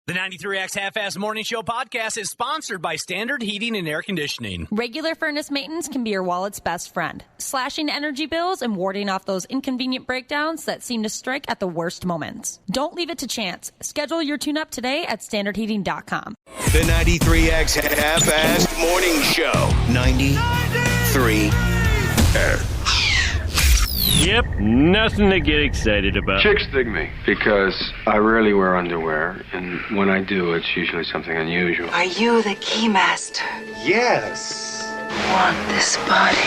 The 93X Half-Ass Morning Show podcast is sponsored by Standard Heating and Air Conditioning. Regular furnace maintenance can be your wallet's best friend, slashing energy bills and warding off those inconvenient breakdowns that seem to strike at the worst moments. Don't leave it to chance. Schedule your tune-up today at standardheating.com. The 93X Half-Ass Morning Show. 93 Yep, nothing to get excited about. Chicks dig me because I rarely wear underwear, and when I do, it's usually something unusual. Are you the keymaster? Yes. Want this body?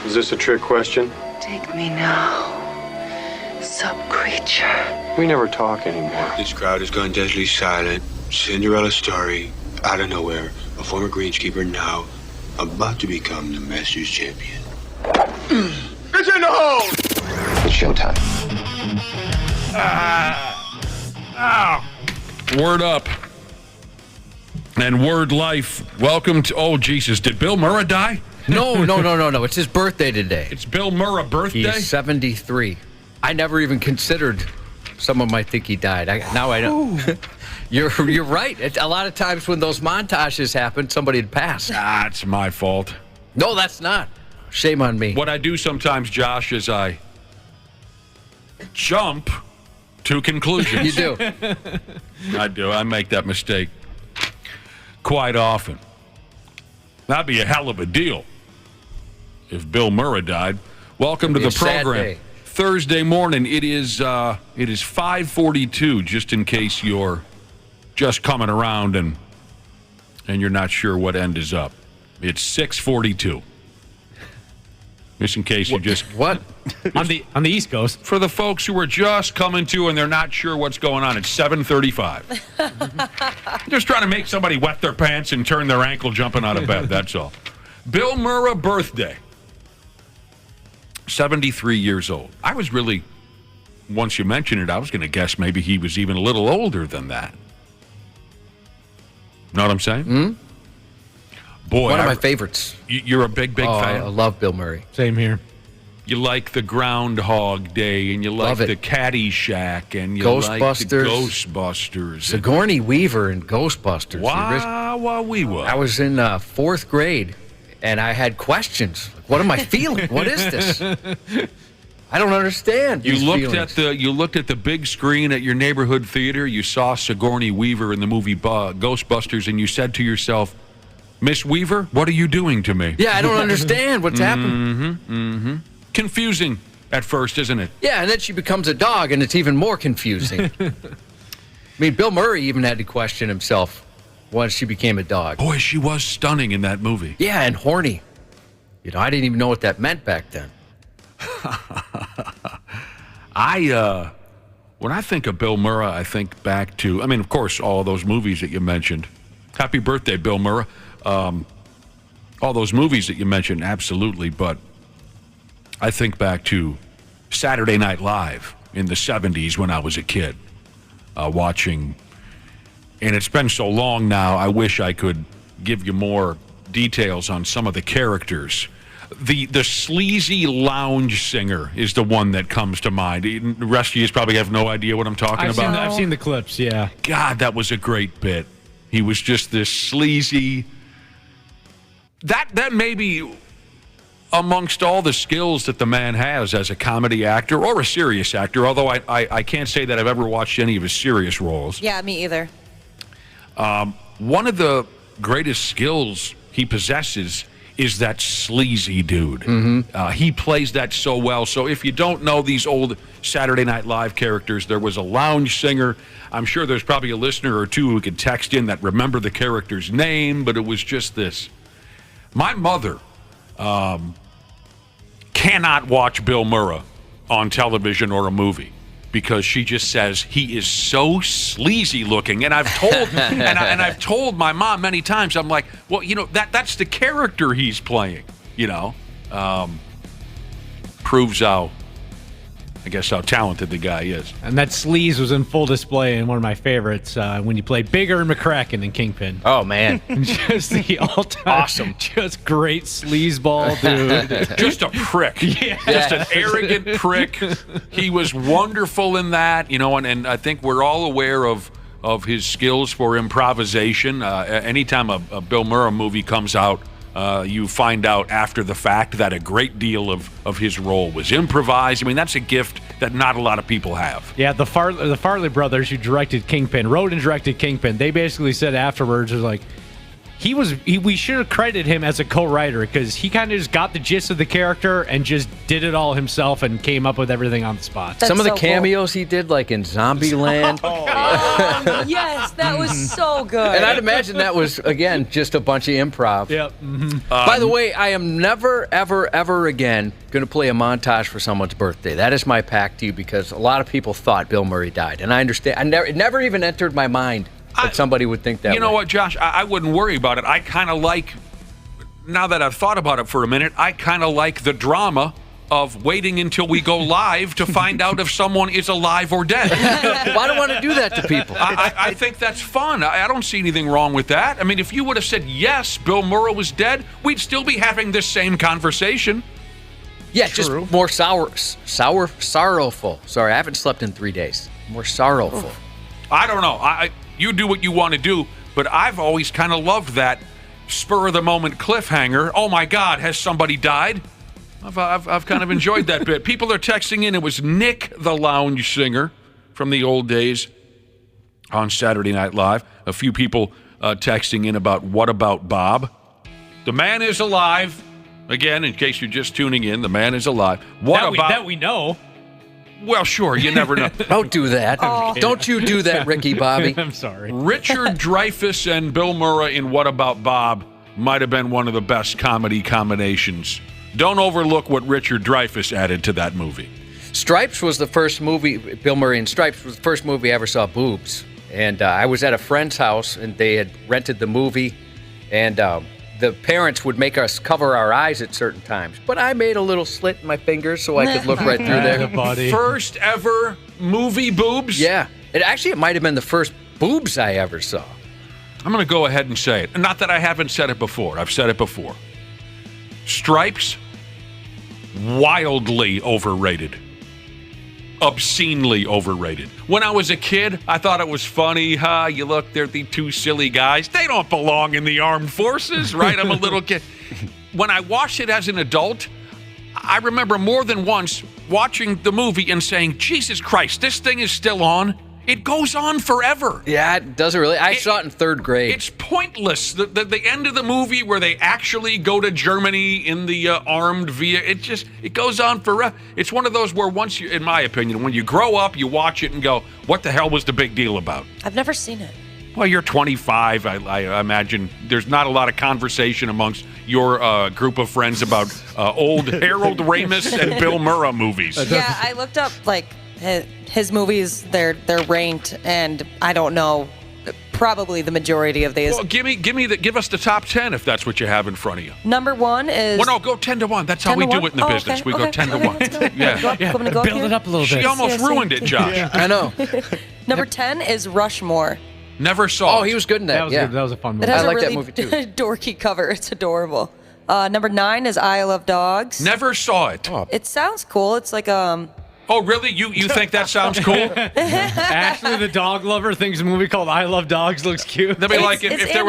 Is this a trick question? Take me now, sub-creature. We never talk anymore. This crowd has gone deadly silent. Cinderella story, out of nowhere. A former greenskeeper now about to become the Masters champion. It's in the hole! It's showtime. Word up. And word life. Welcome to... Oh, Jesus. Did Bill Murray die? No. It's his birthday today. It's Bill Murray's birthday? He's 73. I never even considered someone might think he died. Now I know. You're right. A lot of times when those montages happen, somebody had passed. That's my fault. No, that's not. Shame on me. What I do sometimes, Josh, is I jump to conclusions. You do. I do. I make that mistake quite often. That'd be a hell of a deal if Bill Murray died. Welcome to the program. Thursday morning. It is 5:42. Just in case you're just coming around and you're not sure what end is up. It's 6:42. Just in case you just... What? on the East Coast. For the folks who are just coming to and they're not sure what's going on, it's 7:35. Just trying to make somebody wet their pants and turn their ankle jumping out of bed, that's all. Bill Murray birthday. 73 years old. I was really, once you mentioned it, I was going to guess maybe he was even a little older than that. Know what I'm saying? Mm-hmm. Boy, one of my favorites. You're a big fan? I love Bill Murray. Same here. You like the Groundhog Day, and you like the Caddyshack, and you like the Ghostbusters. Sigourney Weaver and Ghostbusters. I was in fourth grade, and I had questions. What am I feeling? What is this? I don't understand. You looked at the big screen at your neighborhood theater. You saw Sigourney Weaver in the movie Ghostbusters, and you said to yourself, Miss Weaver, what are you doing to me? Yeah, I don't understand what's happening. Confusing at first, isn't it? Yeah, and then she becomes a dog, and it's even more confusing. I mean, Bill Murray even had to question himself once she became a dog. Boy, she was stunning in that movie. Yeah, and horny. I didn't even know what that meant back then. When I think of Bill Murray, I think back to, of course, all those movies that you mentioned. Happy birthday, Bill Murray. All those movies that you mentioned, absolutely, but I think back to Saturday Night Live in the 70s when I was a kid, watching, and it's been so long now, I wish I could give you more details on some of the characters. The sleazy lounge singer is the one that comes to mind. The rest of you probably have no idea what I'm talking about. I've seen the clips, yeah. God, that was a great bit. He was just this sleazy... That may be amongst all the skills that the man has as a comedy actor or a serious actor, although I can't say that I've ever watched any of his serious roles. Yeah, me either. One of the greatest skills he possesses is that sleazy dude. He plays that so well. So if you don't know these old Saturday Night Live characters, there was a lounge singer. I'm sure there's probably a listener or two who could text in that remember the character's name, but it was just this. My mother cannot watch Bill Murray on television or a movie because she just says he is so sleazy looking. And I've told and I've told my mom many times, I'm like, well, that's the character he's playing, proves how talented the guy is. And that sleaze was in full display in one of my favorites when you play Bigger and McCracken in Kingpin. Oh, man. Just the all-time, awesome, just great sleazeball dude. Just a prick. Yeah. Just an arrogant prick. He was wonderful in that, and I think we're all aware of of his skills for improvisation. Anytime a Bill Murray movie comes out, you find out after the fact that a great deal of his role was improvised. I mean, that's a gift that not a lot of people have. Yeah, the Farley brothers who directed Kingpin, wrote and directed Kingpin, they basically said afterwards, was like, we should have credited him as a co-writer because he kind of just got the gist of the character and just did it all himself and came up with everything on the spot. Some of the cameos he did, like in Zombieland. Yes, that was so good. And I'd imagine that was, again, just a bunch of improv. Yep. Mm-hmm. By the way, I am never, ever, ever again going to play a montage for someone's birthday. That is my pact to you because a lot of people thought Bill Murray died. And I understand. It never even entered my mind that somebody would think that. You know what, Josh? I wouldn't worry about it. I kind of like, now that I've thought about it for a minute, I kind of like the drama of waiting until we go live to find out if someone is alive or dead. Well, I don't want to do that to people. I think that's fun. I don't see anything wrong with that. I mean, if you would have said, yes, Bill Murray was dead, we'd still be having this same conversation. Yeah, just more sorrowful. Sorry, I haven't slept in 3 days. More sorrowful. Oof. I don't know. You do what you want to do, but I've always kind of loved that spur-of-the-moment cliffhanger. Oh, my God, has somebody died? I've kind of enjoyed that bit. People are texting in. It was Nick, the lounge singer from the old days on Saturday Night Live. A few people texting in about What About Bob? The man is alive. Again, in case you're just tuning in, the man is alive. That we know. Well, sure, you never know. Don't do that. Oh. Don't you do that, Ricky Bobby. I'm sorry. Richard Dreyfuss and Bill Murray in What About Bob might have been one of the best comedy combinations. Don't overlook what Richard Dreyfuss added to that movie. Stripes was the first movie, Bill Murray in Stripes was the first movie I ever saw boobs. And I was at a friend's house, and they had rented the movie, and the parents would make us cover our eyes at certain times. But I made a little slit in my fingers so I could look right through there. First ever movie boobs? Yeah. It might have been the first boobs I ever saw. I'm going to go ahead and say it. Not that I haven't said it before. I've said it before. Stripes, wildly overrated. Obscenely overrated. When I was a kid, I thought it was funny. You look, they're the two silly guys. They don't belong in the armed forces, right? I'm a little kid. When I watched it as an adult, I remember more than once watching the movie and saying, Jesus Christ, this thing is still on. It goes on forever. Yeah, it doesn't really. I saw it in third grade. It's pointless. The end of the movie where they actually go to Germany in the armed vehicle, it goes on forever. It's one of those where once you, in my opinion, when you grow up, you watch it and go, what the hell was the big deal about? I've never seen it. Well, you're 25. I imagine there's not a lot of conversation amongst your group of friends about old Harold Ramis and Bill Murray movies. Yeah, I looked up, his movies, they're ranked, and I don't know, probably the majority of these. Well, give us the top 10 if that's what you have in front of you. Number 1 is. Well, no, go 10-1. That's how we do it in the business. Okay. We go 10-1. Yeah. Build it up a little bit. She almost ruined it, Josh. Yeah. I know. Number 10 is Rushmore. Never saw. Oh, he was good in that. That was a fun movie. It has I like a really that movie too. dorky cover. It's adorable. Number 9 is I Love Dogs. Never saw it. Oh. It sounds cool. It's like Oh, really? You think that sounds cool? Ashley, the dog lover, thinks a movie called I Love Dogs looks cute. That'd be like if there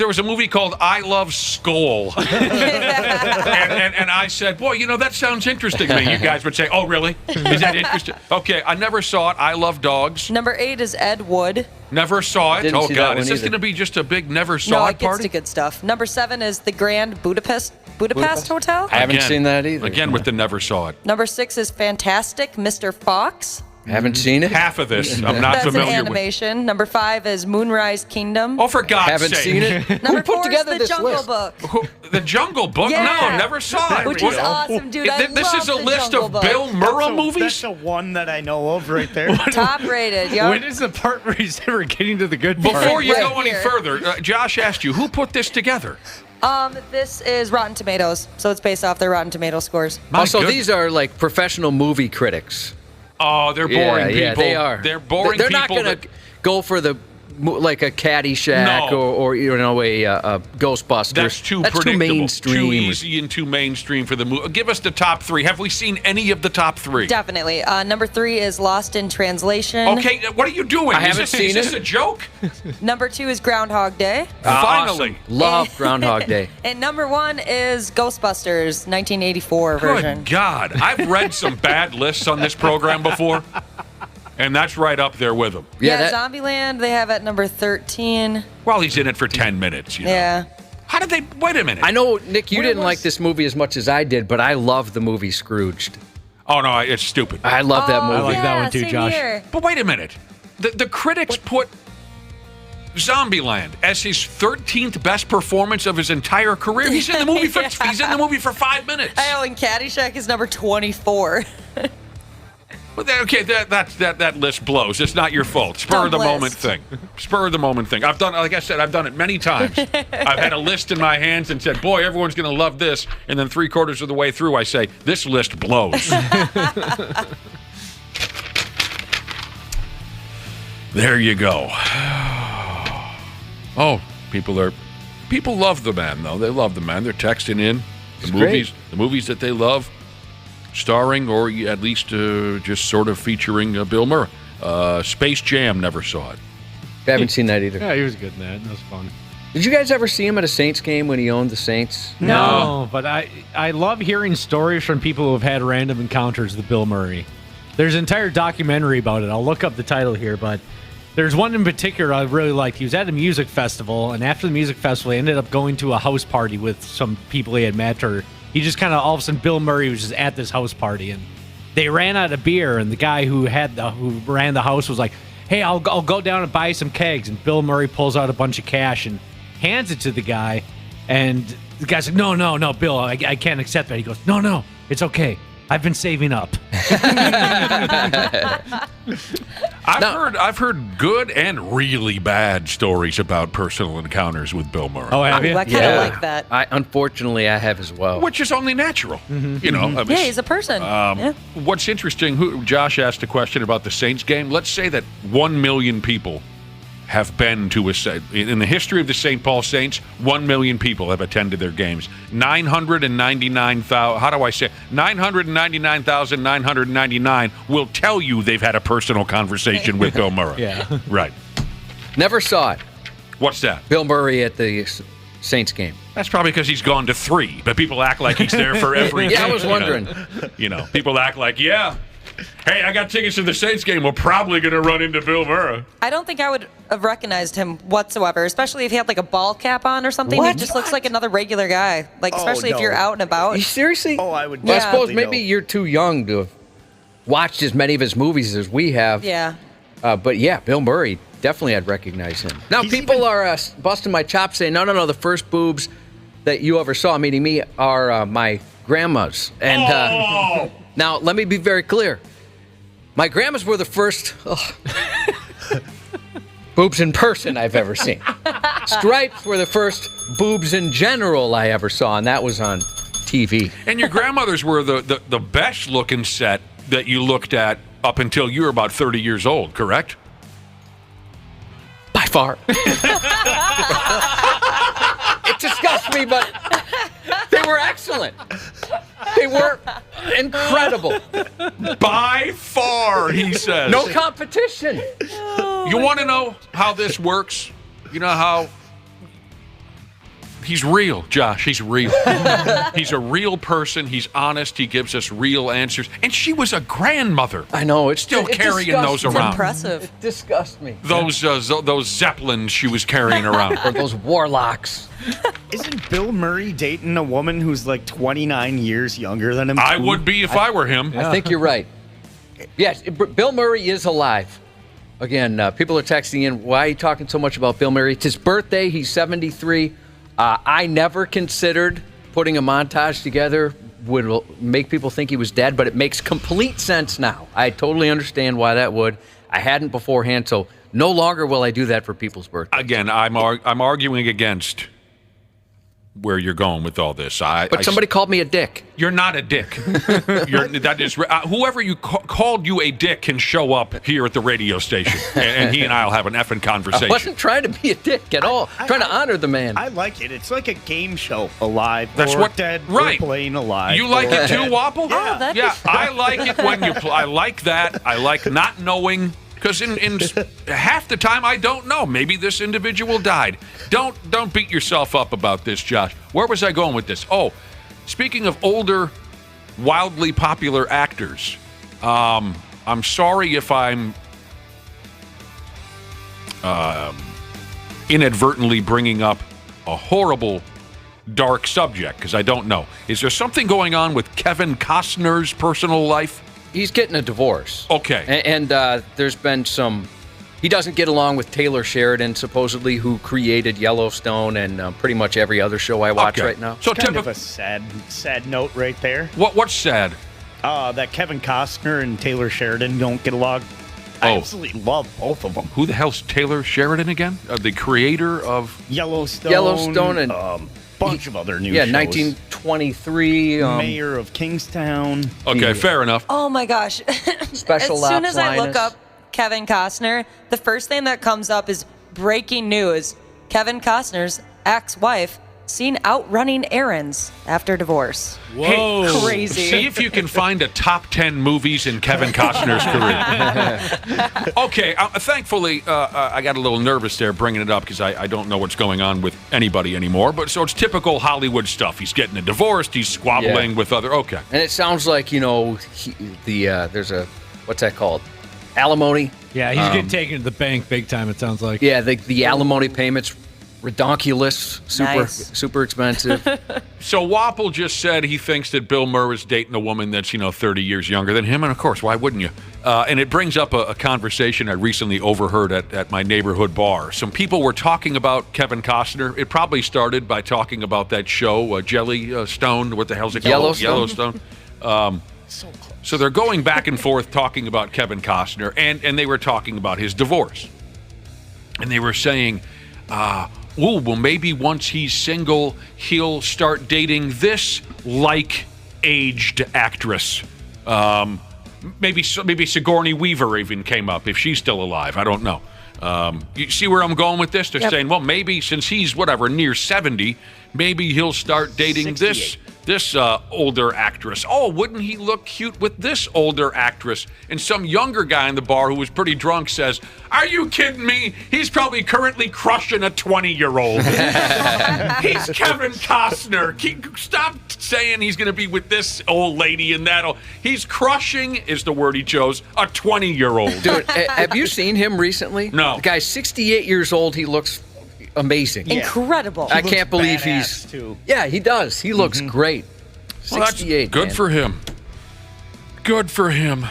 was a movie called I Love Skull, and I said, boy, that sounds interesting to me. You guys would say, oh, really? Is that interesting? Okay, I never saw it. I Love Dogs. Number 8 is Ed Wood. Never saw it. Didn't see God, that is this one going to be just a big never saw No, it it gets party? to good stuff. Number 7 is the Grand Budapest Hotel. I haven't seen that either. Again, with the never saw it. Number 6 is Fantastic Mr. Fox. Haven't seen it. Half of this I'm not That's familiar an with. animation. Number 5 is Moonrise Kingdom. Oh, for God's Haven't sake. seen it. Number Who put 4 together is The this Jungle list? Book. The Jungle Book? Yeah. No, never saw it. Which is awesome, dude. I This love is a The list Jungle of Book. Bill Murray movies? That's the one that I know of right there. Top rated, yo. When is the part where he's ever getting to the good part? Before you Right go any here. further, Josh asked you, who put this together? This is Rotten Tomatoes, so it's based off their Rotten Tomato scores. Also, these are like professional movie critics. Oh, they're boring people. Yeah, they are. They're boring They're people. not going to go for the like a Caddyshack No. or a Ghostbusters. That's too predictable. Too mainstream. Too easy and too mainstream for the movie. Give us the top 3. Have we seen any of the top 3? Definitely. Number 3 is Lost in Translation. Okay, what are you doing? I haven't seen Is this it. a joke? Number 2 is Groundhog Day. Finally. Awesome. Love Groundhog Day. And number 1 is Ghostbusters 1984 version. Good God. I've read some bad lists on this program before, and that's right up there with them. Yeah, Zombieland, they have at number 13. Well, he's in it for 10 minutes, you know. Yeah. How did they... Wait a minute. I know, Nick, you Where didn't was- like this movie as much as I did, but I love the movie Scrooged. Oh, no, it's stupid. I love that movie. I like that one too, same Josh. here. But wait a minute. The critics put Zombieland as his 13th best performance of his entire career. He's in the movie for he's in the movie for 5 minutes. I know, and Caddyshack is number 24. But that list blows. It's not your fault. Spur Dumb of the moment list. thing. Spur of the moment thing. I've done, like I said, I've done it many times. I've had a list in my hands and said, "Boy, everyone's going to love this." And then 3/4 of the way through, I say, "This list blows." There you go. Oh, people love the man though. They love the man. They're texting in the movies that they love, starring or at least just sort of featuring Bill Murray. Space Jam, never saw it. I haven't seen that either. Yeah, he was good in that. That was fun. Did you guys ever see him at a Saints game when he owned the Saints? No, but I love hearing stories from people who have had random encounters with Bill Murray. There's an entire documentary about it. I'll look up the title here, but there's one in particular I really liked. He was at a music festival, and after the music festival, he ended up going to a house party with some people he had met, or he just kind of, all of a sudden, Bill Murray was just at this house party, and they ran out of beer, and the guy who ran the house was like, "Hey, I'll go down and buy some kegs," and Bill Murray pulls out a bunch of cash and hands it to the guy, and the guy's like, no, Bill, I can't accept that. He goes, no, it's okay. I've been saving up. I've heard good and really bad stories about personal encounters with Bill Murray. Oh, have you? I kind of like that. Unfortunately, I have as well. Which is only natural, you know. Yeah, he's a person. Yeah. What's interesting, Josh asked a question about the Saints game. Let's say that 1 million people have been to in the history of the St. Paul Saints, 1 million people have attended their games. 999,000, how do I say it? 999,999 will tell you they've had a personal conversation with Bill Murray. Yeah. Right. Never saw it. What's that? Bill Murray at the Saints game. That's probably because he's gone to 3, but people act like he's there for every Yeah, I game, was wondering. You know, people act like, yeah, hey, I got tickets to the Saints game. We're probably going to run into Bill Murray. I don't think I would have recognized him whatsoever, especially if he had like a ball cap on or something. What? He just looks like another regular guy. Like, especially if no. you're out and about. You seriously? Oh, I would. Well, I Yeah. suppose maybe you're too young to have watched as many of his movies as we have. Yeah. But yeah, Bill Murray, definitely I'd recognize him. Now, people are busting my chops saying, no, the first boobs that you ever saw, meaning me, are my grandma's. And now, let me be very clear. My grandma's were the first boobs in person I've ever seen. Stripes were the first boobs in general I ever saw, and that was on TV. And your grandmothers were the best looking set that you looked at up until you were about 30 years old, correct? By far. It disgusts me, but they were excellent. They were incredible. By far, he says. No competition. You want to know how this works? You know how he's real, Josh. He's real. He's a real person. He's honest. He gives us real answers. And she was a grandmother. I know. It's Still carrying those It's around. impressive. It disgusts me. Those Zeppelins she was carrying around. Or those warlocks. Isn't Bill Murray dating a woman who's like 29 years younger than him? I too? would be if I were him. I think you're right. Yes, Bill Murray is alive. Again, people are texting in, why are you talking so much about Bill Murray? It's his birthday. He's 73. I never considered putting a montage together would make people think he was dead, but it makes complete sense now. I totally understand why that would. I hadn't beforehand, so no longer will I do that for people's birthdays. Again, I'm arguing against where you're going with all this. But somebody called me a dick. You're not a dick. That is whoever called you a dick can show up here at the radio station, and he and I'll have an effing conversation. I wasn't trying to be a dick at all. Trying to honor the man. I like it. It's like a game show. Alive. That's or what Dead. right. Or Playing Alive. You like it too, Wapple? Yeah. I like it when you play. I like that. I like not knowing. Because in half the time, I don't know. Maybe this individual died. Don't beat yourself up about this, Josh. Where was I going with this? Oh, speaking of older, wildly popular actors, I'm sorry if I'm inadvertently bringing up a horrible, dark subject, because I don't know. Is there something going on with Kevin Costner's personal life? He's getting a divorce. Okay. And there's been some... He doesn't get along with Taylor Sheridan, supposedly, who created Yellowstone and pretty much every other show I watch right now. So kind of a sad note right there. What's sad? That Kevin Costner and Taylor Sheridan don't get along. I absolutely love both of them. Who the hell's Taylor Sheridan again? The creator of... Yellowstone and... bunch of other new shows. 1923. Mayor of Kingstown. Okay, fair enough. Oh my gosh. Special As soon Ops as I look Linus. up Kevin Costner, the first thing that comes up is breaking news. Kevin Costner's ex-wife seen out running errands after divorce. Whoa. Hey, crazy. See if you can find a top 10 movies in Kevin Costner's career. Okay, thankfully, I got a little nervous there bringing it up because I don't know what's going on with anybody anymore. But so it's typical Hollywood stuff. He's getting a divorce. He's squabbling with other... Okay. And it sounds like, there's a... What's that called? Alimony. Yeah, he's getting taken to the bank big time, it sounds like. Yeah, the alimony payments... Redonkulous, Nice. super expensive. So Wapple just said he thinks that Bill Murray is dating a woman that's, 30 years younger than him. And, of course, why wouldn't you? And it brings up a conversation I recently overheard at my neighborhood bar. Some people were talking about Kevin Costner. It probably started by talking about that show, Jellystone. What the hell's it called? Yellowstone. So they're going back and forth talking about Kevin Costner. And they were talking about his divorce. And they were saying... well, maybe once he's single, he'll start dating this aged actress. Maybe Sigourney Weaver even came up if she's still alive. I don't know. You see where I'm going with this? They're saying, well, maybe since he's near 70, maybe he'll start dating this older actress. Oh, wouldn't he look cute with this older actress? And some younger guy in the bar who was pretty drunk says, are you kidding me? He's probably currently crushing a 20-year-old. He's Kevin Costner. Stop saying he's going to be with this old lady and that old. He's crushing, is the word he chose, a 20-year-old. Dude, have you seen him recently? No. The guy's 68 years old. He looks amazing. Yeah. Incredible. I can't believe he's... Too. Yeah, he does. He looks great. 68, good man. for him. Good for him.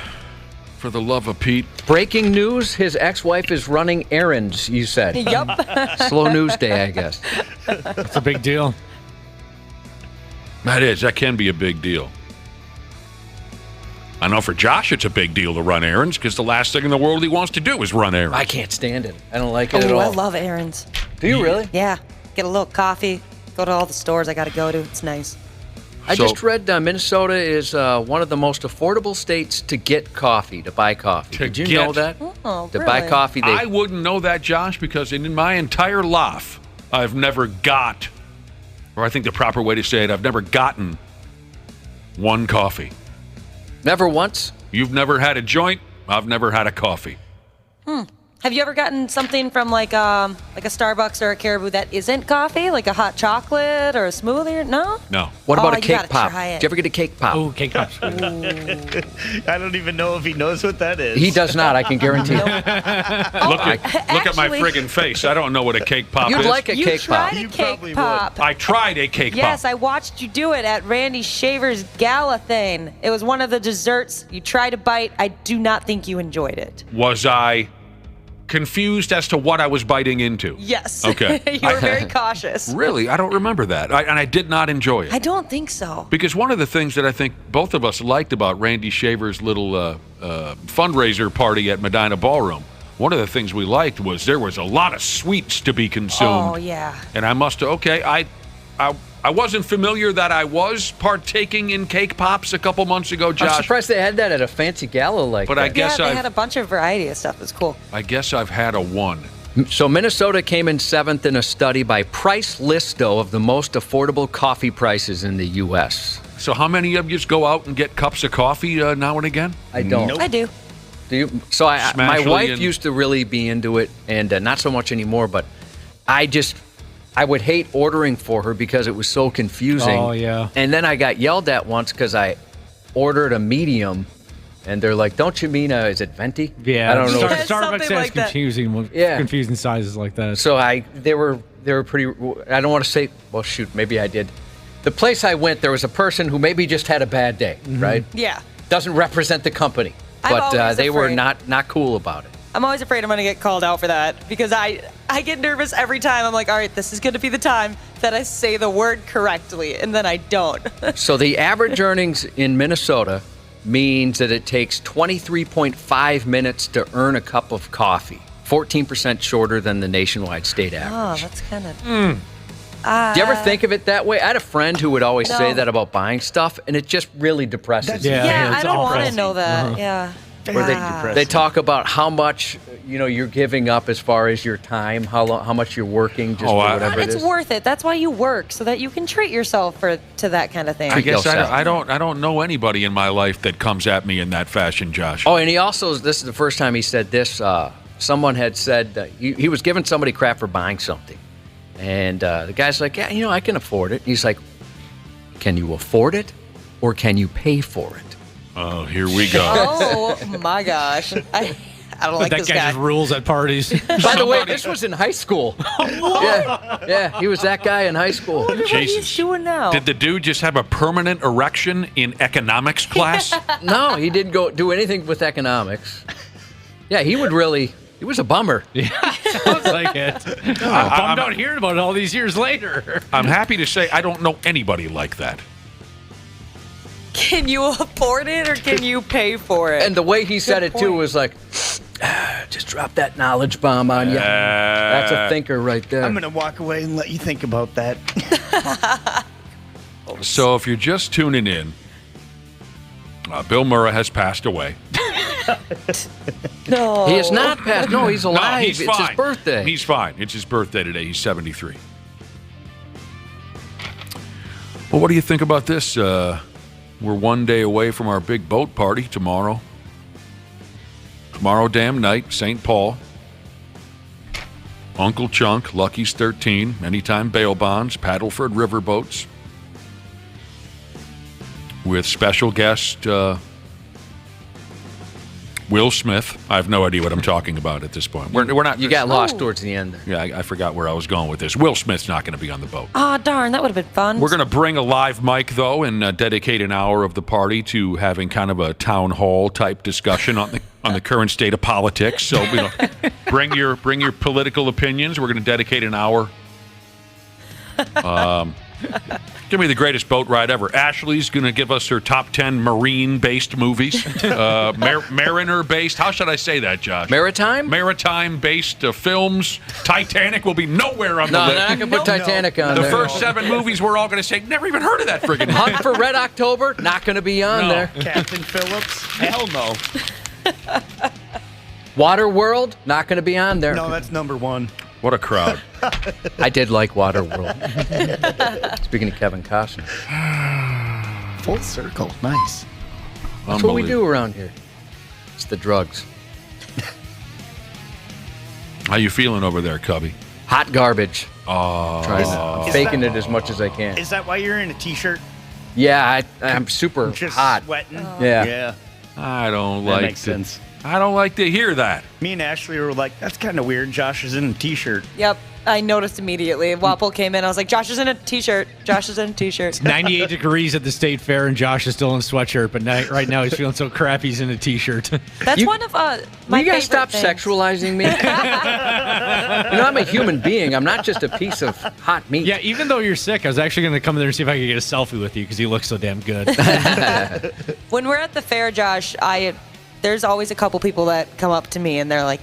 For the love of Pete. Breaking news, his ex-wife is running errands, you said. Yup. Slow news day, I guess. That's a big deal. That can be a big deal. I know for Josh it's a big deal to run errands because the last thing in the world he wants to do is run errands. I can't stand it. I don't like it at Oh, all. I love errands. Do you really? Yeah. Get a little coffee. Go to all the stores I got to go to. It's nice. I just read Minnesota is one of the most affordable states to get coffee, to buy coffee. Did you know that? Oh, To really? buy coffee, I wouldn't know that, Josh, because in my entire life, I've never got, or I think the proper way to say it, I've never gotten one coffee. Never once? You've never had a joint. I've never had a coffee. Have you ever gotten something from like a Starbucks or a Caribou that isn't coffee, like a hot chocolate or a smoothie? No. No. What about a you cake gotta pop? try it. Did you ever get a cake pop? Oh, cake pops. I don't even know if he knows what that is. He does not, I can guarantee you. Look at my actually- friggin' face. I don't know what a cake pop You'd is. like a You cake pop. tried a You cake probably pop. I tried a cake Yes, pop. I watched you do it at Randy Shaver's gala thing. It was one of the desserts. You tried a bite. I do not think you enjoyed it. Was I confused as to what I was biting into? Yes. Okay. You were very cautious. Really? I don't remember that. And I did not enjoy it. I don't think so. Because one of the things that I think both of us liked about Randy Shaver's little fundraiser party at Medina Ballroom, one of the things we liked was there was a lot of sweets to be consumed. Oh, yeah. And I must have, I wasn't familiar that I was partaking in cake pops a couple months ago, Josh. I'm surprised they had that at a fancy gala like But that. I guess they had a bunch of variety of stuff. It was cool. I guess I've had a one. So Minnesota came in 7th in a study by Price Listo of the most affordable coffee prices in the U.S. So how many of you just go out and get cups of coffee now and again? I don't. Nope. I do. Do you? So my Smashly wife and- used to really be into it, and not so much anymore. But I would hate ordering for her because it was so confusing. Oh, yeah. And then I got yelled at once because I ordered a medium, and they're like, "Don't you mean is it venti?" Yeah, I don't know. Yeah, Starbucks something has like that. confusing sizes like that. So they were pretty. I don't want to say. Well, shoot, maybe I did. The place I went, there was a person who maybe just had a bad day, right? Yeah. Doesn't represent the company, I'm but always they were afraid. not cool about it. I'm always afraid I'm going to get called out for that because I get nervous every time. I'm like, all right, this is going to be the time that I say the word correctly, and then I don't. So the average earnings in Minnesota means that it takes 23.5 minutes to earn a cup of coffee, 14% shorter than the nationwide state Oh, average. that's kind of... Do you ever think of it that way? I had a friend who would always say No. that about buying stuff, and it just really depresses me. Yeah, I it's don't want to depressing. know that. Uh-huh. Yeah. Where Wow. they talk about how much you're giving up as far as your time, how much you're working, just for whatever it It's is. worth it. That's why you work, so that you can treat yourself to that kind of thing. I guess yourself. I don't know anybody in my life that comes at me in that fashion, Josh. Oh, and he also, this is the first time he said this, someone had said that he was giving somebody crap for buying something. And the guy's like, yeah, I can afford it. He's like, can you afford it or can you pay for it? Oh, here we go. Oh my gosh. I don't like that this guy guy. just rules at parties. By the way, this was in high school. Yeah, he was that guy in high school. What Jesus. he's doing now. Did the dude just have a permanent erection in economics class? No, he didn't go do anything with economics. Yeah, he was a bummer. Sounds like it. I'm bummed out hearing about it all these years later. I'm happy to say I don't know anybody like that. Can you afford it or can you pay for it? And the way he said Good it too point. was like, just drop that knowledge bomb on you. That's a thinker right there. I'm going to walk away and let you think about that. So if you're just tuning in, Bill Murray has passed away. No. He is not passed. No, he's alive. No, he's it's fine. his birthday. He's fine. It's his birthday today. He's 73. Well, what do you think about this? We're one day away from our big boat party tomorrow. Tomorrow damn night, St. Paul. Uncle Chunk, Lucky's 13, Anytime Bail Bonds, Paddleford River Boats. With special guest Will Smith. I have no idea what I'm talking about at this point. We're not. You got lost towards the end there. Yeah, I forgot where I was going with this. Will Smith's not going to be on the boat. Ah, darn, that would have been fun. We're going to bring a live mic, though, and dedicate an hour of the party to having kind of a town hall type discussion on the current state of politics. So, bring your political opinions. We're going to dedicate an hour. Give me the greatest boat ride ever. Ashley's going to give us her top 10 marine-based movies. Mariner-based. How should I say that, Josh? Maritime? Maritime-based films. Titanic will be nowhere on the No, list. they're not going to put Titanic on The there. first 7 movies we're all going to say, never even heard of that friggin' movie. Hunt for Red October? Not going to be on No. there. Captain Phillips? Hell no. Waterworld? Not going to be on there. No, that's number one. What a crowd. I did like Waterworld. Speaking of Kevin Costner. Full circle. Nice. That's what we do around here. It's the drugs. How you feeling over there, Cubby? Hot garbage. Oh. I'm faking it as much as I can. Is that why you're in a t-shirt? Yeah, I'm super Just hot. sweating? Yeah. Yeah. I don't That like makes to, sense. I don't like to hear that. Me and Ashley were like, that's kind of weird. Josh is in a t-shirt. Yep, I noticed immediately. Wapple came in. I was like, Josh is in a t-shirt. Josh is in a t-shirt. 98 degrees at the state fair, and Josh is still in a sweatshirt. But right now he's feeling so crap he's in a t-shirt. That's one of my Will you guys stop favorite things. sexualizing me? I'm a human being. I'm not just a piece of hot meat. Yeah, even though you're sick, I was actually going to come in there and see if I could get a selfie with you because you look so damn good. When we're at the fair, Josh, there's always a couple people that come up to me and they're like,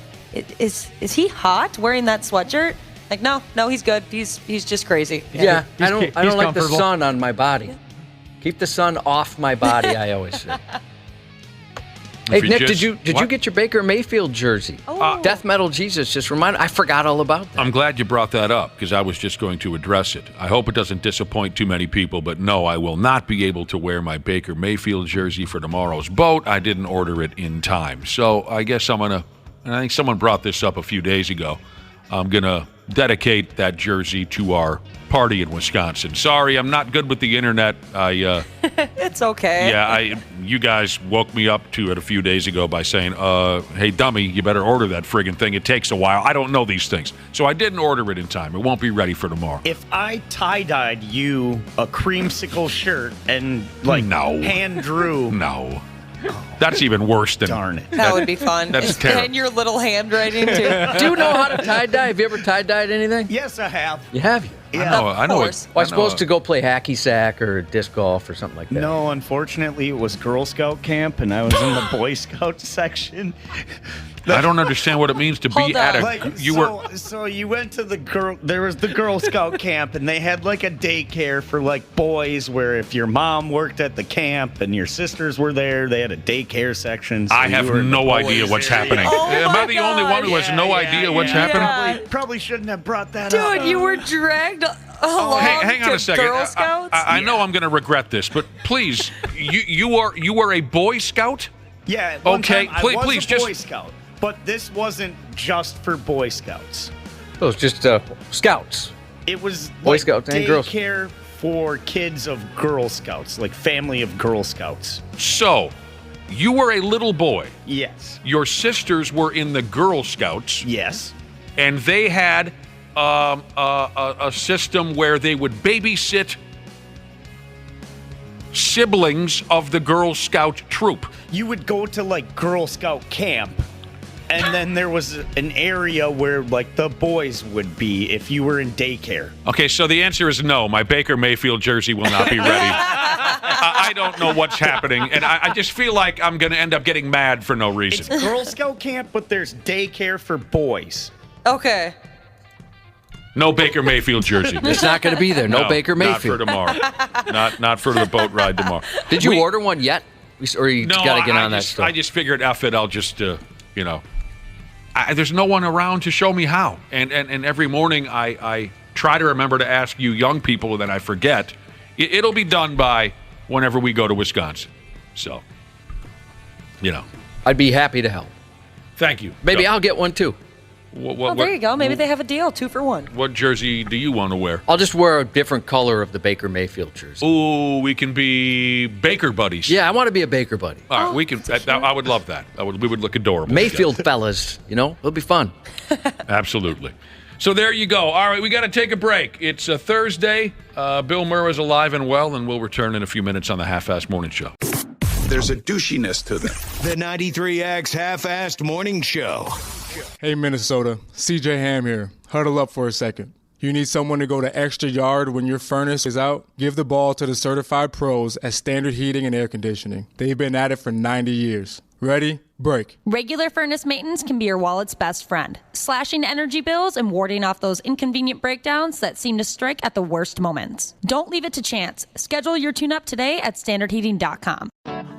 "Is he hot wearing that sweatshirt?" Like, no, he's good. He's just crazy. Yeah, I don't like the comfortable. sun on my body. Keep the sun off my body, I always say. Hey, Nick, did you get your Baker Mayfield jersey? Oh. Death Metal Jesus just reminded. I forgot all about that. I'm glad you brought that up because I was just going to address it. I hope it doesn't disappoint too many people, but no, I will not be able to wear my Baker Mayfield jersey for tomorrow's boat. I didn't order it in time. So I guess and I think someone brought this up a few days ago. I'm going to dedicate that jersey to our party in Wisconsin. Sorry, I'm not good with the internet. It's okay. Yeah, you guys woke me up to it a few days ago by saying, hey, dummy, you better order that friggin' thing. It takes a while. I don't know these things. So I didn't order it in time. It won't be ready for tomorrow. If I tie-dyed you a creamsicle shirt and, hand drew... No. That's even worse than... Darn it. That would be fun. That's terrible. And your little handwriting, too. Do you know how to tie-dye? Have you ever tie-dyed anything? Yes, I have. You have? Yeah. I know course. it. Well, I was supposed to go play hacky sack or disc golf or something like that. No, unfortunately, it was Girl Scout camp, and I was in the Boy Scout section. I don't understand what it means to be at a... So you went to there was the Girl Scout camp, and they had like a daycare for like boys where if your mom worked at the camp and your sisters were there, they had a daycare section. So I have no idea what's happening. Oh Am I the only one who has no idea what's happening? Probably shouldn't have brought that up. Dude, you were dragged along Hang on to a second. Girl Scouts? I know I'm going to regret this, but please, you were a Boy Scout? Yeah. One Okay, time please, I was a Boy just... Scout, but this wasn't just for Boy Scouts. It was just scouts. It was Boy Scouts and Girl Scouts. daycare for kids of Girl Scouts, like family of Girl Scouts. So, you were a little boy. Yes. Your sisters were in the Girl Scouts. Yes. And they had a system where they would babysit siblings of the Girl Scout troop. You would go to like Girl Scout camp, and then there was an area where like the boys would be if you were in daycare. Okay, so the answer is no. My Baker Mayfield jersey will not be ready. I don't know what's happening, and I just feel like I'm going to end up getting mad for no reason. It's Girl Scout camp, but there's daycare for boys. Okay. No Baker Mayfield jersey. It's not going to be there. No Baker Mayfield. Not for tomorrow. not for the boat ride tomorrow. Did you order one yet? Or you No, got to get on that just, stuff? I just figured, F it, I'll just, there's no one around to show me how. And every morning I try to remember to ask you young people, and then I forget. It'll be done by whenever we go to Wisconsin. So, I'd be happy to help. Thank you. Maybe I'll get one too. There you go. Maybe they have a deal, 2 for 1. What jersey do you want to wear? I'll just wear a different color of the Baker Mayfield jersey. Ooh, we can be Baker buddies. Yeah, I want to be a Baker buddy. All right, we can. I would love that. We would look adorable. Mayfield fellas, it'll be fun. Absolutely. So there you go. All right, we got to take a break. It's a Thursday. Bill Murrah is alive and well, and we'll return in a few minutes on the Half-Assed Morning Show. There's a douchiness to them. The 93X Half-Assed Morning Show. Hey, Minnesota. CJ Ham here. Huddle up for a second. You need someone to go the extra yard when your furnace is out? Give the ball to the certified pros at Standard Heating and Air Conditioning. They've been at it for 90 years. Ready? Break. Regular furnace maintenance can be your wallet's best friend, slashing energy bills and warding off those inconvenient breakdowns that seem to strike at the worst moments. Don't leave it to chance. Schedule your tune-up today at standardheating.com.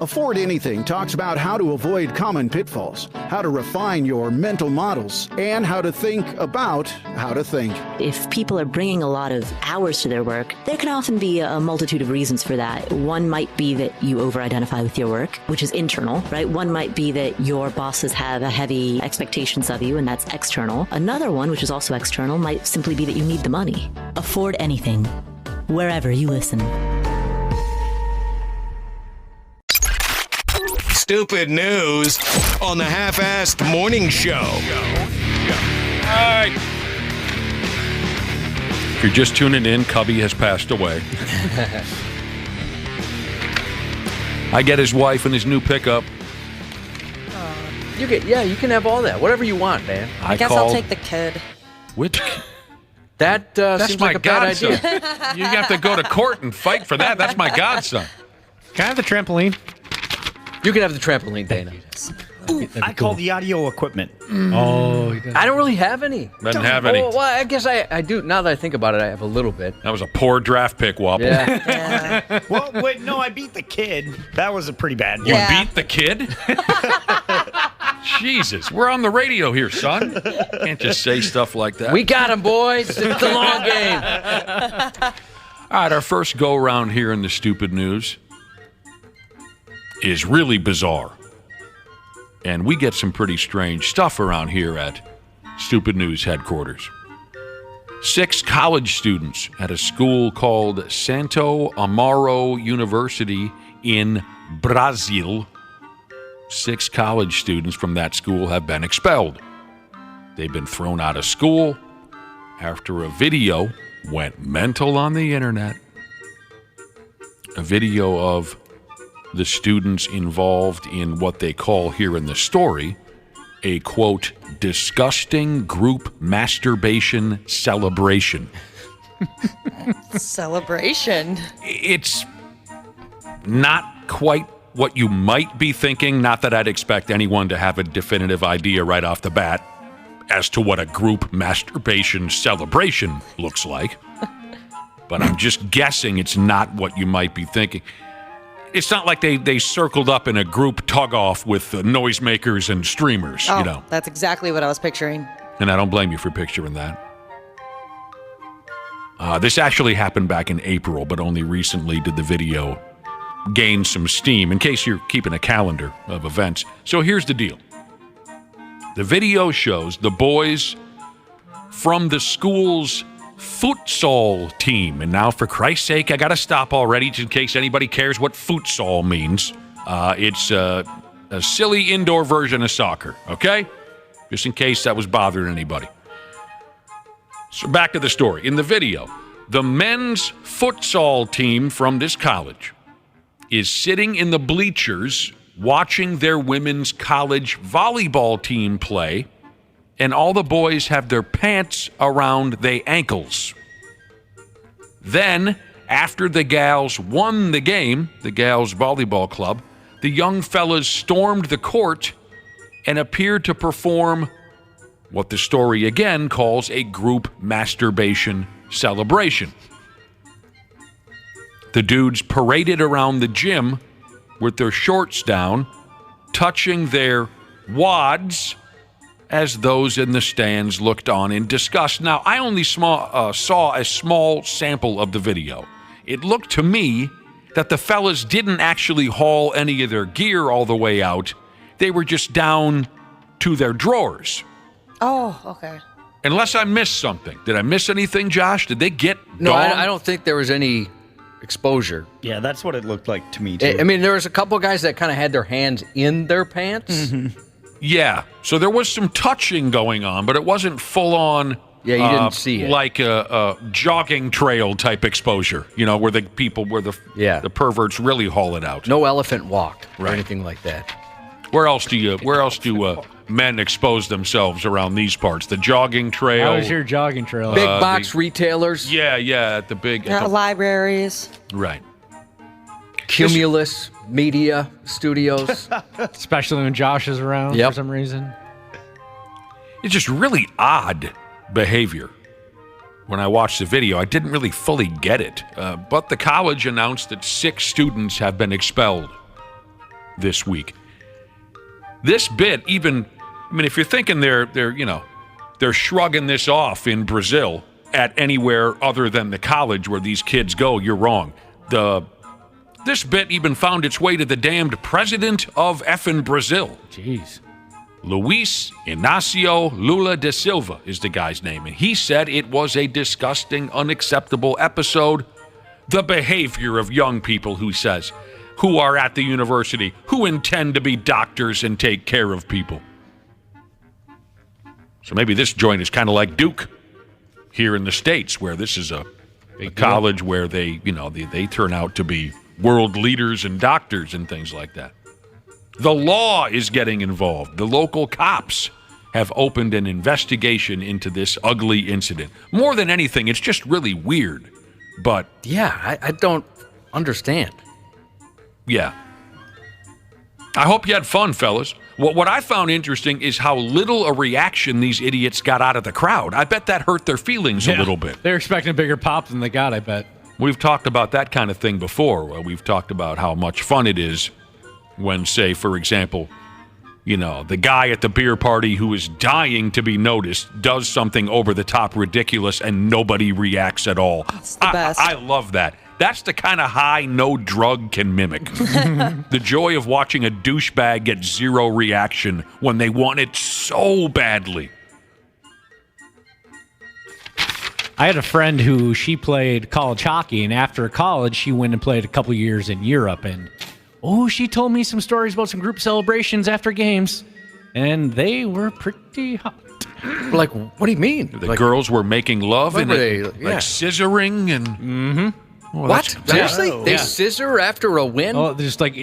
Afford Anything talks about how to avoid common pitfalls, how to refine your mental models, and how to think about how to think. If people are bringing a lot of hours to their work, there can often be a multitude of reasons for that. One might be that you over-identify with your work, which is internal, right? One might be that your bosses have a heavy expectations of you, and that's external. Another one, which is also external, might simply be that you need the money. Afford Anything, wherever you listen. Stupid news on the Half-Assed Morning Show. All right. If you're just tuning in, Cubby has passed away. I get his wife and his new pickup. You can have all that. Whatever you want, man. I guess I'll take the kid. Which? That That's seems my like a bad godson. idea. You have to go to court and fight for that. That's my godson. Can I have the trampoline? You can have the trampoline, Dana. I call the audio equipment. Oh, he does. I don't really have any. Doesn't have any. Oh, well, I guess I do. Now that I think about it, I have a little bit. That was a poor draft pick, Wobble. Yeah. Well, wait, no, I beat the kid. That was a pretty bad one. You beat the kid? Jesus, we're on the radio here, son. Can't just say stuff like that. We got him, boys. It's a long game. All right, our first go-around here in the stupid news is really bizarre. And we get some pretty strange stuff around here at Stupid News headquarters. 6 college students at a school called Santo Amaro University in Brazil. 6 college students from that school have been expelled. They've been thrown out of school after a video went mental on the internet. A video of the students involved in what they call here in the story a, quote, disgusting group masturbation celebration. Celebration. It's not quite what you might be thinking. Not that I'd expect anyone to have a definitive idea right off the bat as to what a group masturbation celebration looks like. But I'm just guessing it's not what you might be thinking. It's not like they circled up in a group tug-off with noisemakers and streamers, Oh, you know. that's exactly what I was picturing. And I don't blame you for picturing that. This actually happened back in April, but only recently did the video gain some steam, in case you're keeping a calendar of events. So here's the deal. The video shows the boys from the school's futsal team. And now, for Christ's sake, I got to stop already, just in case anybody cares what futsal means. It's a silly indoor version of soccer, okay? Just in case that was bothering anybody. So back to the story. In the video, the men's futsal team from this college is sitting in the bleachers watching their women's college volleyball team play, and all the boys have their pants around their ankles. Then, after the gals won the game, the gals volleyball club, the young fellas stormed the court and appeared to perform what the story again calls a group masturbation celebration. The dudes paraded around the gym with their shorts down, touching their wads as those in the stands looked on in disgust. Now, I only saw a small sample of the video. It looked to me that the fellas didn't actually haul any of their gear all the way out. They were just down to their drawers. Oh, okay. Unless I missed something. Did I miss anything, Josh? Did they get No, gone? I don't think there was any exposure. Yeah, that's what it looked like to me, too. I mean, there was a couple guys that kind of had their hands in their pants. Mm-hmm. Yeah, so there was some touching going on, but it wasn't full on. Yeah, you didn't see it. Like a jogging trail type exposure, you know, where the the perverts really haul it out. No elephant walk or Right. anything like that. Where else do men expose themselves around these parts? The jogging trail. How was your jogging trail? Big box retailers. Yeah, at the big. at the- Libraries. right. Cumulus Media Studios. Especially when Josh is around Yep. for some reason. It's just really odd behavior. When I watched the video, I didn't really fully get it. But the college announced that 6 students have been expelled this week. This bit, if you're thinking they're shrugging this off in Brazil at anywhere other than the college where these kids go, you're wrong. This bit even found its way to the damned president of effing Brazil. Jeez. Luis Inácio Lula da Silva is the guy's name, and he said it was a disgusting, unacceptable episode. The behavior of young people, who are at the university, who intend to be doctors and take care of people. So maybe this joint is kind of like Duke here in the States, where this is a college where they turn out to be world leaders and doctors and things like that. The law is getting involved. The local cops have opened an investigation into this ugly incident. More than anything, it's just really weird. But yeah, I don't understand. Yeah. I hope you had fun, fellas. What I found interesting is how little a reaction these idiots got out of the crowd. I bet that hurt their feelings a little bit. They're expecting a bigger pop than they got, I bet. We've talked about that kind of thing before. We've talked about how much fun it is when, say, for example, the guy at the beer party who is dying to be noticed does something over-the-top ridiculous and nobody reacts at all. It's the best. I love that. That's the kind of high no drug can mimic. The joy of watching a douchebag get zero reaction when they want it so badly. I had a friend who she played college hockey, and after college, she went and played a couple years in Europe. And she told me some stories about some group celebrations after games, and they were pretty hot. Like, what do you mean? The girls were making love and scissoring and. Mm-hmm. Well, what? Seriously? They scissor after a win? Oh, just like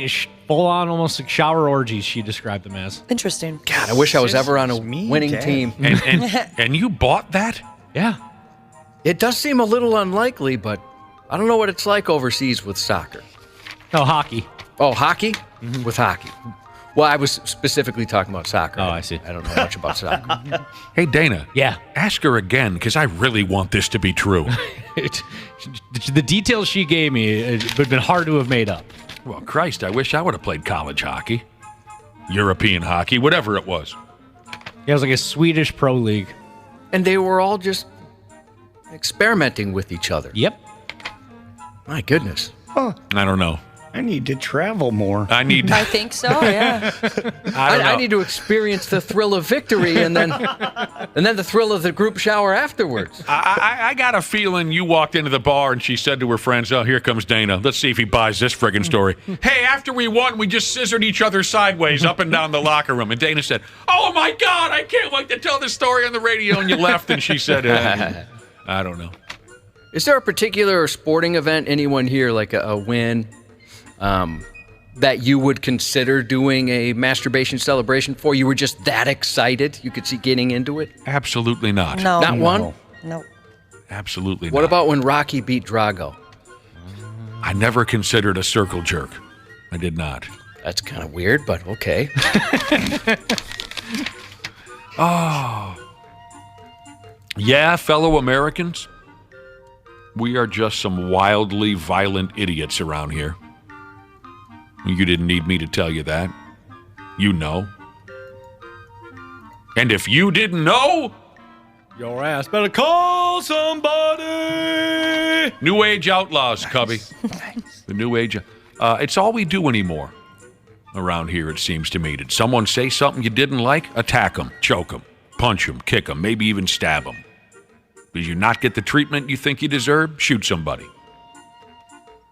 full on, almost like shower orgies. She described them as. Interesting. God, I wish I was ever on a winning team. And you bought that? Yeah. It does seem a little unlikely, but I don't know what it's like overseas with soccer. Oh, hockey. Oh, hockey? Mm-hmm. With hockey. Well, I was specifically talking about soccer. Oh, I see. I don't know much about soccer. Hey, Dana. Yeah. Ask her again, because I really want this to be true. The details she gave me, it would have been hard to have made up. Well, Christ, I wish I would have played college hockey. European hockey, whatever it was. Yeah, it was like a Swedish pro league. And they were all just experimenting with each other. Yep. My goodness. Huh. I don't know. I need to travel more. I think so, yeah. I need to experience the thrill of victory and then the thrill of the group shower afterwards. I got a feeling you walked into the bar and she said to her friends, "Oh, here comes Dana. Let's see if he buys this friggin' story." Hey, after we won, we just scissored each other sideways up and down the locker room. And Dana said, "Oh, my God, I can't wait to tell this story on the radio." And you left and she said, I don't know. Is there a particular sporting event, anyone here, like a win, that you would consider doing a masturbation celebration for? You were just that excited you could see getting into it? Absolutely not. No. Not one? No. Absolutely not. What about when Rocky beat Drago? I never considered a circle jerk. I did not. That's kind of weird, but okay. Oh. Yeah, fellow Americans, we are just some wildly violent idiots around here. You didn't need me to tell you that. You know. And if you didn't know, your ass better call somebody. New Age outlaws, Cubby. The New Age. It's all we do anymore around here, it seems to me. Did someone say something you didn't like? Attack them, choke them, punch them, kick them, maybe even stab them. Did you not get the treatment you think you deserve? Shoot somebody.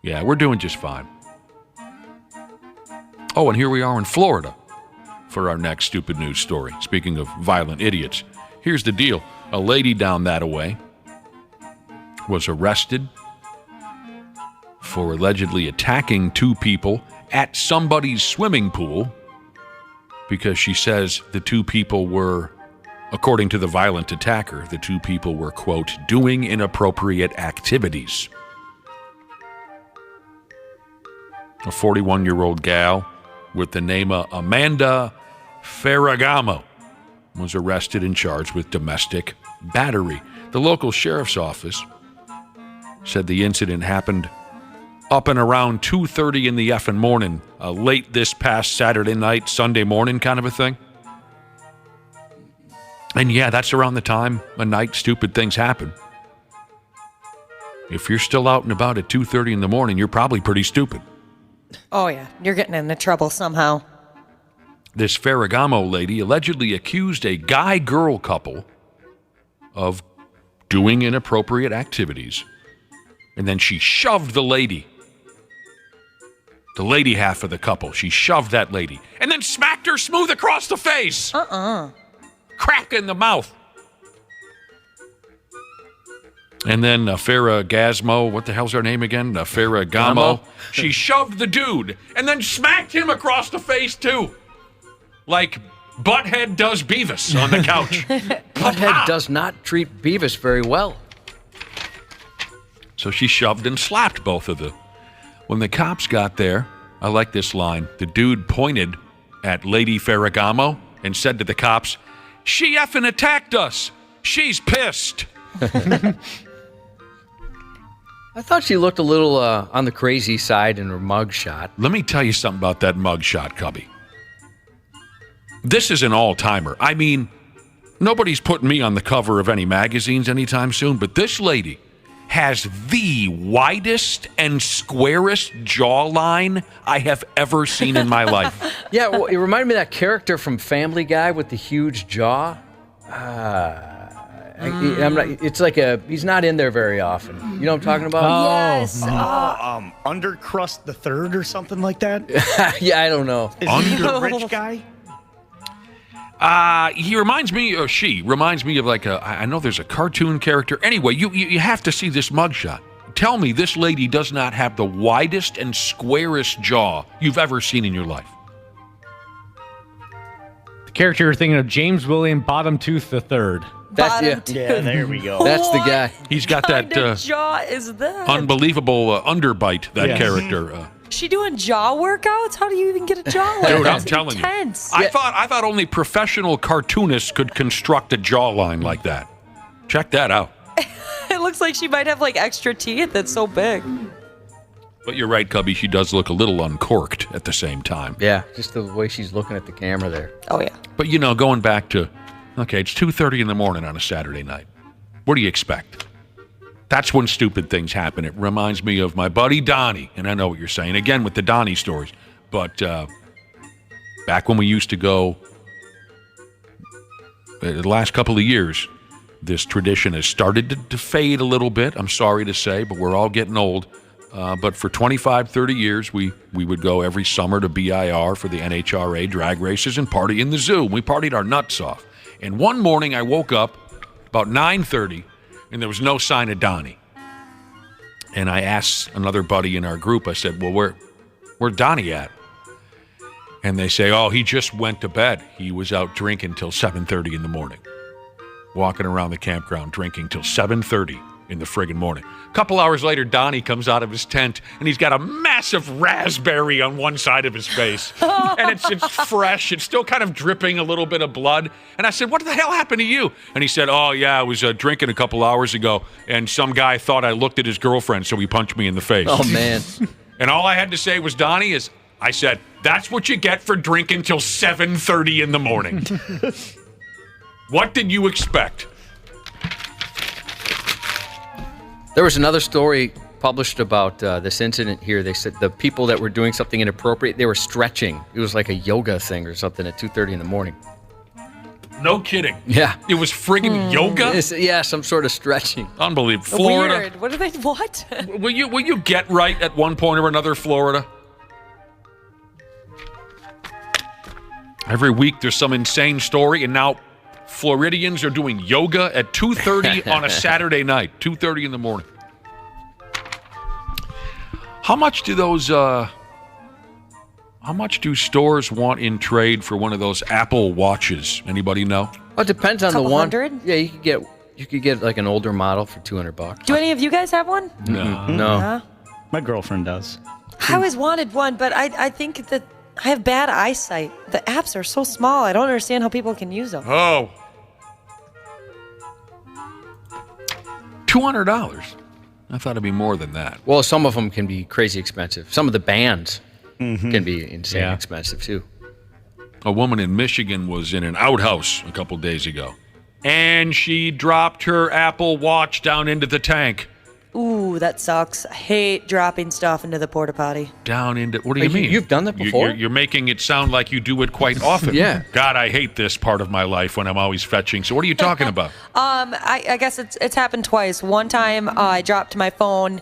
Yeah, we're doing just fine. Oh, and here we are in Florida for our next stupid news story. Speaking of violent idiots, here's the deal. A lady down that way was arrested for allegedly attacking two people at somebody's swimming pool because she says the two people were, according to the violent attacker, the two people were, quote, doing inappropriate activities. A 41-year-old gal with the name of Amanda Ferragamo was arrested and charged with domestic battery. The local sheriff's office said the incident happened up and around 2:30 in the effing morning, late this past Saturday night, Sunday morning kind of a thing. And yeah, that's around the time a night stupid things happen. If you're still out and about at 2:30 in the morning, you're probably pretty stupid. Oh, yeah. You're getting into trouble somehow. This Ferragamo lady allegedly accused a guy-girl couple of doing inappropriate activities. And then she shoved the lady half of the couple. She shoved that lady. And then smacked her smooth across the face. Crack in the mouth. And then Ferragamo, what the hell's her name again? Ferragamo. She shoved the dude and then smacked him across the face, too. Like Butthead does Beavis on the couch. Butthead does not treat Beavis very well. So she shoved and slapped both of them. When the cops got there, I like this line. The dude pointed at Lady Ferragamo and said to the cops, "She effing attacked us. She's pissed." I thought she looked a little on the crazy side in her mugshot. Let me tell you something about that mugshot, Cubby. This is an all-timer. I mean, nobody's putting me on the cover of any magazines anytime soon, but this lady has the widest and squarest jawline I have ever seen in my life. Yeah, well, it reminded me of that character from Family Guy with the huge jaw. It's like he's not in there very often. You know what I'm talking about? Yes. Undercrust the Third or something like that? Yeah, I don't know. Is he the rich guy? He reminds me, or she reminds me of I know there's a cartoon character. Anyway, you have to see this mugshot. Tell me this lady does not have the widest and squarest jaw you've ever seen in your life. The character you're thinking of, James William Bottomtooth III. Yeah, there we go. That's the guy. He's got that jaw is that? unbelievable underbite, that character. She doing jaw workouts? How do you even get a jaw like Dude, that? I'm telling Intense. you. I thought only professional cartoonists could construct a jawline like that. Check that out. It looks like she might have like extra teeth. That's so big. But you're right, Cubby. She does look a little uncorked at the same time. Yeah, just the way she's looking at the camera there. Oh, yeah. But, going back to, it's 2:30 in the morning on a Saturday night. What do you expect? That's when stupid things happen. It reminds me of my buddy Donnie, and I know what you're saying, again, with the Donnie stories. But back when we used to go, the last couple of years, this tradition has started to fade a little bit. I'm sorry to say, but we're all getting old. But for 25, 30 years, we would go every summer to BIR for the NHRA drag races and party in the zoo. We partied our nuts off. And one morning I woke up about 9:30, and there was no sign of Donnie. And I asked another buddy in our group, I said, well, where's Donnie at? And they say, oh, he just went to bed. He was out drinking till 7:30 in the morning. Walking around the campground drinking till 7:30 in the friggin' morning. A couple hours later, Donnie comes out of his tent, and he's got a massive raspberry on one side of his face. And it's fresh. It's still kind of dripping a little bit of blood. And I said, what the hell happened to you? And he said, oh, yeah, I was drinking a couple hours ago, and some guy thought I looked at his girlfriend, so he punched me in the face. Oh, man. And all I had to say was, Donnie, I said, that's what you get for drinking till 7:30 in the morning. What did you expect? There was another story published about this incident here. They said the people that were doing something inappropriate, they were stretching. It was like a yoga thing or something at 2:30 in the morning. No kidding. Yeah. It was friggin' yoga? Yeah, some sort of stretching. Unbelievable. Florida. Weird. What are they? What? Will you get right at one point or another, Florida? Every week there's some insane story, and now Floridians are doing yoga at 2:30 on a Saturday night, 2:30 in the morning. How much do stores want in trade for one of those Apple watches? Anybody know? Well, it depends on the one. $200? Yeah, you could get like an older model for $200. Do any of you guys have one? No. My girlfriend does. I always wanted one, but I think that I have bad eyesight. The apps are so small. I don't understand how people can use them. Oh. $200. I thought it'd be more than that. Well, some of them can be crazy expensive. Some of the bands can be insane expensive too. A woman in Michigan was in an outhouse a couple days ago, and she dropped her Apple Watch down into the tank. Ooh, that sucks. I hate dropping stuff into the porta potty. Down into, what do you mean? You've done that before? You're making it sound like you do it quite often. Yeah. God, I hate this part of my life when I'm always fetching. So what are you talking about? I guess it's happened twice. One time I dropped my phone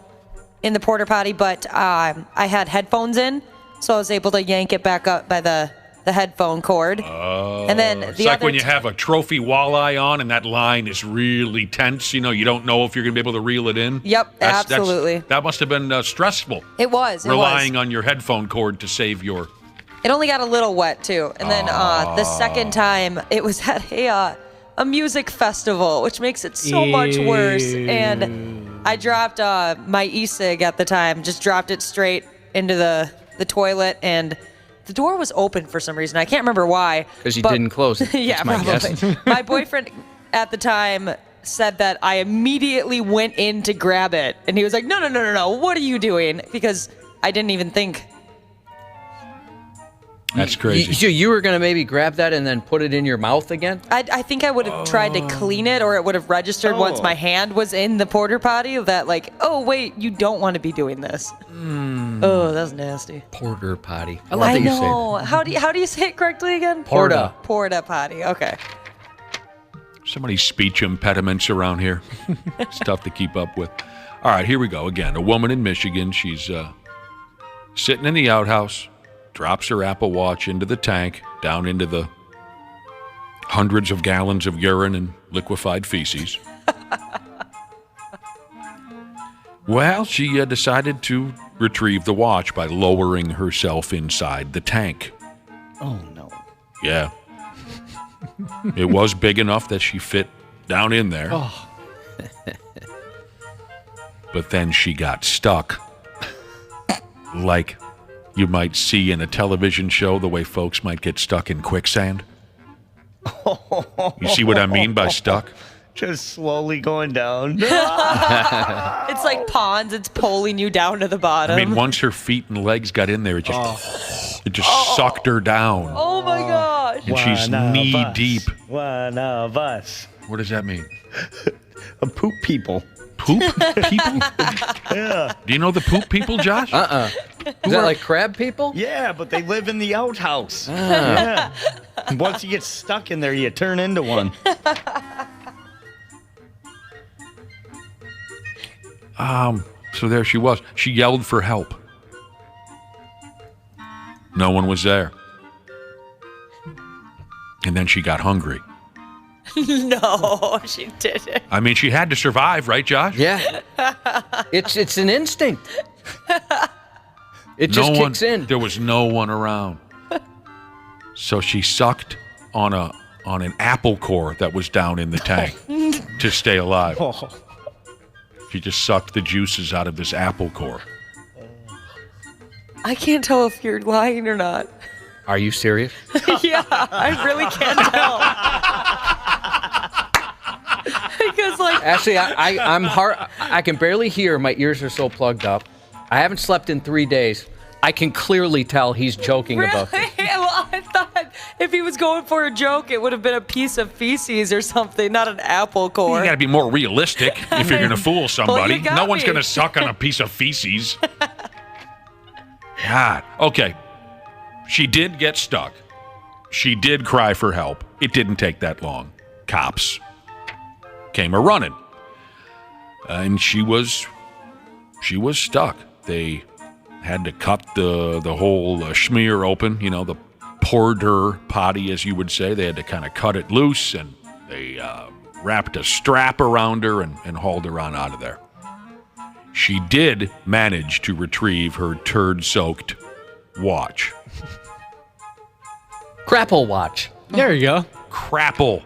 in the porta potty, but I had headphones in, so I was able to yank it back up by the headphone cord. And then it's like when you have a trophy walleye on and that line is really tense. You don't know if you're going to be able to reel it in. Yep, absolutely. That must have been stressful. It was. Relying on your headphone cord to save your... It only got a little wet, too. And then the second time, it was at a music festival, which makes it so much worse. And I dropped my e-cig at the time, just dropped it straight into the toilet, and the door was open for some reason. I can't remember why. Because you didn't close it. Yeah, That's probably. My boyfriend at the time said that I immediately went in to grab it. And he was like, no. What are you doing? Because I didn't even think. That's crazy. So you were going to maybe grab that and then put it in your mouth again? I think I would have tried to clean it, or it would have registered once my hand was in the porta potty that, like, oh, wait, you don't want to be doing this. Oh, that's nasty. Porter potty. I love that you say that. How do you say it correctly again? Porta. Porta potty. Okay. So many speech impediments around here. It's tough to keep up with. All right, here we go again. A woman in Michigan. She's sitting in the outhouse, drops her Apple Watch into the tank, down into the hundreds of gallons of urine and liquefied feces. Well, she decided to retrieve the watch by lowering herself inside the tank. Oh, no. Yeah. It was big enough that she fit down in there. Oh. But then she got stuck. Like you might see in a television show, the way folks might get stuck in quicksand. You see what I mean by stuck? Just slowly going down. It's like ponds. It's pulling you down to the bottom. I mean, once her feet and legs got in there, it just sucked her down. Oh my gosh. And she's knee deep. One of us. What does that mean? A poop people. Poop people? Yeah. Do you know the poop people, Josh? Is that like crab people? Yeah, but they live in the outhouse. Yeah. Once you get stuck in there, you turn into one. So there she was. She yelled for help. No one was there. And then she got hungry. No, she didn't. I mean, she had to survive, right, Josh? Yeah. It's an instinct. It just kicks in. There was no one around. So she sucked on an apple core that was down in the tank to stay alive. She just sucked the juices out of this apple core. I can't tell if you're lying or not. Are you serious? Yeah, I really can't tell. Because, like, Actually, I'm hard. I can barely hear. My ears are so plugged up. I haven't slept in 3 days. I can clearly tell he's joking about this. Well, I thought if he was going for a joke, it would have been a piece of feces or something, not an apple core. You got to be more realistic if you're going to fool somebody. you got No one's me. going to suck on a piece of feces. God. Okay. She did get stuck. She did cry for help. It didn't take that long. Cops came a-running. And she was stuck. They had to cut the whole schmear open, you know, the porter potty, as you would say. They had to kind of cut it loose, and they wrapped a strap around her and hauled her on out of there. She did manage to retrieve her turd-soaked watch. Crapple watch. There you go. Crapple.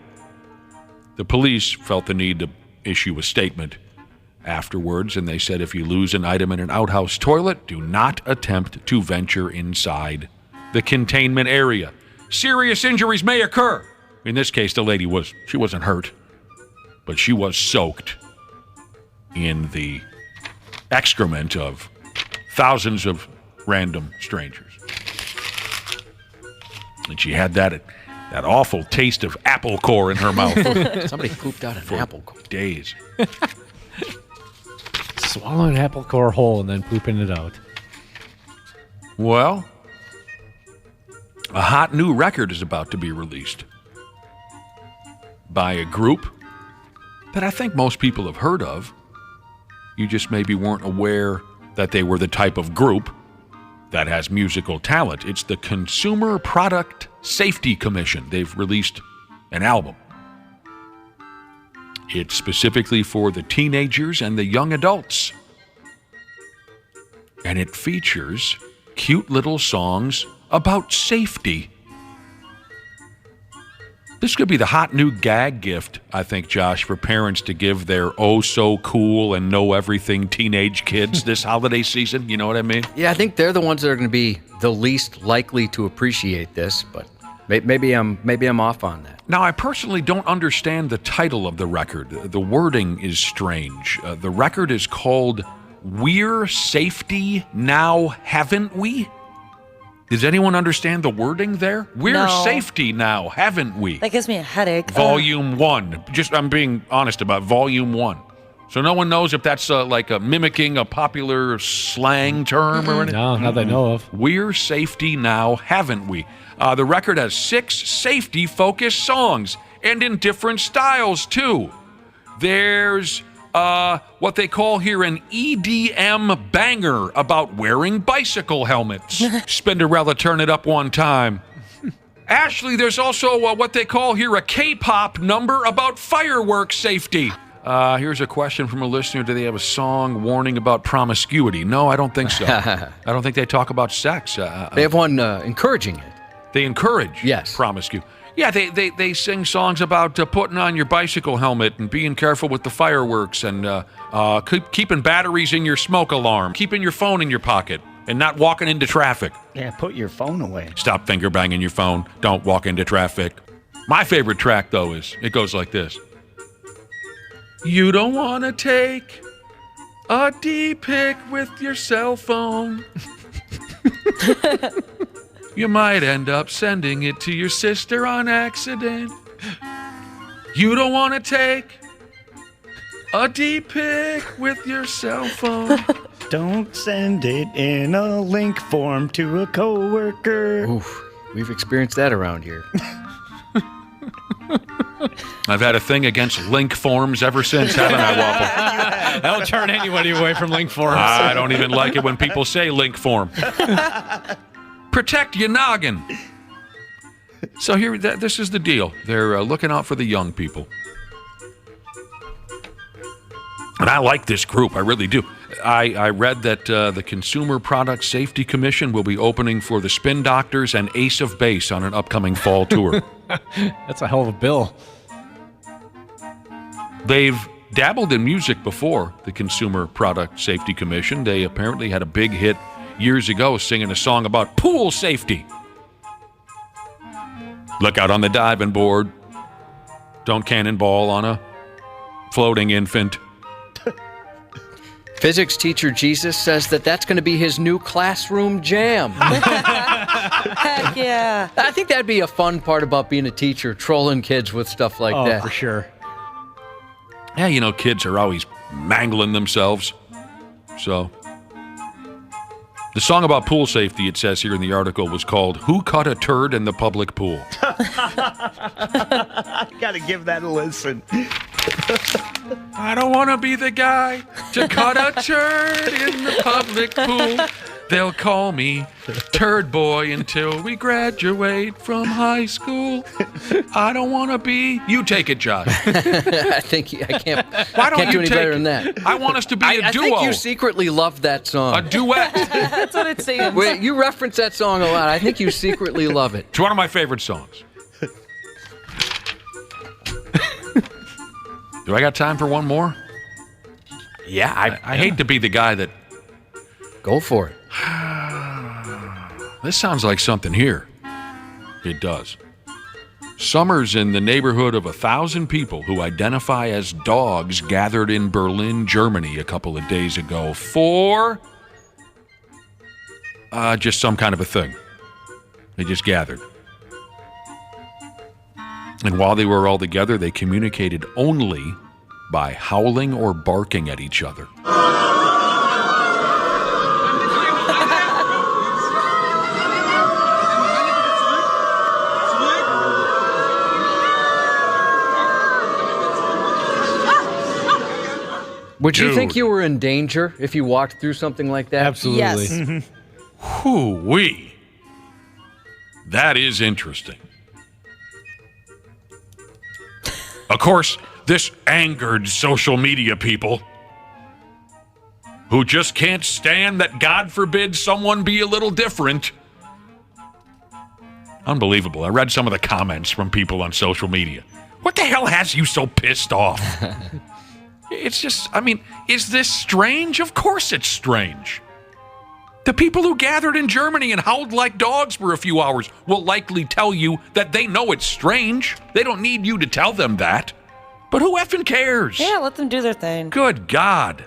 The police felt the need to issue a statement afterwards, and they said if you lose an item in an outhouse toilet, do not attempt to venture inside the containment area. Serious injuries may occur. In this case, the lady wasn't hurt, but she was soaked in the excrement of thousands of random strangers. And she had that awful taste of apple core in her mouth. Somebody pooped out an apple core. Days. Swallowing an apple core whole and then pooping it out. Well, a hot new record is about to be released by a group that I think most people have heard of. You just maybe weren't aware that they were the type of group that has musical talent. It's the Consumer Product Safety Commission. They've released an album. It's specifically for the teenagers and the young adults. And it features cute little songs about safety. This could be the hot new gag gift, I think, Josh, for parents to give their oh-so-cool and know-everything teenage kids this holiday season. You know what I mean? Yeah, I think they're the ones that are going to be the least likely to appreciate this, but maybe I'm off on that. Now, I personally don't understand the title of the record. The wording is strange. The record is called We're Safety Now, Haven't We? Does anyone understand the wording there? We're No. safety now, haven't we? That gives me a headache. Volume 1. I'm being honest about Volume 1. So no one knows if that's mimicking a popular slang term or anything? No, not that I know of. We're safety now, haven't we? The record has 6 safety-focused songs, and in different styles, too. There's what they call here an EDM banger about wearing bicycle helmets. Spinderella, turn it up one time. Ashley, there's also what they call here a K-pop number about fireworks safety. Here's a question from a listener. Do they have a song warning about promiscuity? No, I don't think so. I don't think they talk about sex. They have one encouraging it. They encourage yes. promiscuity. Yeah, they sing songs about putting on your bicycle helmet and being careful with the fireworks and keeping batteries in your smoke alarm, keeping your phone in your pocket, and not walking into traffic. Yeah, put your phone away. Stop finger banging your phone. Don't walk into traffic. My favorite track, though, it goes like this. You don't want to take a D-pic with your cell phone. You might end up sending it to your sister on accident. You don't want to take a D-pic with your cell phone. Don't send it in a link form to a coworker. Oof, we've experienced that around here. I've had a thing against link forms ever since, haven't I, Waffle? That'll turn anybody away from link forms. I don't even like it when people say link form. Protect your noggin. So here, this is the deal. They're looking out for the young people. And I like this group. I really do. I read that the Consumer Product Safety Commission will be opening for the Spin Doctors and Ace of Base on an upcoming fall tour. That's a hell of a bill. They've dabbled in music before, the Consumer Product Safety Commission. They apparently had a big hit years ago singing a song about pool safety. Look out on the diving board. Don't cannonball on a floating infant. Physics teacher Jesus says that's going to be his new classroom jam. Heck yeah. I think that'd be a fun part about being a teacher, trolling kids with stuff like that. Oh, for sure. Yeah, kids are always mangling themselves. So, the song about pool safety, it says here in the article, was called Who Cut a Turd in the Public Pool? I gotta give that a listen. I don't want to be the guy to cut a turd in the public pool. They'll call me Turd Boy until we graduate from high school. I don't want to be... You take it, Josh. I think I can't. Why don't can't you do any take better it? than that. I want us to be a duo. I think you secretly love that song. A duet. That's what it seems. Wait, you reference that song a lot. I think you secretly love it. It's one of my favorite songs. Do I got time for one more? Yeah, I hate to be the guy that... Go for it. This sounds like something here. It does. Summer's in the neighborhood of 1,000 people who identify as dogs gathered in Berlin, Germany a couple of days ago for just some kind of a thing. They just gathered. And while they were all together, they communicated only by howling or barking at each other. Would you think you were in danger if you walked through something like that? Absolutely. Yes. Mm-hmm. Hoo-wee. That is interesting. Of course, this angered social media people who just can't stand that, God forbid, someone be a little different. Unbelievable. I read some of the comments from people on social media. What the hell has you so pissed off? It's just, I mean, is this strange? Of course it's strange. The people who gathered in Germany and howled like dogs for a few hours will likely tell you that they know it's strange. They don't need you to tell them that. But who effing cares? Yeah, let them do their thing. Good God.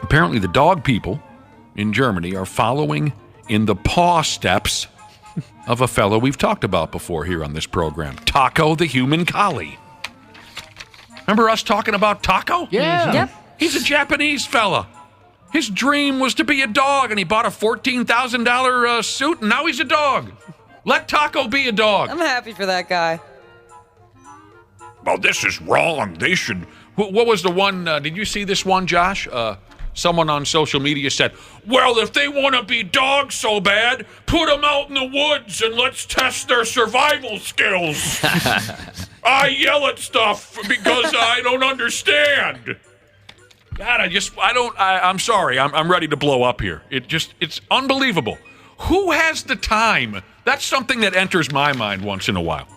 Apparently the dog people in Germany are following in the paw steps of a fellow we've talked about before here on this program, Taco the human collie. Remember us talking about Taco? Yeah. Yep. He's a Japanese fella. His dream was to be a dog, and he bought a $14,000 suit, and now he's a dog. Let Taco be a dog. I'm happy for that guy. Well, this is wrong. They should... What was the one... did you see this one, Josh? Someone on social media said, well, if they want to be dogs so bad, put them out in the woods and let's test their survival skills. I yell at stuff because I don't understand. God, I'm sorry. I'm ready to blow up here. It's unbelievable. Who has the time? That's something that enters my mind once in a while.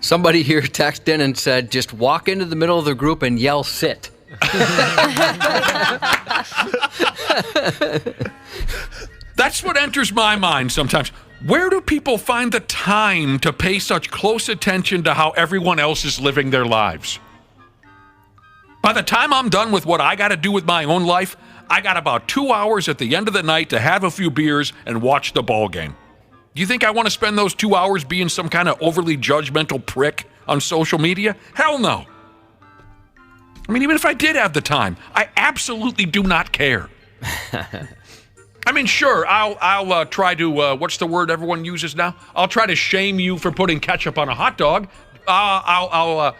Somebody here texted in and said, just walk into the middle of the group and yell, sit. That's what enters my mind sometimes. Where do people find the time to pay such close attention to how everyone else is living their lives? By the time I'm done with what I got to do with my own life, I got about 2 hours at the end of the night to have a few beers and watch the ball game. Do you think I want to spend those 2 hours being some kind of overly judgmental prick on social media? Hell no. I mean, even if I did have the time, I absolutely do not care. I mean, sure, I'll try to, what's the word everyone uses now? I'll try to shame you for putting ketchup on a hot dog. I'll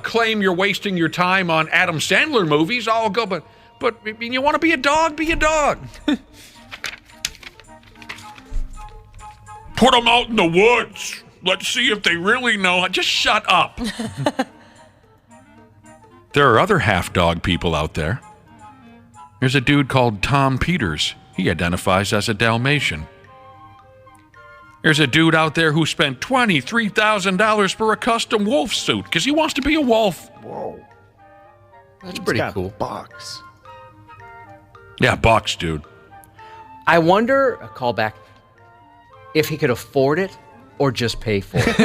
claim you're wasting your time on Adam Sandler movies. I'll go, but you want to be a dog? Be a dog. Put them out in the woods. Let's see if they really know. Just shut up. There are other half-dog people out there. There's a dude called Tom Peters. He identifies as a Dalmatian. There's a dude out there who spent $23,000 for a custom wolf suit because he wants to be a wolf. Whoa. That's pretty cool. Bucks. Yeah, bucks, dude. I wonder, a callback, if he could afford it or just pay for it.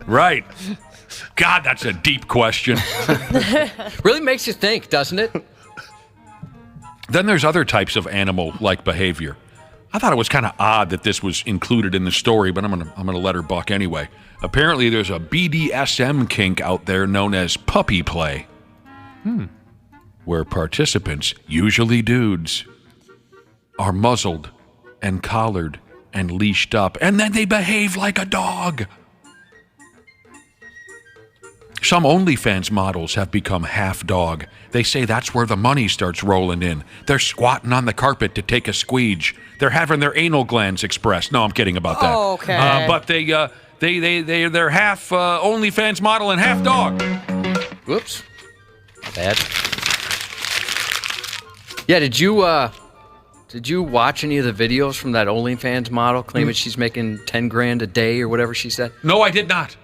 Right. God, that's a deep question. Really makes you think, doesn't it? Then there's other types of animal-like behavior. I thought it was kind of odd that this was included in the story, but I'm gonna let her buck anyway. Apparently, there's a BDSM kink out there known as puppy play, where participants, usually dudes, are muzzled and collared and leashed up, and then they behave like a dog. Some OnlyFans models have become half dog. They say that's where the money starts rolling in. They're squatting on the carpet to take a squeege. They're having their anal glands expressed. No, I'm kidding about that. Oh, okay. But they're half OnlyFans model and half dog. Whoops. Bad. Yeah, did you watch any of the videos from that OnlyFans model claiming she's making $10,000 a day or whatever she said? No, I did not.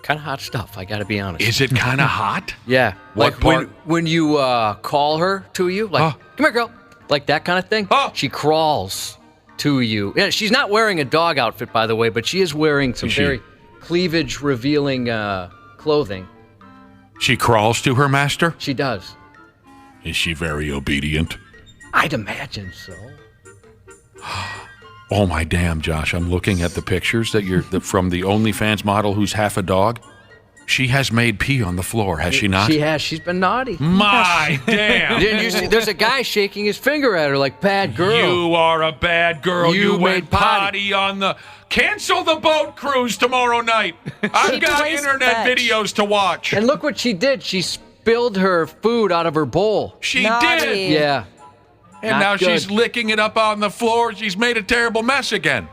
Kind of hot stuff, I gotta be honest. Is it kind of hot? Yeah. What like part? when you call her to you, like, come here, girl, like that kind of thing. She crawls to you. Yeah, she's not wearing a dog outfit, by the way, but she is wearing some very cleavage-revealing clothing. She crawls to her master? She does. Is she very obedient? I'd imagine so. Oh my damn, Josh! I'm looking at the pictures that from the OnlyFans model who's half a dog. She has made pee on the floor, has she not? She has. She's been naughty. My damn! Didn't you see? There's a guy shaking his finger at her like, bad girl. You are a bad girl. You went potty on the... Cancel the boat cruise tomorrow night. I've got internet videos to watch. And look what she did. She spilled her food out of her bowl. She did. Yeah. And now she's licking it up on the floor. She's made a terrible mess again.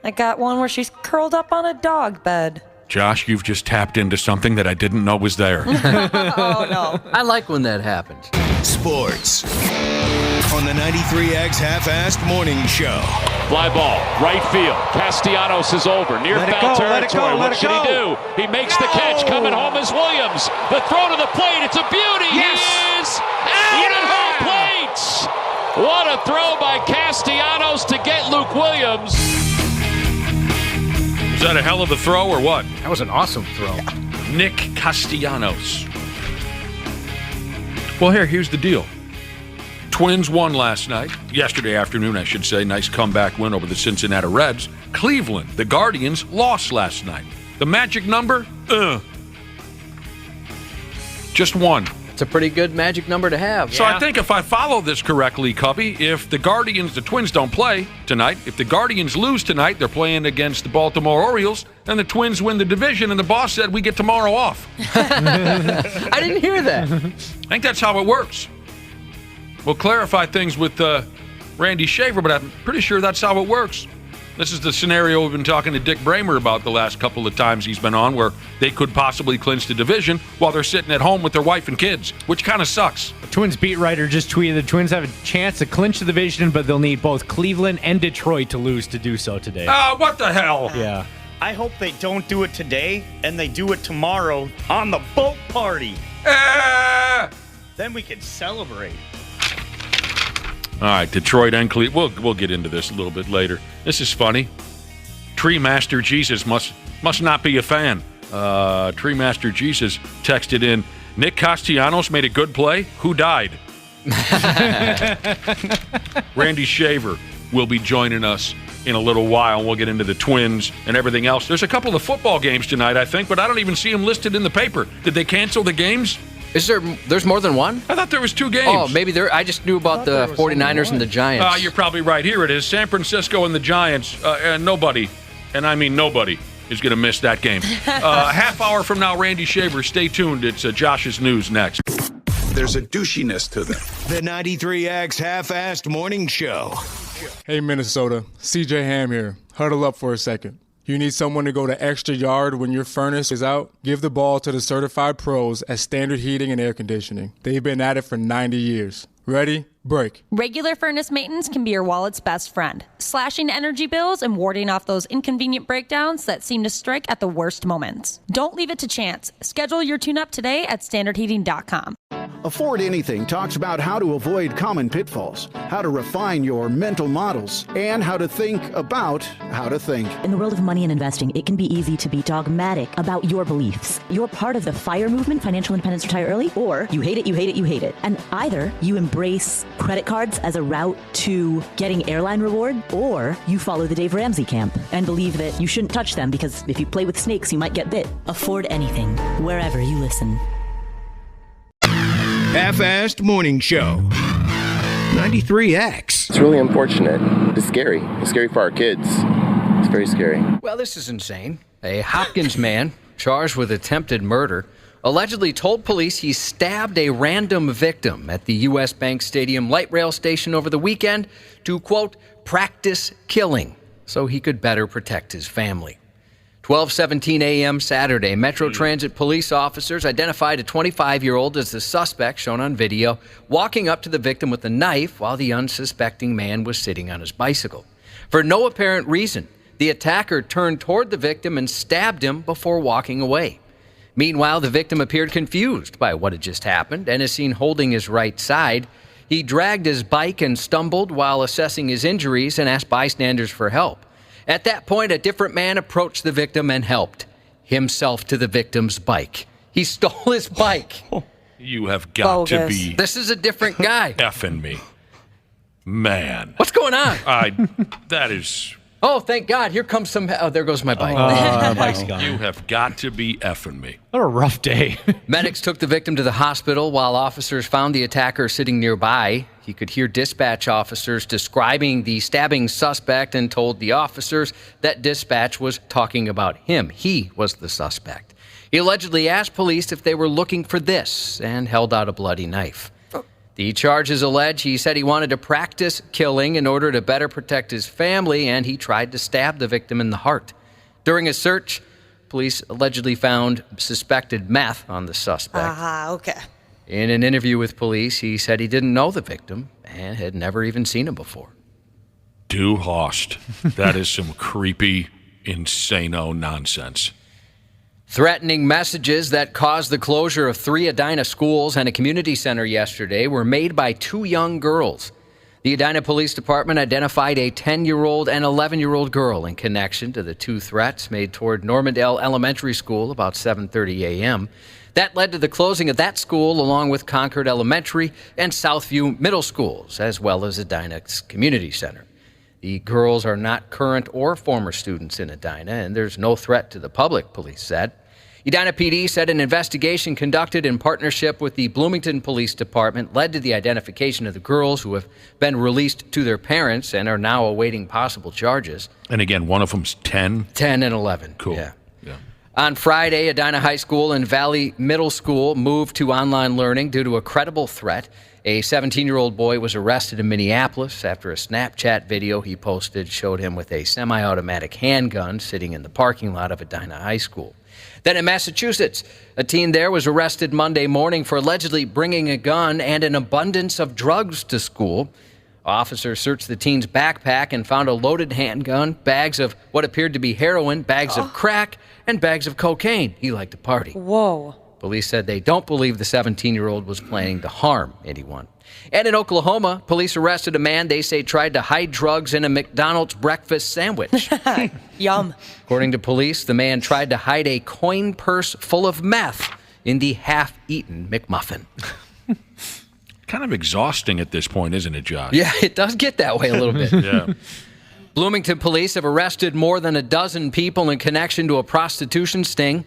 I got one where she's curled up on a dog bed. Josh, you've just tapped into something that I didn't know was there. Oh, no. I like when that happens. Sports on the 93X Half-Assed Morning Show. Fly ball, right field. Castellanos is over, near foul territory. What should he do? He makes the catch. Coming home is Williams. The throw to the plate. It's a beauty. Yes. He is out at home plate. What a throw by Castellanos to get Luke Williams. Was that a hell of a throw or what? That was an awesome throw. Nick Castellanos. Well, here's the deal. Twins won last night. Yesterday afternoon, I should say. Nice comeback win over the Cincinnati Reds. Cleveland, the Guardians, lost last night. The magic number? Just one. It's a pretty good magic number to have. So I think if I follow this correctly, Cubby, if the Twins don't play tonight, if the Guardians lose tonight, they're playing against the Baltimore Orioles, and the Twins win the division, and the boss said we get tomorrow off. I didn't hear that. I think that's how it works. We'll clarify things with Randy Shaver, but I'm pretty sure that's how it works. This is the scenario we've been talking to Dick Bramer about the last couple of times he's been on, where they could possibly clinch the division while they're sitting at home with their wife and kids, which kind of sucks. The Twins beat writer just tweeted the Twins have a chance to clinch the division, but they'll need both Cleveland and Detroit to lose to do so today. What the hell? Yeah. I hope they don't do it today and they do it tomorrow on the boat party. Then we can celebrate. All right, Detroit and Cleveland. We'll get into this a little bit later. This is funny. Tree Master Jesus must not be a fan. Tree Master Jesus texted in, Nick Castellanos made a good play. Who died? Randy Shaver will be joining us in a little while. We'll get into the Twins and everything else. There's a couple of football games tonight, I think, but I don't even see them listed in the paper. Did they cancel the games? There's more than one? I thought there was 2 games. Oh, maybe there. I just knew about the 49ers and the Giants. You're probably right. Here it is. San Francisco and the Giants. And nobody, and I mean nobody, is going to miss that game. Half hour from now, Randy Shaver. Stay tuned. It's Josh's News next. There's a douchiness to them. The 93X Half-Assed Morning Show. Hey, Minnesota. CJ Ham here. Huddle up for a second. You need someone to go the extra yard when your furnace is out? Give the ball to the certified pros at Standard Heating and Air Conditioning. They've been at it for 90 years. Ready? Break. Regular furnace maintenance can be your wallet's best friend, slashing energy bills and warding off those inconvenient breakdowns that seem to strike at the worst moments. Don't leave it to chance. Schedule your tune-up today at standardheating.com. Afford Anything talks about how to avoid common pitfalls, how to refine your mental models, and how to think about how to think. In the world of money and investing, it can be easy to be dogmatic about your beliefs. You're part of the FIRE movement, Financial Independence Retire Early, or you hate it, you hate it, you hate it. And either you embrace credit cards as a route to getting airline reward, or you follow the Dave Ramsey camp and believe that you shouldn't touch them because if you play with snakes, you might get bit. Afford Anything, wherever you listen. Half-Assed Morning Show. 93X. It's really unfortunate. It's scary. It's scary for our kids. It's very scary. Well, this is insane. A Hopkins man charged with attempted murder allegedly told police he stabbed a random victim at the U.S. Bank Stadium light rail station over the weekend to, quote, practice killing so he could better protect his family. 12:17 a.m. Saturday, Metro Transit police officers identified a 25-year-old as the suspect shown on video walking up to the victim with a knife while the unsuspecting man was sitting on his bicycle. For no apparent reason, the attacker turned toward the victim and stabbed him before walking away. Meanwhile, the victim appeared confused by what had just happened and is seen holding his right side. He dragged his bike and stumbled while assessing his injuries and asked bystanders for help. At that point, a different man approached the victim and helped himself to the victim's bike. He stole his bike. You have got to be... This is a different guy. Effing me. Man. What's going on? That is... Oh, thank God. Here comes some... Oh, there goes my bike. Bike's gone. You have got to be effing me. What a rough day. Medics took the victim to the hospital while officers found the attacker sitting nearby. He could hear dispatch officers describing the stabbing suspect and told the officers that dispatch was talking about him. He was the suspect. He allegedly asked police if they were looking for this and held out a bloody knife. The charges allege he said he wanted to practice killing in order to better protect his family, and he tried to stab the victim in the heart. During a search, Police allegedly found suspected meth on the suspect. Okay. In an interview with police, he said he didn't know the victim and had never even seen him before. Du Hast. That is some creepy, insano nonsense. Threatening messages that caused the closure of 3 Edina schools and a community center yesterday were made by 2 young girls. The Edina Police Department identified a 10-year-old and 11-year-old girl in connection to the 2 threats made toward Normandale Elementary School about 7:30 a.m. That led to the closing of that school along with Concord Elementary and Southview Middle Schools, as well as Edina's Community Center. The girls are not current or former students in Edina, and there's no threat to the public, police said. Edina PD said an investigation conducted in partnership with the Bloomington Police Department led to the identification of the girls, who have been released to their parents and are now awaiting possible charges. And again, one of them's 10? 10 and 11. Cool. Yeah. On Friday, Edina High School and Valley Middle School moved to online learning due to a credible threat. A 17-year-old boy was arrested in Minneapolis after a Snapchat video he posted showed him with a semi-automatic handgun sitting in the parking lot of Edina High School. Then in Massachusetts, a teen there was arrested Monday morning for allegedly bringing a gun and an abundance of drugs to school. Officers searched the teen's backpack and found a loaded handgun, bags of what appeared to be heroin, bags of crack, and bags of cocaine. He liked to party. Whoa. Police said they don't believe the 17-year-old was planning to harm anyone. And in Oklahoma, police arrested a man they say tried to hide drugs in a McDonald's breakfast sandwich. Yum. According to police, the man tried to hide a coin purse full of meth in the half-eaten McMuffin. Kind of exhausting at this point, isn't it, Josh? Yeah, it does get that way a little bit. Yeah. Bloomington police have arrested more than a dozen people in connection to a prostitution sting.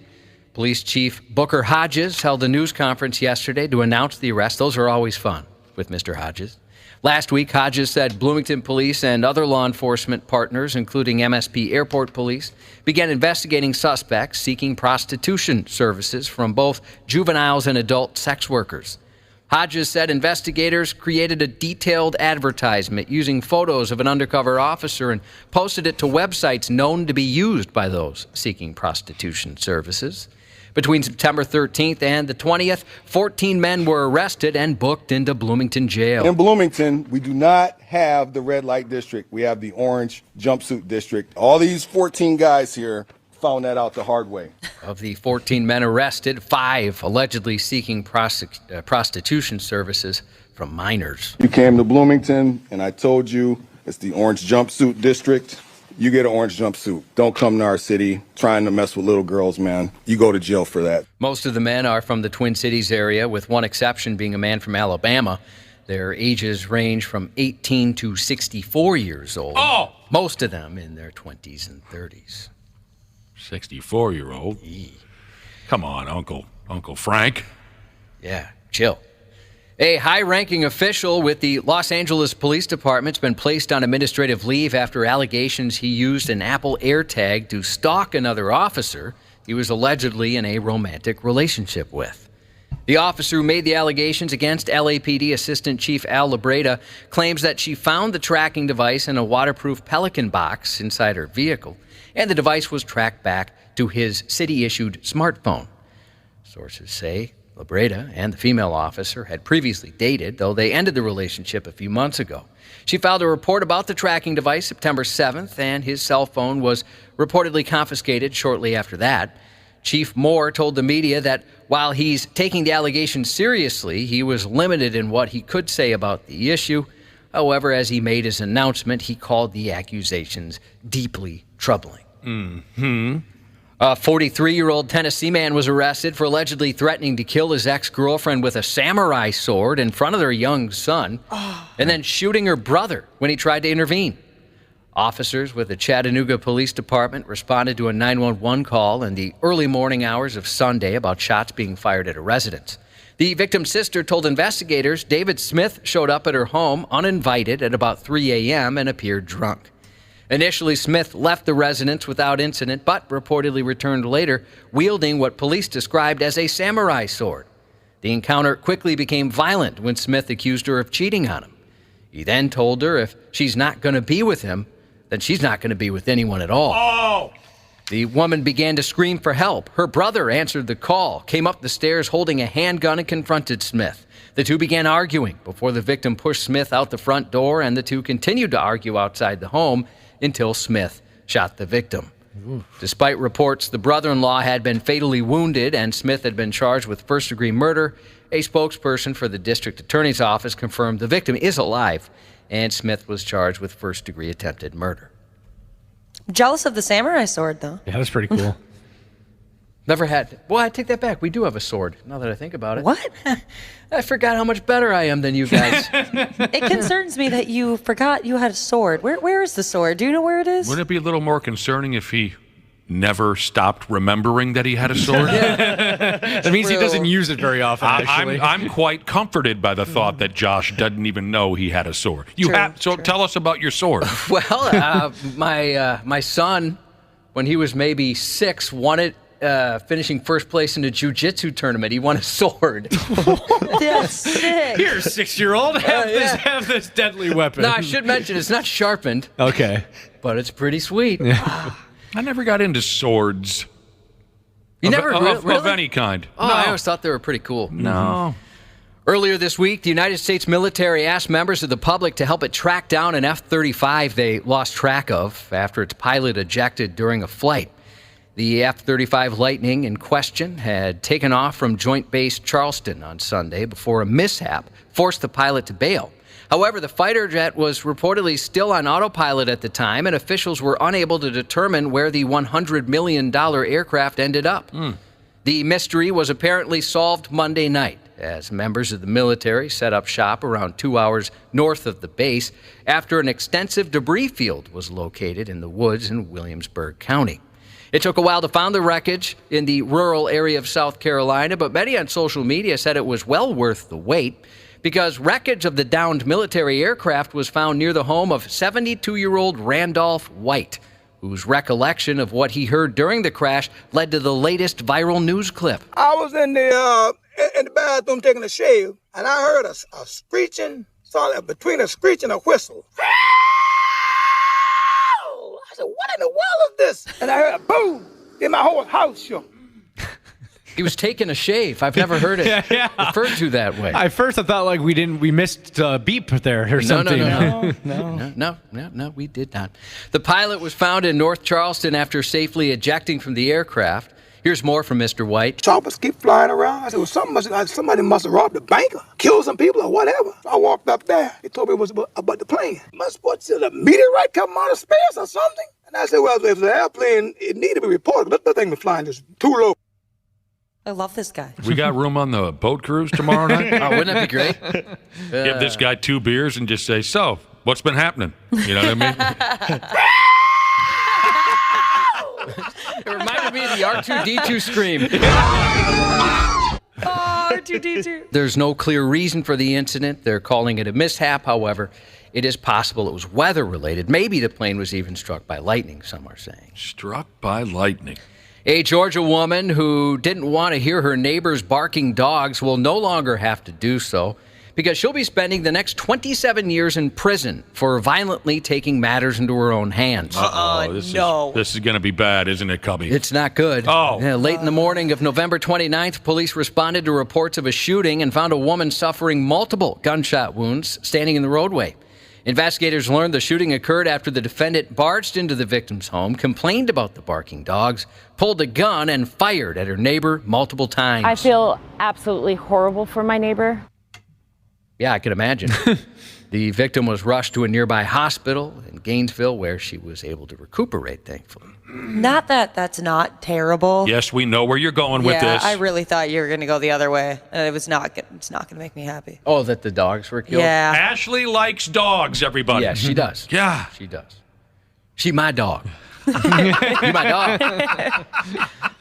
Police Chief Booker Hodges held a news conference yesterday to announce the arrest. Those are always fun with Mr. Hodges. Last week, Hodges said Bloomington police and other law enforcement partners, including MSP Airport Police, began investigating suspects seeking prostitution services from both juveniles and adult sex workers. Hodges said investigators created a detailed advertisement using photos of an undercover officer and posted it to websites known to be used by those seeking prostitution services. Between September 13th and the 20th, 14 men were arrested and booked into Bloomington jail. In Bloomington, we do not have the red light district. We have the orange jumpsuit district. All these 14 guys here found that out the hard way. Of the 14 men arrested, 5 allegedly seeking prostitution services from minors. You came to Bloomington, and I told you it's the orange jumpsuit district. You get an orange jumpsuit. Don't come to our city trying to mess with little girls, man. You go to jail for that. Most of the men are from the Twin Cities area, with one exception being a man from Alabama. Their ages range from 18 to 64 years old. Oh! Most of them in their 20s and 30s. 64-year-old. Come on, Uncle Frank. Yeah, chill. A high-ranking official with the Los Angeles Police Department's been placed on administrative leave after allegations he used an Apple AirTag to stalk another officer he was allegedly in a romantic relationship with. The officer who made the allegations against LAPD Assistant Chief Al Labreda claims that she found the tracking device in a waterproof Pelican box inside her vehicle, and the device was tracked back to his city-issued smartphone. Sources say Labreda and the female officer had previously dated, though they ended the relationship a few months ago. She filed a report about the tracking device September 7th, and his cell phone was reportedly confiscated shortly after that. Chief Moore told the media that while he's taking the allegations seriously, he was limited in what he could say about the issue. However, as he made his announcement, he called the accusations deeply troubling. Mm-hmm. A 43-year-old Tennessee man was arrested for allegedly threatening to kill his ex-girlfriend with a samurai sword in front of their young son, and then shooting her brother when he tried to intervene. Officers with the Chattanooga Police Department responded to a 911 call in the early morning hours of Sunday about shots being fired at a residence. The victim's sister told investigators David Smith showed up at her home uninvited at about 3 a.m. and appeared drunk. Initially, Smith left the residence without incident, but reportedly returned later, wielding what police described as a samurai sword. The encounter quickly became violent when Smith accused her of cheating on him. He then told her if she's not going to be with him, then she's not going to be with anyone at all. Oh! The woman began to scream for help. Her brother answered the call, came up the stairs holding a handgun and confronted Smith. The two began arguing before the victim pushed Smith out the front door, and the two continued to argue outside the home until Smith shot the victim. Despite reports the brother-in-law had been fatally wounded and Smith had been charged with first-degree murder, a spokesperson for the district attorney's office confirmed the victim is alive, and Smith was charged with first-degree attempted murder. Jealous of the samurai sword, though. Yeah, that's pretty cool. Never had. Well, I take that back. We do have a sword, now that I think about it. What? I forgot how much better I am than you guys. It concerns me that you forgot you had a sword. Where is the sword? Do you know where it is? Wouldn't it be a little more concerning if he never stopped remembering that he had a sword? That means he doesn't use it very often, actually. I'm quite comforted by the thought that Josh doesn't even know he had a sword. So tell us about your sword. Well, my son, when he was maybe 6, wanted finishing first place in a jiu-jitsu tournament. He won a sword. That's sick. Here, 6-year-old, have this deadly weapon. No, I should mention it's not sharpened. Okay. But it's pretty sweet. I never got into swords. You never really? Of any kind. Oh, No. I always thought they were pretty cool. No. Earlier this week, the United States military asked members of the public to help it track down an F-35 they lost track of after its pilot ejected during a flight. The F-35 Lightning in question had taken off from Joint Base Charleston on Sunday before a mishap forced the pilot to bail. However, the fighter jet was reportedly still on autopilot at the time, and officials were unable to determine where the $100 million aircraft ended up. The mystery was apparently solved Monday night as members of the military set up shop around 2 hours north of the base after an extensive debris field was located in the woods in Williamsburg County. It took a while to find the wreckage in the rural area of South Carolina, but many on social media said it was well worth the wait because wreckage of the downed military aircraft was found near the home of 72-year-old Randolph White, whose recollection of what he heard during the crash led to the latest viral news clip. I was in the bathroom taking a shave, and I heard a screeching, between a screech and a whistle. I said, what in the world is this? And I heard a boom. Then my whole house shook. He was taking a shave. I've never heard it referred to that way. At first, I thought like we missed beep there or something. No, we did not. The pilot was found in North Charleston after safely ejecting from the aircraft. Here's more from Mr. White. Choppers keep flying around. I said, well, somebody must have robbed a bank or killed some people or whatever. I walked up there. They told me it was about the plane. Must what's it, a meteorite coming out of space or something? And I said, well, if it's an airplane, it needed to be reported. But that thing was flying just too low. I love this guy. We got room on the boat cruise tomorrow night? Oh, wouldn't that be great? Give this guy 2 beers and just say, so, what's been happening? You know what I mean? It reminded me of the R2-D2 scream. Oh, R2-D2. There's no clear reason for the incident. They're calling it a mishap. However, it is possible it was weather-related. Maybe the plane was even struck by lightning, some are saying. Struck by lightning. A Georgia woman who didn't want to hear her neighbors barking dogs will no longer have to do so because she'll be spending the next 27 years in prison for violently taking matters into her own hands. This is going to be bad, isn't it, Cubby? It's not good. Late in the morning of November 29th, police responded to reports of a shooting and found a woman suffering multiple gunshot wounds standing in the roadway. Investigators learned the shooting occurred after the defendant barged into the victim's home, complained about the barking dogs, pulled a gun, and fired at her neighbor multiple times. I feel absolutely horrible for my neighbor. Yeah, I can imagine. The victim was rushed to a nearby hospital in Gainesville where she was able to recuperate, thankfully. Not that that's not terrible. Yes, we know where you're going with this. I really thought you were going to go the other way. It's not going to make me happy. Oh, that the dogs were killed? Yeah. Ashley likes dogs, everybody. Yeah, she does. Yeah. She does. She my dog. You my dog.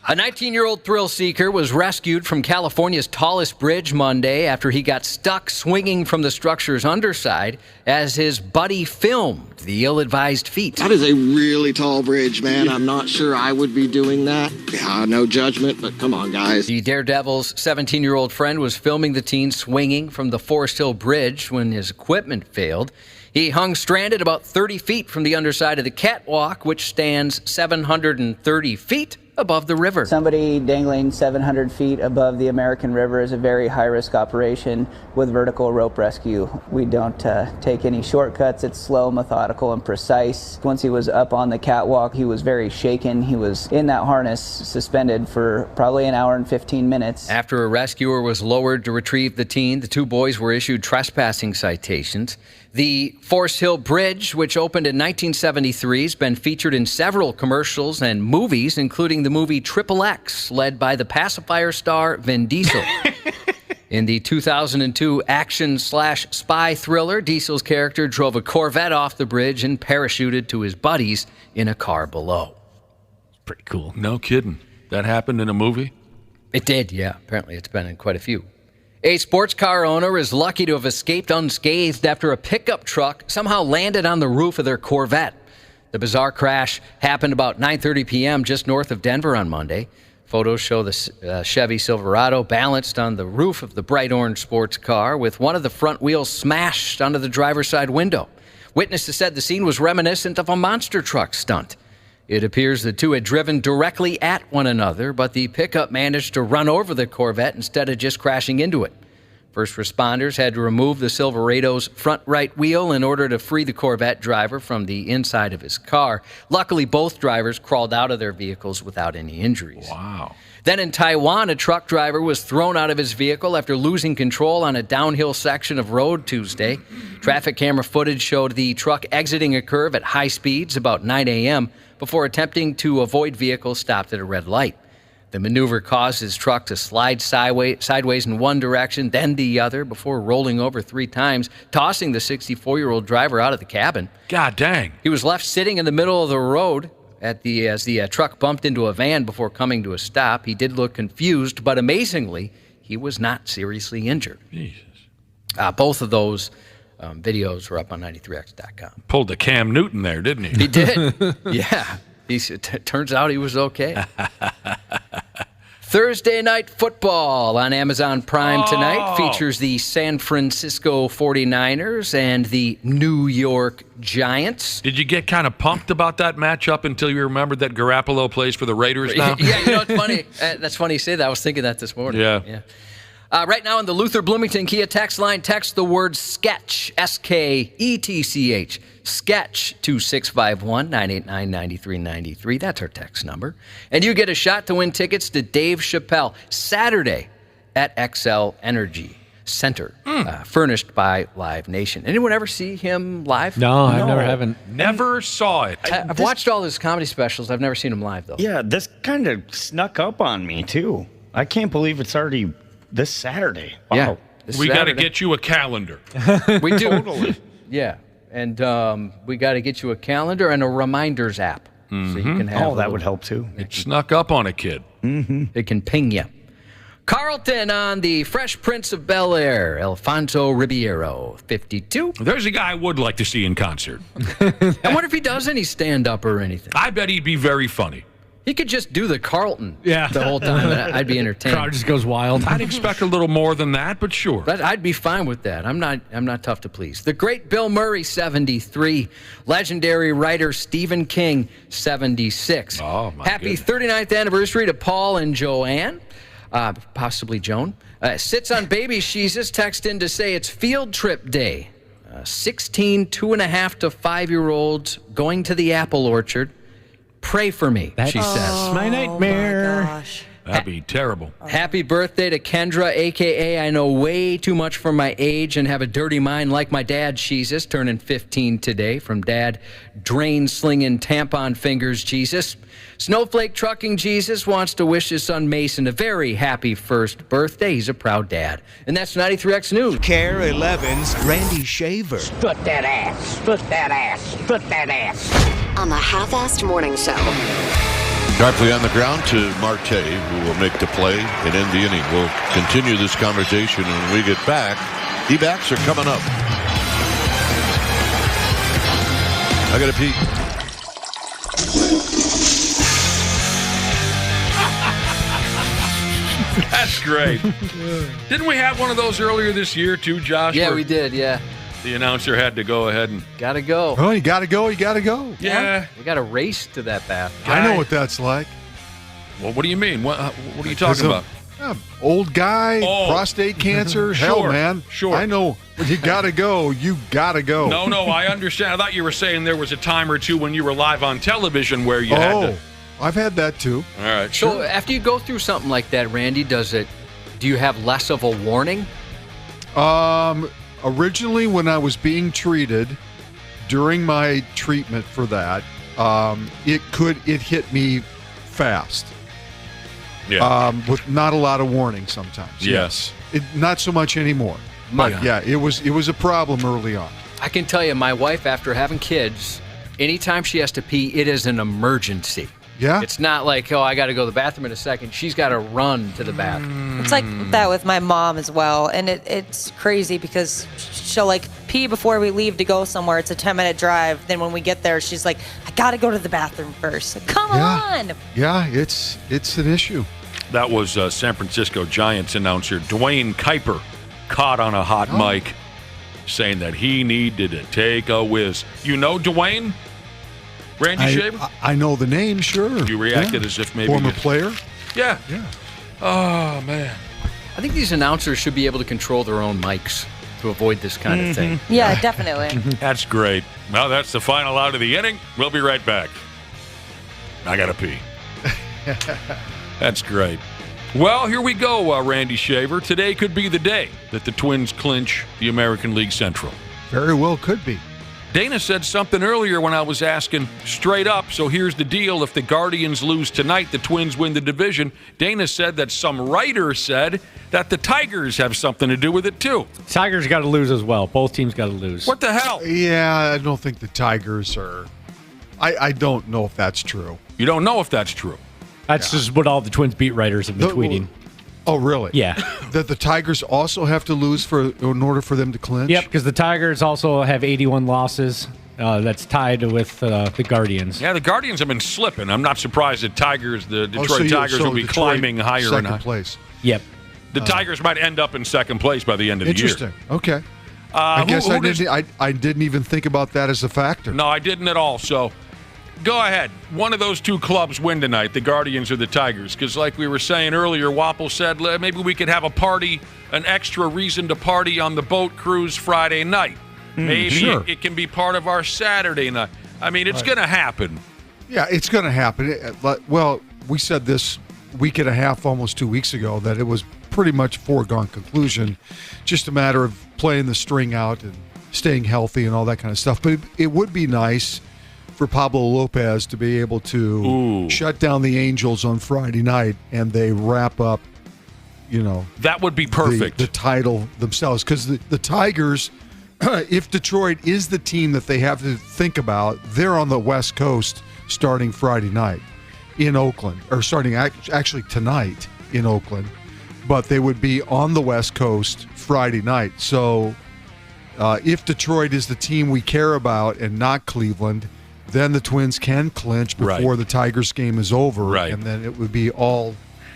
A 19-year-old thrill seeker was rescued from California's tallest bridge Monday after he got stuck swinging from the structure's underside as his buddy filmed the ill-advised feat. That is a really tall bridge, man. I'm not sure I would be doing that. Yeah, no judgment, but come on, guys. The Daredevil's 17-year-old friend was filming the teen swinging from the Forest Hill Bridge when his equipment failed. He hung stranded about 30 feet from the underside of the catwalk, which stands 730 feet above the river. Somebody dangling 700 feet above the American River is a very high-risk operation with vertical rope rescue. We don't take any shortcuts. It's slow, methodical, and precise. Once he was up on the catwalk, he was very shaken. He was in that harness, suspended for probably an hour and 15 minutes. After a rescuer was lowered to retrieve the teen, the two boys were issued trespassing citations. The Forest Hill Bridge, which opened in 1973, has been featured in several commercials and movies, including the movie Triple X, led by the pacifier star Vin Diesel. In the 2002 action/spy thriller, Diesel's character drove a Corvette off the bridge and parachuted to his buddies in a car below. It's pretty cool. No kidding. That happened in a movie? It did, yeah. Apparently it's been in quite a few. A sports car owner is lucky to have escaped unscathed after a pickup truck somehow landed on the roof of their Corvette. The bizarre crash happened about 9:30 p.m. just north of Denver on Monday. Photos show the Chevy Silverado balanced on the roof of the bright orange sports car with one of the front wheels smashed onto the driver's side window. Witnesses said the scene was reminiscent of a monster truck stunt. It appears the two had driven directly at one another, but the pickup managed to run over the Corvette instead of just crashing into it. First responders had to remove the Silverado's front right wheel in order to free the Corvette driver from the inside of his car. Luckily, both drivers crawled out of their vehicles without any injuries. Wow. Then in Taiwan, a truck driver was thrown out of his vehicle after losing control on a downhill section of road Tuesday. Traffic camera footage showed the truck exiting a curve at high speeds about 9 a.m. before attempting to avoid vehicles stopped at a red light. The maneuver caused his truck to slide sideways in one direction, then the other, before rolling over 3 times, tossing the 64-year-old driver out of the cabin. God dang. He was left sitting in the middle of the road as the truck bumped into a van before coming to a stop. He did look confused, but amazingly, he was not seriously injured. Jesus. Both of those videos were up on 93x.com. Pulled a Cam Newton there, didn't he? He did. Yeah. Turns out he was okay. Thursday Night Football on Amazon Prime tonight features the San Francisco 49ers and the New York Giants. Did you get kind of pumped about that matchup until you remembered that Garoppolo plays for the Raiders now? Yeah, you know, it's funny. That's funny you say that. I was thinking that this morning. Yeah. Right now in the Luther Bloomington Kia text line, text the word SKETCH, S-K-E-T-C-H, SKETCH to 651-989-9393. That's our text number. And you get a shot to win tickets to Dave Chappelle Saturday at XL Energy Center, furnished by Live Nation. Anyone ever see him live? No, I haven't. Never saw it. I've watched all his comedy specials. I've never seen him live, though. Yeah, this kind of snuck up on me, too. I can't believe it's already this Saturday. Wow. Yeah, we got to get you a calendar. We do. Totally. Yeah, and we got to get you a calendar and a reminders app. So you can have that would help, too. It snuck up on a kid. It can ping you. Carlton on the Fresh Prince of Bel-Air, Alfonso Ribeiro, 52. There's a guy I would like to see in concert. I wonder if he does any stand-up or anything. I bet he'd be very funny. He could just do the Carlton the whole time, and I'd be entertained. Crowd just goes wild. I'd expect a little more than that, but sure. But I'd be fine with that. I'm not tough to please. The great Bill Murray, 73. Legendary writer Stephen King, 76. Oh, my Happy goodness. 39th anniversary to Paul and Joanne, possibly Joan. Sits on baby sheezes, text in to say it's field trip day. 16 2.5 to 5-year-olds going to the apple orchard. Pray for me, she says. My nightmare. Oh my gosh. That'd be terrible. Happy birthday to Kendra, a.k.a. I know way too much for my age and have a dirty mind like my dad, Jesus, turning 15 today. From Dad, drain-slinging tampon fingers, Jesus. Snowflake Trucking Jesus wants to wish his son Mason a very happy first birthday. He's a proud dad. And that's 93X News. Care 11's Randy Shaver. Strut that ass, strut that ass, strut that ass. On the Half-Assed Morning Show. Sharply on the ground to Marte, who will make the play and end the inning. We'll continue this conversation when we get back. D-backs are coming up. I got to pee. That's great. Didn't we have one of those earlier this year too, Josh? Yeah, we did, yeah. The announcer had to go ahead and... Gotta go. Oh, you gotta go. You gotta go. Yeah. We got to race to that bathroom. I know what that's like. Well, what do you mean? What are you talking about? Old guy, prostate cancer. Hell, Sure, man. sure. I know. When you gotta go, you gotta go. No, I understand. I thought you were saying there was a time or two when you were live on television where you had to... I've had that too. All right. So after you go through something like that, Randy, do you have less of a warning? Originally, when I was being treated, during my treatment for that, it hit me fast. Yeah. With not a lot of warning sometimes. Yes. Not so much anymore. But yeah, it was a problem early on. I can tell you, my wife, after having kids, anytime she has to pee, it is an emergency. Yeah? It's not like, I got to go to the bathroom in a second. She's got to run to the bathroom. It's like that with my mom as well. And it's crazy because she'll pee before we leave to go somewhere. It's a 10-minute drive. Then when we get there, she's like, I got to go to the bathroom first. Come on. Yeah, it's an issue. That was San Francisco Giants announcer Dwayne Kuiper caught on a hot mic saying that he needed to take a whiz. You know Dwayne? Randy Shaver? I know the name, sure. You reacted as if maybe... Former player? Yeah. Yeah. Oh, man. I think these announcers should be able to control their own mics to avoid this kind of thing. Yeah, definitely. That's great. Well, that's the final out of the inning. We'll be right back. I got to pee. That's great. Well, here we go, Randy Shaver. Today could be the day that the Twins clinch the American League Central. Very well could be. Dana said something earlier when I was asking straight up, so here's the deal. If the Guardians lose tonight, the Twins win the division. Dana said that some writer said that the Tigers have something to do with it, too. Tigers got to lose as well. Both teams got to lose. What the hell? Yeah, I don't think the Tigers are... I don't know if that's true. You don't know if that's true? That's just what all the Twins beat writers have been tweeting. Oh, really? Yeah. That the Tigers also have to lose in order for them to clinch? Yep, because the Tigers also have 81 losses. That's tied with the Guardians. Yeah, the Guardians have been slipping. I'm not surprised that the Detroit Tigers will be climbing higher and higher. Place. Yep. The Tigers might end up in second place by the end of the year. Interesting. Okay. I guess I didn't even think about that as a factor. No, I didn't at all. So go ahead. One of those two clubs win tonight, the Guardians or the Tigers. Because like we were saying earlier, Wapple said maybe we could have a party, an extra reason to party on the boat cruise Friday night. Maybe it can be part of our Saturday night. I mean, it's going to happen. Yeah, it's going to happen. Well, we said this week and a half, almost 2 weeks ago, that it was pretty much a foregone conclusion. Just a matter of playing the string out and staying healthy and all that kind of stuff. But it would be nice for Pablo Lopez to be able to shut down the Angels on Friday night and they wrap up, that would be perfect. The title themselves. Because the Tigers, if Detroit is the team that they have to think about, they're on the West Coast starting Friday night in Oakland, or starting actually tonight in Oakland. But they would be on the West Coast Friday night. So if Detroit is the team we care about and not Cleveland, then the Twins can clinch before the Tigers game is over, and then it would be all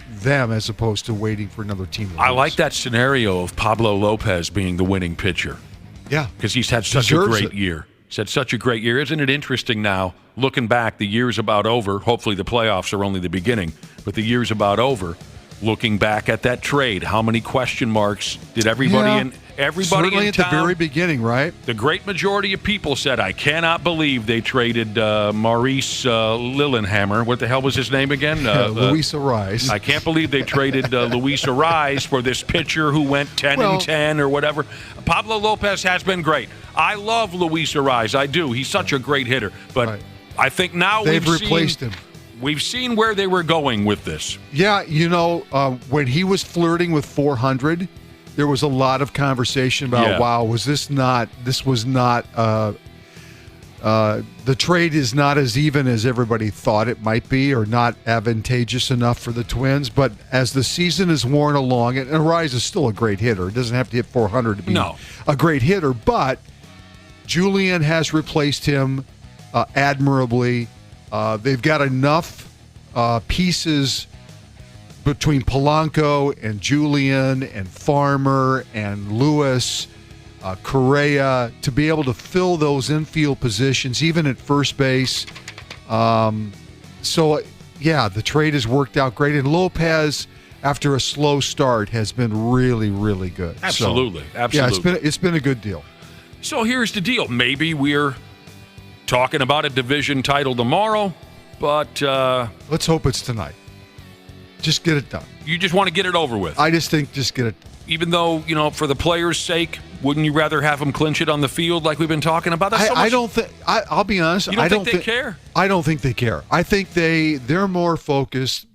them as opposed to waiting for another team to lose. I like that scenario of Pablo Lopez being the winning pitcher. Yeah. Because he's had such a great year. He's had such a great year. Isn't it interesting now, looking back, the year's about over. Hopefully the playoffs are only the beginning, but the year's about over. Looking back at that trade, how many question marks did everybody in certainly in town, at the very beginning, right? The great majority of people said, I cannot believe they traded Maurice Lillenhammer. What the hell was his name again? Luis Arraez. I can't believe they traded Luis Arraez for this pitcher who went 10-10 or whatever. Pablo Lopez has been great. I love Luis Arraez. I do. He's such a great hitter. But I think now they've replaced him. We've seen where they were going with this. Yeah, when he was flirting with 400, there was a lot of conversation about, wow, was this not, the trade is not as even as everybody thought it might be, or not advantageous enough for the Twins. But as the season has worn along, and Arraez is still a great hitter. It doesn't have to hit 400 to be a great hitter, but Julian has replaced him admirably. They've got enough pieces between Polanco and Julian and Farmer and Lewis Correa, to be able to fill those infield positions, even at first base. So, yeah, the trade has worked out great. And Lopez, after a slow start, has been really, really good. Absolutely. So, Absolutely. Yeah, it's been a good deal. So here's the deal. Maybe we're talking about a division title tomorrow, but let's hope it's tonight. Just get it done. You just want to get it over with. I just think just get it. Even though, for the players' sake, wouldn't you rather have them clinch it on the field like we've been talking about? That's so much. I don't think. I'll be honest. You don't think they care? I don't think they care. I think they're more focused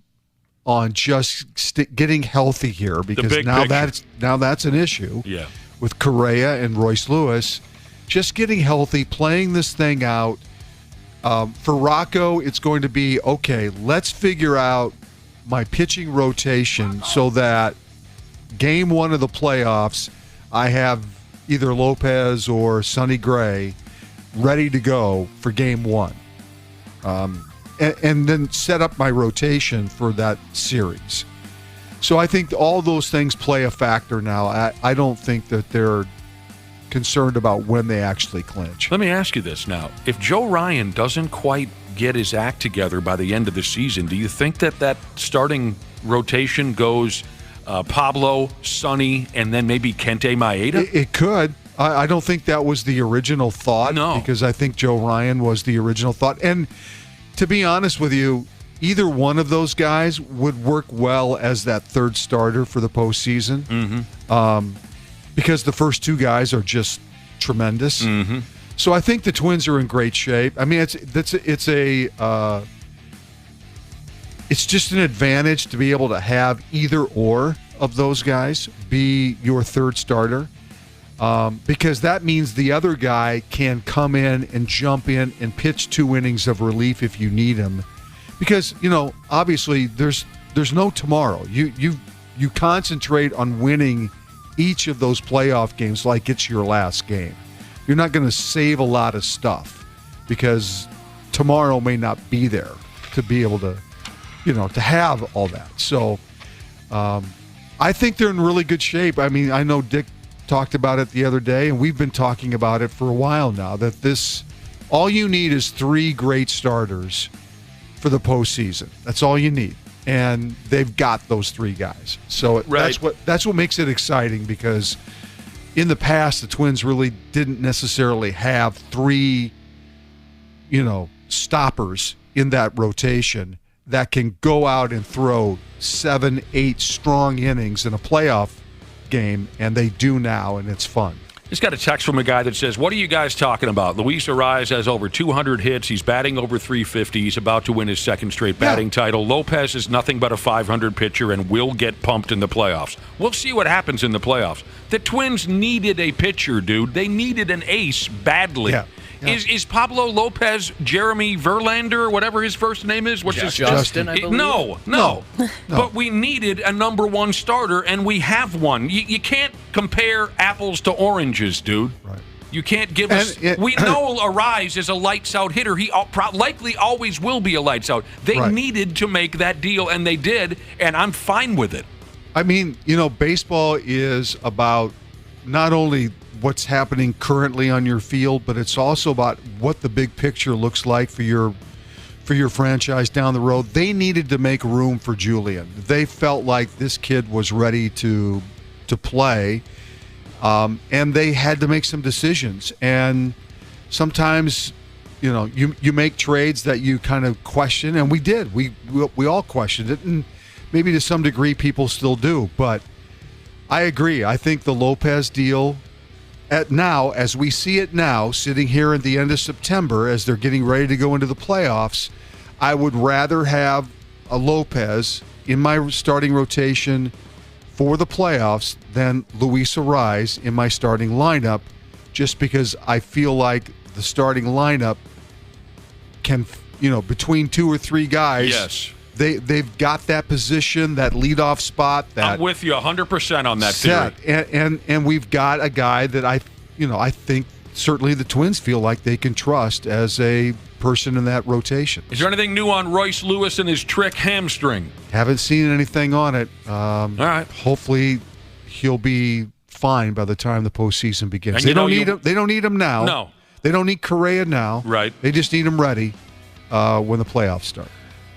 on just getting healthy here, because now that's an issue. Yeah. With Correa and Royce Lewis, just getting healthy, playing this thing out. For Rocco, it's going to be, okay, let's figure out my pitching rotation so that game one of the playoffs, I have either Lopez or Sonny Gray ready to go for game one. And then set up my rotation for that series. So I think all those things play a factor now. I don't think that they're concerned about when they actually clinch. Let me ask you this now. If Joe Ryan doesn't quite get his act together by the end of the season, do you think that starting rotation goes Pablo, Sonny, and then maybe Kente Maeda? It could. I don't think that was the original thought. No. Because I think Joe Ryan was the original thought. And to be honest with you, either one of those guys would work well as that third starter for the postseason. Mm-hmm. Because the first two guys are just tremendous. Mm-hmm. So I think the Twins are in great shape. I mean, it's just an advantage to be able to have either or of those guys be your third starter, because that means the other guy can come in and jump in and pitch 2 innings of relief if you need him. Because, obviously there's no tomorrow. You concentrate on winning each of those playoff games like it's your last game. You're not going to save a lot of stuff because tomorrow may not be there to be able to, to have all that. So I think they're in really good shape. I mean, I know Dick talked about it the other day, and we've been talking about it for a while now, that all you need is 3 great starters for the postseason. That's all you need. And they've got those 3 guys. So right. that's what makes it exciting, because in the past, the Twins really didn't necessarily have 3, stoppers in that rotation that can go out and throw 7, 8 strong innings in a playoff game, and they do now, and it's fun. Just got a text from a guy that says, what are you guys talking about? Luis Ariz has over 200 hits. He's batting over 350. He's about to win his 2nd straight batting title. Lopez is nothing but a 500 pitcher and will get pumped in the playoffs. We'll see what happens in the playoffs. The Twins needed a pitcher, dude. They needed an ace badly. Yeah. Is Pablo Lopez Jeremy Verlander, whatever his first name is? What's his Justin, I believe. No. But we needed a number 1 starter, and we have one. You can't compare apples to oranges, dude. Right. You can't give us. We know Ariz is a lights out hitter. He likely always will be a lights out. They needed to make that deal, and they did, and I'm fine with it. I mean, baseball is about not only what's happening currently on your field, but it's also about what the big picture looks like for your franchise down the road. They needed to make room for Julian. They felt like this kid was ready to play, and they had to make some decisions. And sometimes, you make trades that you kind of question, and we did. We all questioned it, and maybe to some degree people still do. But I agree. I think the Lopez deal, as we see it now, sitting here at the end of September, as they're getting ready to go into the playoffs, I would rather have a Lopez in my starting rotation for the playoffs than Luis Ariz in my starting lineup, just because I feel like the starting lineup can, between 2 or 3 guys. Yes. They've got that position, that leadoff spot. I'm with you 100% on that set. theory. And we've got a guy that I think certainly the Twins feel like they can trust as a person in that rotation. Is there anything new on Royce Lewis and his trick hamstring? Haven't seen anything on it. All right. Hopefully he'll be fine by the time the postseason begins. And They don't need him. They don't need him now. No. They don't need Correa now. Right. They just need him ready when the playoffs start.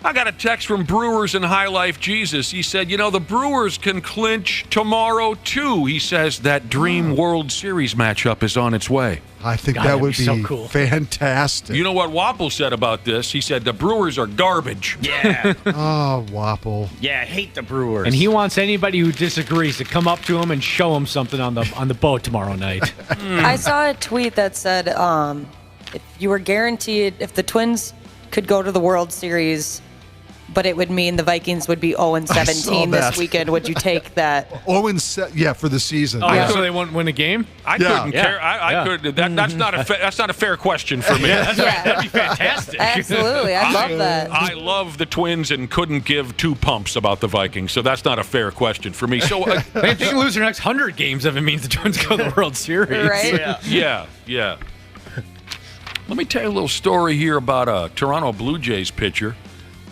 I got a text from Brewers and High Life Jesus. He said, the Brewers can clinch tomorrow, too. He says that dream World Series matchup is on its way. I think that would be so cool. Fantastic. You know what Wapple said about this? He said the Brewers are garbage. Yeah. Oh, Wapple. Yeah, I hate the Brewers. And he wants anybody who disagrees to come up to him and show him something on the boat tomorrow night. I saw a tweet that said if you were guaranteed, if the Twins could go to the World Series, but it would mean the Vikings would be 0-17 this weekend, would you take that? 0-7, for the season. Oh, so they won't win a game? I couldn't care. I could. That's not a fair question for me. That'd be fantastic. Absolutely, I love that. I love the Twins and couldn't give two pumps about the Vikings, so that's not a fair question for me. So they can lose their next 100 games if it means the Twins go to the World Series. Right? Yeah. Let me tell you a little story here about a Toronto Blue Jays pitcher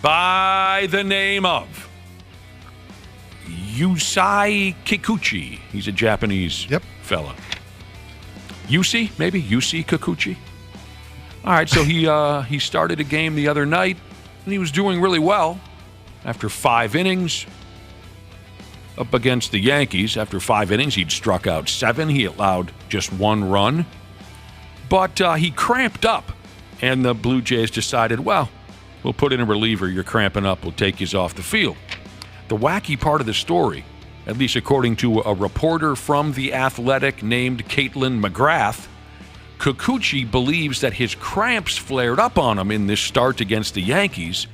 by the name of Yusei Kikuchi. He's a Japanese fella. Yusei Kikuchi. All right, so he started a game the other night, and he was doing really well. After 5 innings up against the Yankees, after 5 innings, he'd struck out 7. He allowed just 1 run. But he cramped up, and the Blue Jays decided, well, we'll put in a reliever. You're cramping up. We'll take you off the field. The wacky part of the story, at least according to a reporter from The Athletic named Caitlin McGrath, Kikuchi believes that his cramps flared up on him in this start against the Yankees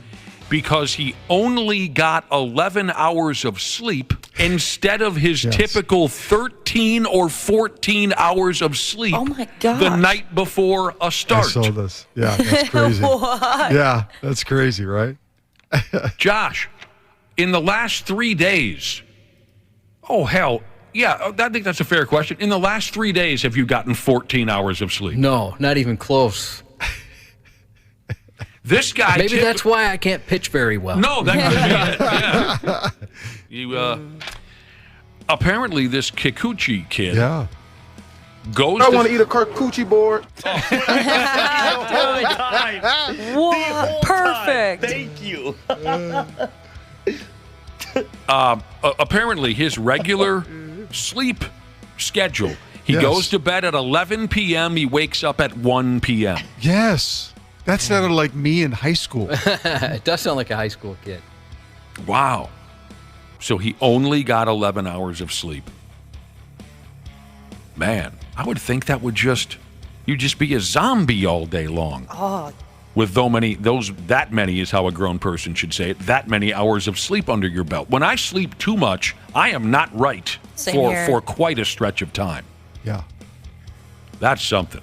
because he only got 11 hours of sleep instead of his typical 13 or 14 hours of sleep the night before a start. I saw this. Yeah, that's crazy. What? Yeah, that's crazy, right? Josh, in the last 3 days, I think that's a fair question. In the last 3 days, have you gotten 14 hours of sleep? No, not even close. This guy... Maybe that's why I can't pitch very well. No, that could be it. Yeah. Apparently, this Kikuchi kid goes I want to eat a charcuterie board. What? Perfect. Thank you. Apparently, his regular sleep schedule, he goes to bed at 11 p.m., he wakes up at 1 p.m. Yes. That sounded like me in high school. It does sound like a high school kid. Wow. So he only got 11 hours of sleep. Man, I would think that would you'd just be a zombie all day long. Oh. With that many is how a grown person should say it, that many hours of sleep under your belt. When I sleep too much, I am not right for quite a stretch of time. Yeah. That's something.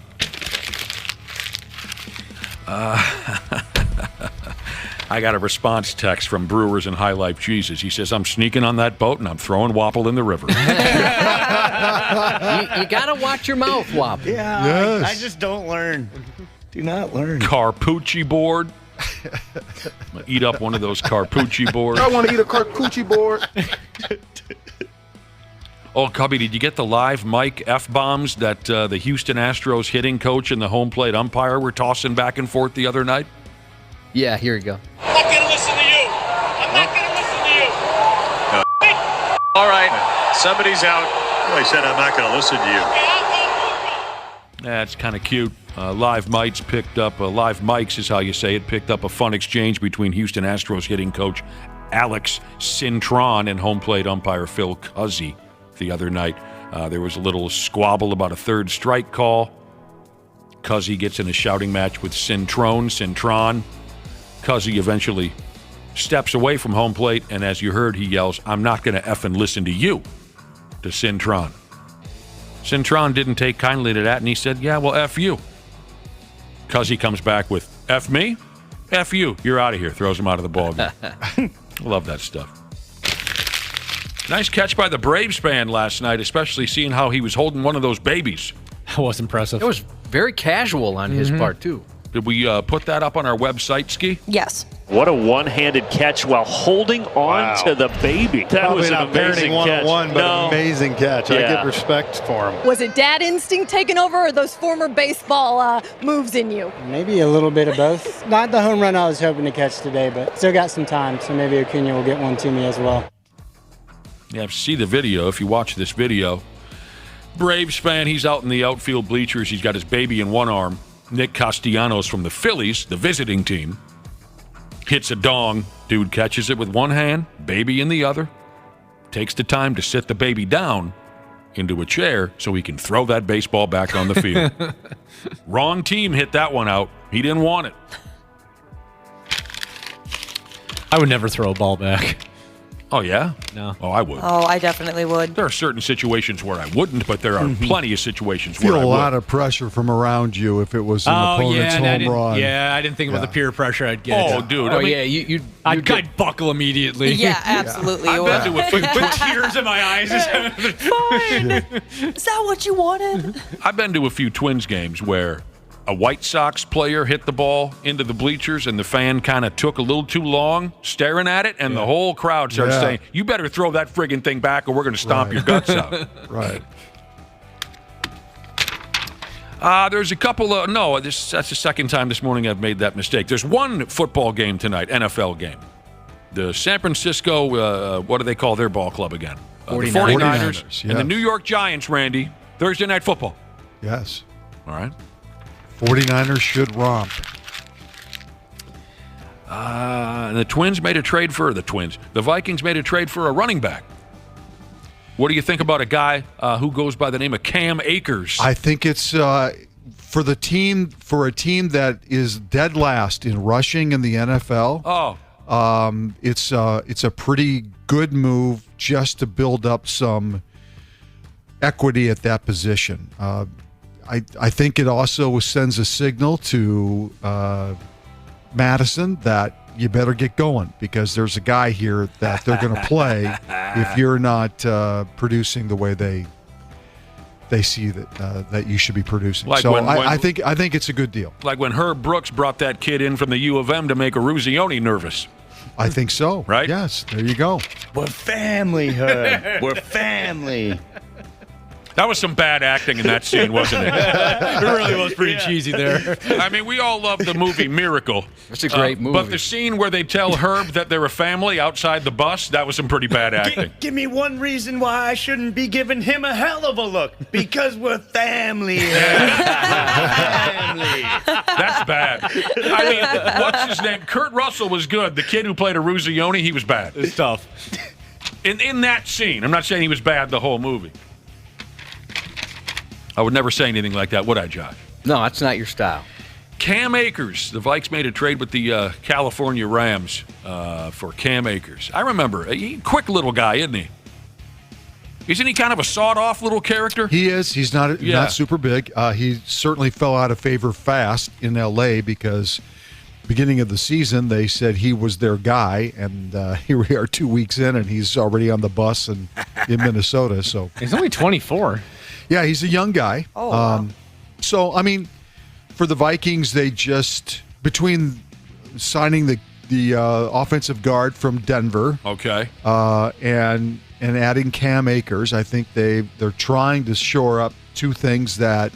I got a response text from Brewers and High Life Jesus. He says, I'm sneaking on that boat and I'm throwing Wapple in the river. You got to watch your mouth, Wapple. Yeah, Yes. I just don't learn. Do not learn. Carpucci board. Eat up one of those Carpucci boards. I want to eat a charcuterie board. Oh, Cubby, did you get the live mic F-bombs that the Houston Astros hitting coach and the home plate umpire were tossing back and forth the other night? Yeah, here you go. I'm not going to listen to you. I'm not going to listen to you. All right, somebody's out. I said I'm not going to listen to you. That's kind of cute. Live mics picked up, live mics is how you say it, picked up a fun exchange between Houston Astros hitting coach Alex Cintron and home plate umpire Phil Cuzzy the other night. There was a little squabble about a third strike call. Cuzzy gets in a shouting match with Cintron. Cuzzy eventually steps away from home plate, and as you heard, he yells, I'm not going to effing listen to you, to Cintron. Cintron didn't take kindly to that, and he said, yeah, well, F you. Cuzzy comes back with, F me? F you. You're out of here. Throws him out of the ballgame. Love that stuff. Nice catch by the Braves fan last night, especially seeing how he was holding one of those babies. That was impressive. It was very casual on his part, too. Did we put that up on our website, Ski? Yes. What a one-handed catch while holding on to the baby. That Probably was an not amazing catch. 1-on-1, but amazing catch. I Yeah. get respect for him. Was it dad instinct taking over or those former baseball moves in you? Maybe a little bit of both. Not the home run I was hoping to catch today, but still got some time, so maybe Acuna will get one to me as well. Yeah, see the video if you watch this video. Braves fan, he's out in the outfield bleachers. He's got his baby in one arm. Nick Castellanos from the Phillies, the visiting team, hits a dong. Dude catches it with one hand, baby in the other. Takes the time to sit the baby down into a chair so he can throw that baseball back on the field. Wrong team hit that one out. He didn't want it. I would never throw a ball back. Oh, yeah? No. Oh, I would. Oh, I definitely would. There are certain situations where I wouldn't, but there are plenty of situations Feel where I a would. lot of pressure from around you if it was an opponent's home run. Yeah, I didn't think about the peer pressure I'd get. Oh, dude. I I mean, mean, I'd buckle immediately. Yeah, absolutely. I've been to a few with tears in my eyes. Fine. Is that what you wanted? I've been to a few Twins games where a White Sox player hit the ball into the bleachers and the fan kind of took a little too long staring at it, and the whole crowd starts saying, "You better throw that friggin' thing back or we're going to stomp your guts out." Right. There's a couple of that's the second time this morning I've made that mistake. There's one football game tonight, NFL game. The San Francisco, what do they call their ball club again? The 49ers and the New York Giants, Randy. Thursday night football. Yes. All right. 49ers should romp. And the Twins made a trade for the Vikings made a trade for a running back. What do you think about a guy who goes by the name of Cam Akers? I think it's for a team that is dead last in rushing in the NFL. It's a pretty good move just to build up some equity at that position. I think it also sends a signal to Madison that you better get going because there's a guy here that they're going to play if you're not producing the way they see that you should be producing. Like so when- I think it's a good deal. Like when Herb Brooks brought that kid in from the U of M to make Ruzioni nervous. I think so. Right? Yes. There you go. We're family, Herb. We're family. That was some bad acting in that scene, wasn't it? It really was pretty cheesy there. I mean, we all love the movie Miracle. It's a great movie. But the scene where they tell Herb that they're a family outside the bus, that was some pretty bad acting. Give me one reason why I shouldn't be giving him a hell of a look. Because we're family. Family. That's bad. I mean, what's his name? Kurt Russell was good. The kid who played a Ruzioni, he was bad. It's tough. In that scene, I'm not saying he was bad the whole movie. I would never say anything like that, would I, Josh? No, that's not your style. Cam Akers. The Vikes made a trade with the California Rams for Cam Akers. I remember. A quick little guy, isn't he? Isn't he kind of a sawed-off little character? He is. He's not super big. He certainly fell out of favor fast in L.A. because beginning of the season they said he was their guy, and here we are 2 weeks in, and he's already on the bus in Minnesota. So he's only 24. Yeah, he's a young guy. Oh, wow. So, I mean, for the Vikings, they just, between signing the offensive guard from Denver, okay, and adding Cam Akers, I think they're trying to shore up two things that,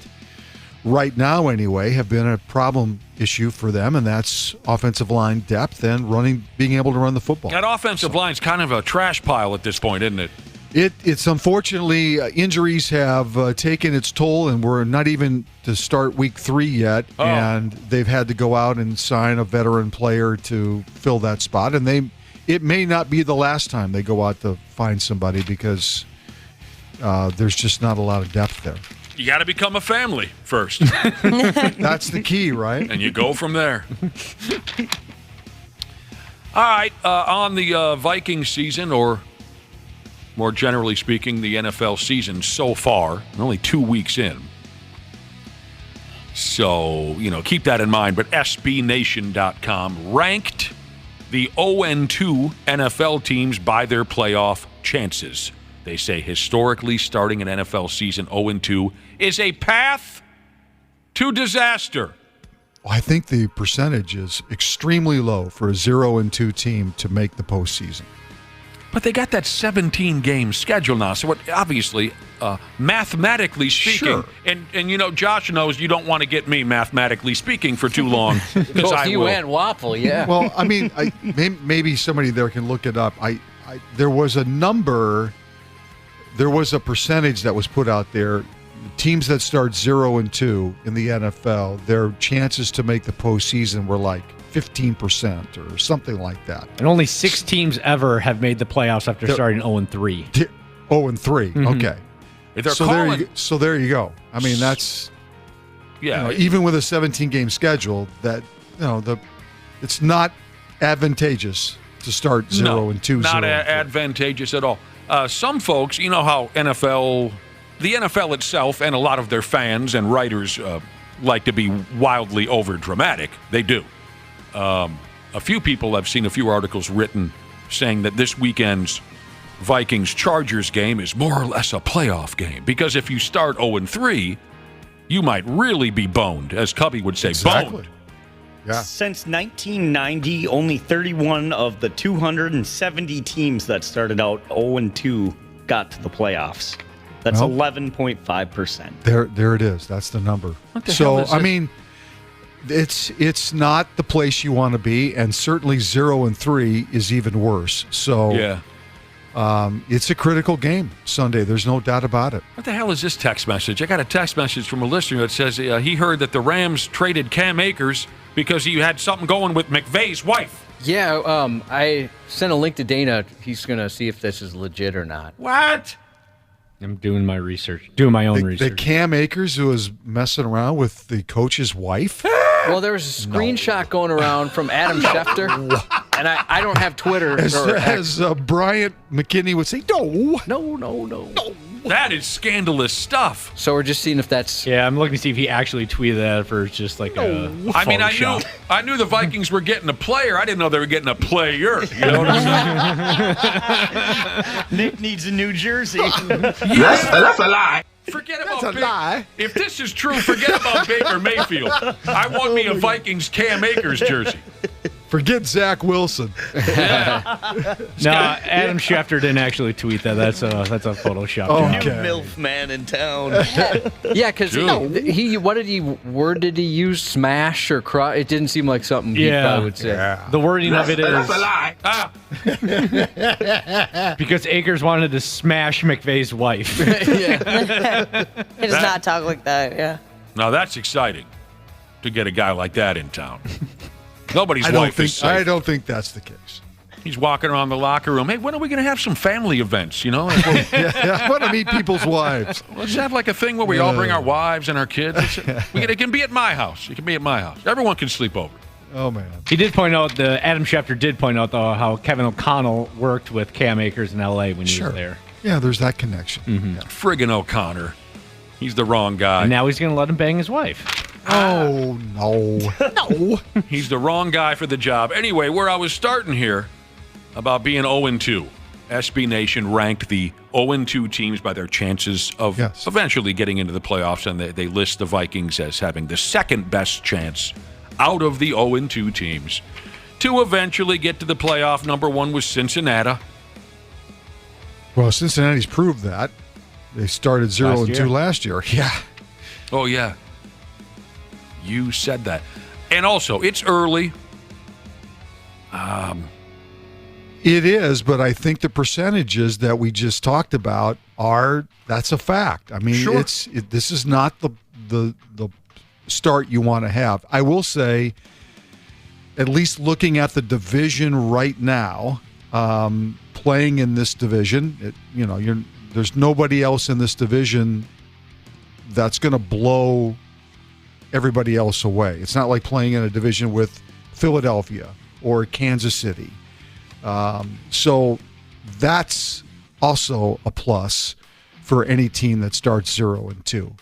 right now anyway, have been a problem issue for them, and that's offensive line depth and being able to run the football. That offensive line's kind of a trash pile at this point, isn't it? It's unfortunately injuries have taken its toll, and we're not even to start week 3 yet, and they've had to go out and sign a veteran player to fill that spot, and it may not be the last time they go out to find somebody because there's just not a lot of depth there. You got to become a family first. That's the key, right? And you go from there. All right, on the Vikings season, or more generally speaking, the NFL season so far, only 2 weeks in. So, keep that in mind. But SBNation.com ranked the 0-2 NFL teams by their playoff chances. They say historically starting an NFL season 0-2 is a path to disaster. I think the percentage is extremely low for a 0-2 team to make the postseason. But they got that 17-game schedule now. So obviously, mathematically speaking, Sure. and Josh knows you don't want to get me mathematically speaking for too long. Because I you will. and Waffle, yeah. Well, I mean, maybe somebody there can look it up. There was a number, there was a percentage that was put out there. Teams that start 0-2 in the NFL, their chances to make the postseason were like 15% or something like that. And only 6 teams ever have made the playoffs after starting 0-3. 0-3, Mm-hmm. okay. So there you go. I mean, that's even with a 17-game schedule, that it's not advantageous to start 0-2. Not advantageous at all. Some folks, you know how the NFL itself and a lot of their fans and writers like to be wildly over-dramatic. They do. A few people, I've seen a few articles written saying that this weekend's Vikings-Chargers game is more or less a playoff game. Because if you start 0-3, you might really be boned, as Cubby would say, boned. Yeah. Since 1990, only 31 of the 270 teams that started out 0-2 got to the playoffs. That's 11.5%. There it is. That's the number. What the hell is I this? mean, it's not the place you want to be, and certainly 0-3 is even worse. So Yeah. It's a critical game Sunday. There's no doubt about it. What the hell is this text message? I got a text message from a listener that says he heard that the Rams traded Cam Akers because he had something going with McVay's wife. Yeah, I sent a link to Dana. He's going to see if this is legit or not. What? I'm doing my research, doing my own research. The Cam Akers who was messing around with the coach's wife? Well, there was a screenshot going around from Adam Schefter, and I don't have Twitter. As Bryant McKinney would say, No. That is scandalous stuff. So we're just seeing if that's... Yeah, I'm looking to see if he actually tweeted that or it's just like a I mean, Photoshop. I knew the Vikings were getting a player. I didn't know they were getting a player. You know what I'm saying? Nick needs a new jersey. That's a lie. Forget about That's a lie. If this is true, forget about Baker Mayfield. I want me a Vikings Cam Akers jersey. Forget Zach Wilson. No, Adam Schefter didn't actually tweet that. That's a Photoshop. New MILF man in town. Yeah, because word did he use? Smash or cry? It didn't seem like something he probably would say. Yeah. The wording of it is... That's a lie. Because Akers wanted to smash McVay's wife. He does not talk like that, yeah. Now that's exciting to get a guy like that in town. Nobody's I wife is safe. I don't think that's the case. He's walking around the locker room. Hey, when are we going to have some family events? You know, I want to meet people's wives. Let's have like a thing where we all bring our wives and our kids. It can be at my house. It can be at my house. Everyone can sleep over. Oh man. He did point out Adam Schefter did point out though how Kevin O'Connell worked with Cam Akers in L.A. when he was there. Yeah, there's that connection. Mm-hmm. Yeah. Friggin' O'Connor. He's the wrong guy. And now he's going to let him bang his wife. Oh, no. No. He's the wrong guy for the job. Anyway, where I was starting here about being 0-2, SB Nation ranked the 0-2 teams by their chances of eventually getting into the playoffs, and they list the Vikings as having the second best chance out of the 0-2 teams to eventually get to the playoff. Number one was Cincinnati. Well, Cincinnati's proved that. They started 0-2 last year. Yeah. Oh, yeah. You said that. And also, it's early. It is, but I think the percentages that we just talked about that's a fact. I mean, this is not the start you want to have. I will say, at least looking at the division right now, playing in this division, there's nobody else in this division that's going to blow everybody else away. It's not like playing in a division with Philadelphia or Kansas City. So that's also a plus for any team that starts 0-2.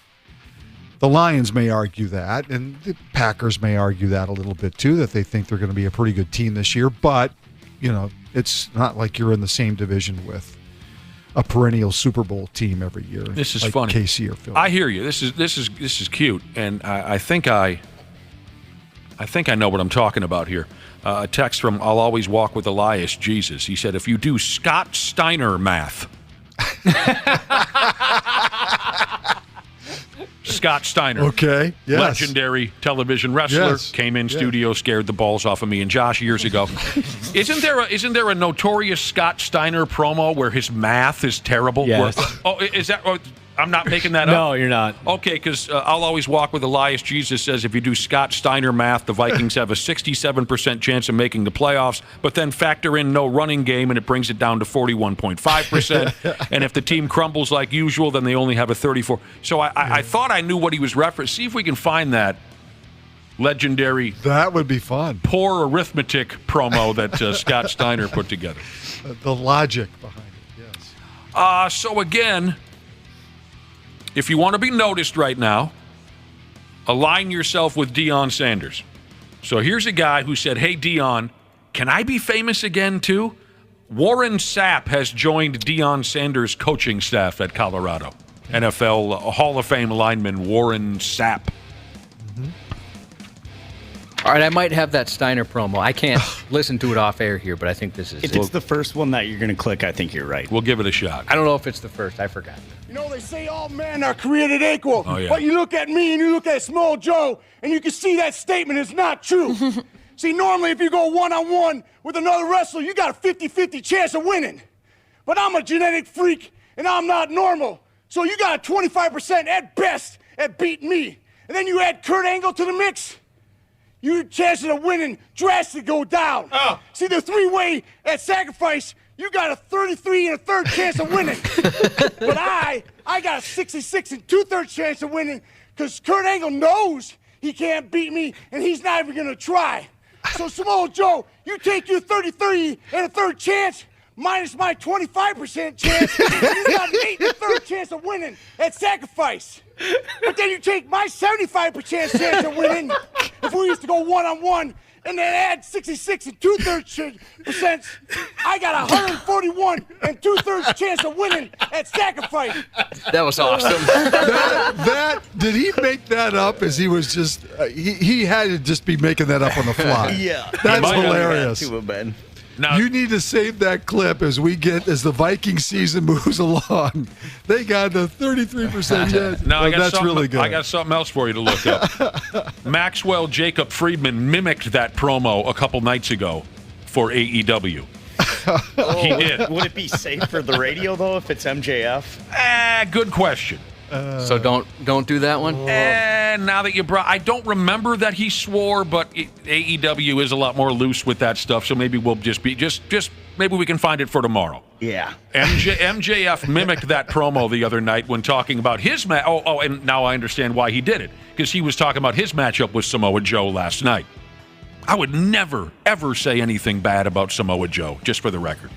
The Lions may argue that, and the Packers may argue that a little bit too, that they think they're going to be a pretty good team this year. But, it's not like you're in the same division with a perennial Super Bowl team every year. This is like funny. KC or Philly. I hear you. This is cute, and I think I I think I know what I'm talking about here. A text from I'll Always Walk with Elias Jesus. He said, if you do Scott Steiner math. Scott Steiner. Okay, yes. Legendary television wrestler. Yes. Came in studio, scared the balls off of me and Josh years ago. Isn't there a notorious Scott Steiner promo where his math is terrible? Yes. Is that... I'm not making that up? No, you're not. Okay, because I'll Always Walk with Elias Jesus says if you do Scott Steiner math, the Vikings have a 67% chance of making the playoffs, but then factor in no running game, and it brings it down to 41.5%. And if the team crumbles like usual, then they only have a 34%. So I thought I knew what he was referencing. See if we can find that legendary... That would be fun. Poor arithmetic promo that Scott Steiner put together. The logic behind it, yes. So again... If you want to be noticed right now, align yourself with Deion Sanders. So here's a guy who said, hey, Deion, can I be famous again too? Warren Sapp has joined Deion Sanders' coaching staff at Colorado. NFL Hall of Fame lineman Warren Sapp. All right, I might have that Steiner promo. I can't listen to it off air here, but I think this is... If it's the first one that you're going to click, I think you're right. We'll give it a shot. I don't know if it's the first. I forgot. You know, they say all men are created equal. Oh, yeah. But you look at me and you look at Small Joe, and you can see that statement is not true. See, normally if you go one-on-one with another wrestler, you got a 50-50 chance of winning. But I'm a genetic freak, and I'm not normal. So you got a 25% at best at beating me. And then you add Kurt Angle to the mix, your chances of winning drastically go down. Oh. See, the three-way at sacrifice, you got a 33 and a third chance of winning. But I got a 66 and 2/3 chance of winning because Kurt Angle knows he can't beat me, and he's not even going to try. So, Samoa Joe, you take your 33 and a third chance minus my 25% chance, and you got an 8 and a third chance of winning at sacrifice. But then you take my 75% chance of winning if we used to go one-on-one, and then add 66 and 2/3%. I got 141 and 2/3 chance of winning at sacrifice. That was awesome. Did he make that up as he was just, he had to just be making that up on the fly. Yeah. That's hilarious. To have been. Now, you need to save that clip as the Viking season moves along. They got the 33% yet. No, that's really good. I got something else for you to look up. Maxwell Jacob Friedman mimicked that promo a couple nights ago for AEW. He did. Would it be safe for the radio, though, if it's MJF? Good question. So don't do that one? Now that you brought... I don't remember that he swore, but AEW is a lot more loose with that stuff, so maybe we'll just maybe we can find it for tomorrow. Yeah. MJF mimicked that promo the other night when talking about his match. And now I understand why he did it, because he was talking about his matchup with Samoa Joe last night. I would never, ever say anything bad about Samoa Joe, just for the record.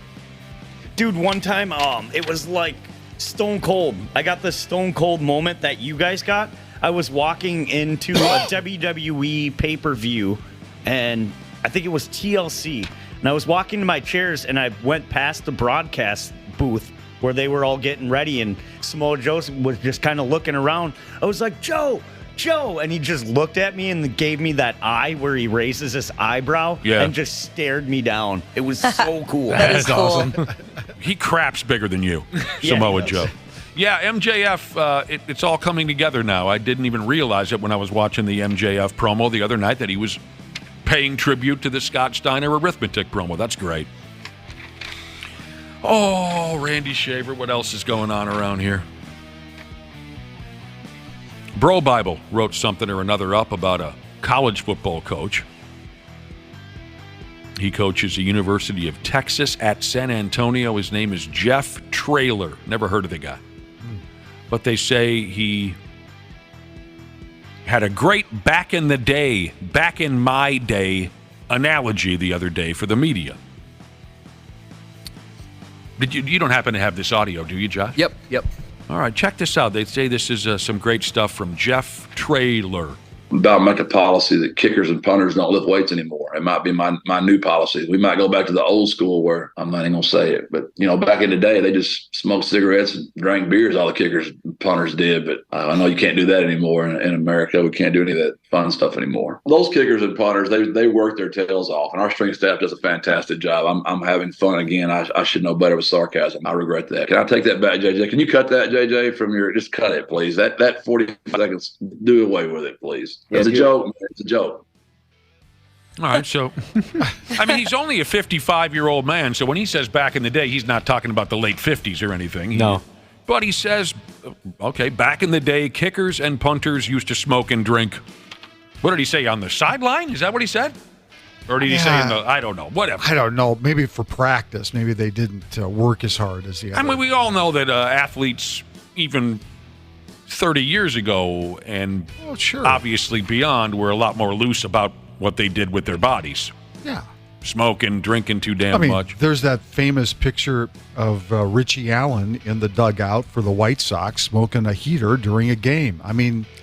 Dude, one time, it was like Stone Cold. I got the Stone Cold moment that you guys got. I was walking into a WWE pay-per-view, and I think it was TLC. And I was walking to my chairs, and I went past the broadcast booth where they were all getting ready, and Samoa Joe was just kind of looking around. I was like, Joe! And he just looked at me and gave me that eye where he raises his eyebrow and just stared me down. It was so cool. That is cool. Awesome. He craps bigger than you, Samoa Joe. Yeah, MJF, it's all coming together now. I didn't even realize it when I was watching the MJF promo the other night that he was paying tribute to the Scott Steiner arithmetic promo. That's great. Oh, Randy Shaver, what else is going on around here? Bro Bible wrote something or another up about a college football coach. He coaches the University of Texas at San Antonio. His name is Jeff Traylor. Never heard of the guy. But they say he had a great back in my day analogy the other day for the media. You don't happen to have this audio, do you, Josh? Yep. All right, check this out. They say this is some great stuff from Jeff Traylor. About making a policy that kickers and punters don't lift weights anymore. It might be my new policy. We might go back to the old school where I'm not even going to say it. But, back in the day, they just smoked cigarettes and drank beers, all the kickers and punters did. But I know you can't do that anymore in America. We can't do any of that fun stuff anymore. Those kickers and punters, they work their tails off. And our strength staff does a fantastic job. I'm having fun again. I should know better with sarcasm. I regret that. Can I take that back, JJ? Can you cut that, JJ, from just cut it, please? That 45 seconds, do away with it, please. It's a joke, man. It's a joke. All right, so, he's only a 55-year-old man, so when he says back in the day, he's not talking about the late 50s or anything. No. But he says, okay, back in the day, kickers and punters used to smoke and drink. What did he say, on the sideline? Is that what he said? Or did he say I don't know, whatever. I don't know. Maybe for practice. Maybe they didn't work as hard as the other. We all know that athletes, even 30 years ago and obviously beyond, were a lot more loose about what they did with their bodies. Yeah. Smoking, drinking too damn much. There's that famous picture of Richie Allen in the dugout for the White Sox smoking a heater during a game.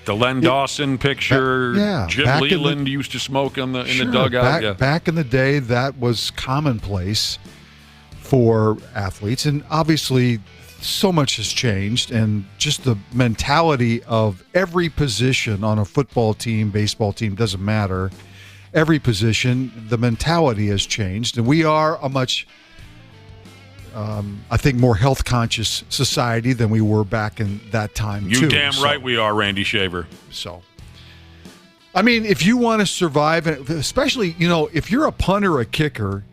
The Len Dawson picture. Jim Leland used to smoke in the dugout. Back in the day, that was commonplace for athletes. And obviously, so much has changed. And just the mentality of every position on a football team, baseball team, doesn't matter. Every position, the mentality has changed, and we are a much, I think, more health-conscious society than we were back in that time, You damn right we are, Randy Shaver. So, if you want to survive, and especially, if you're a punter or a kicker,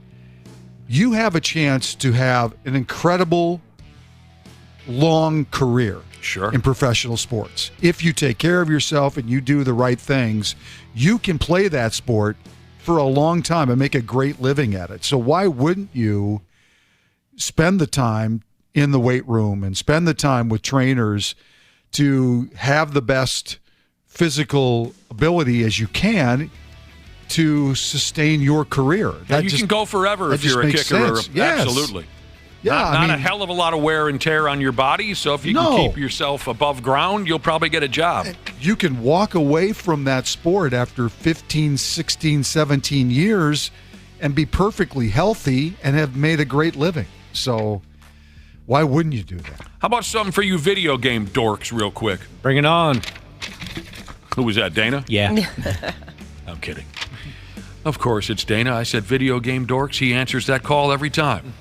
you have a chance to have an incredible long career in professional sports. If you take care of yourself and you do the right things, you can play that sport for a long time and make a great living at it. So why wouldn't you spend the time in the weight room and spend the time with trainers to have the best physical ability as you can to sustain your career? You can go forever if you're a kicker. Yes. Absolutely. Yeah, not a hell of a lot of wear and tear on your body, so if you can keep yourself above ground, you'll probably get a job. You can walk away from that sport after 15, 16, 17 years and be perfectly healthy and have made a great living. So why wouldn't you do that? How about something for you video game dorks real quick? Bring it on. Who was that, Dana? Yeah. I'm kidding. Of course, it's Dana. I said video game dorks. He answers that call every time.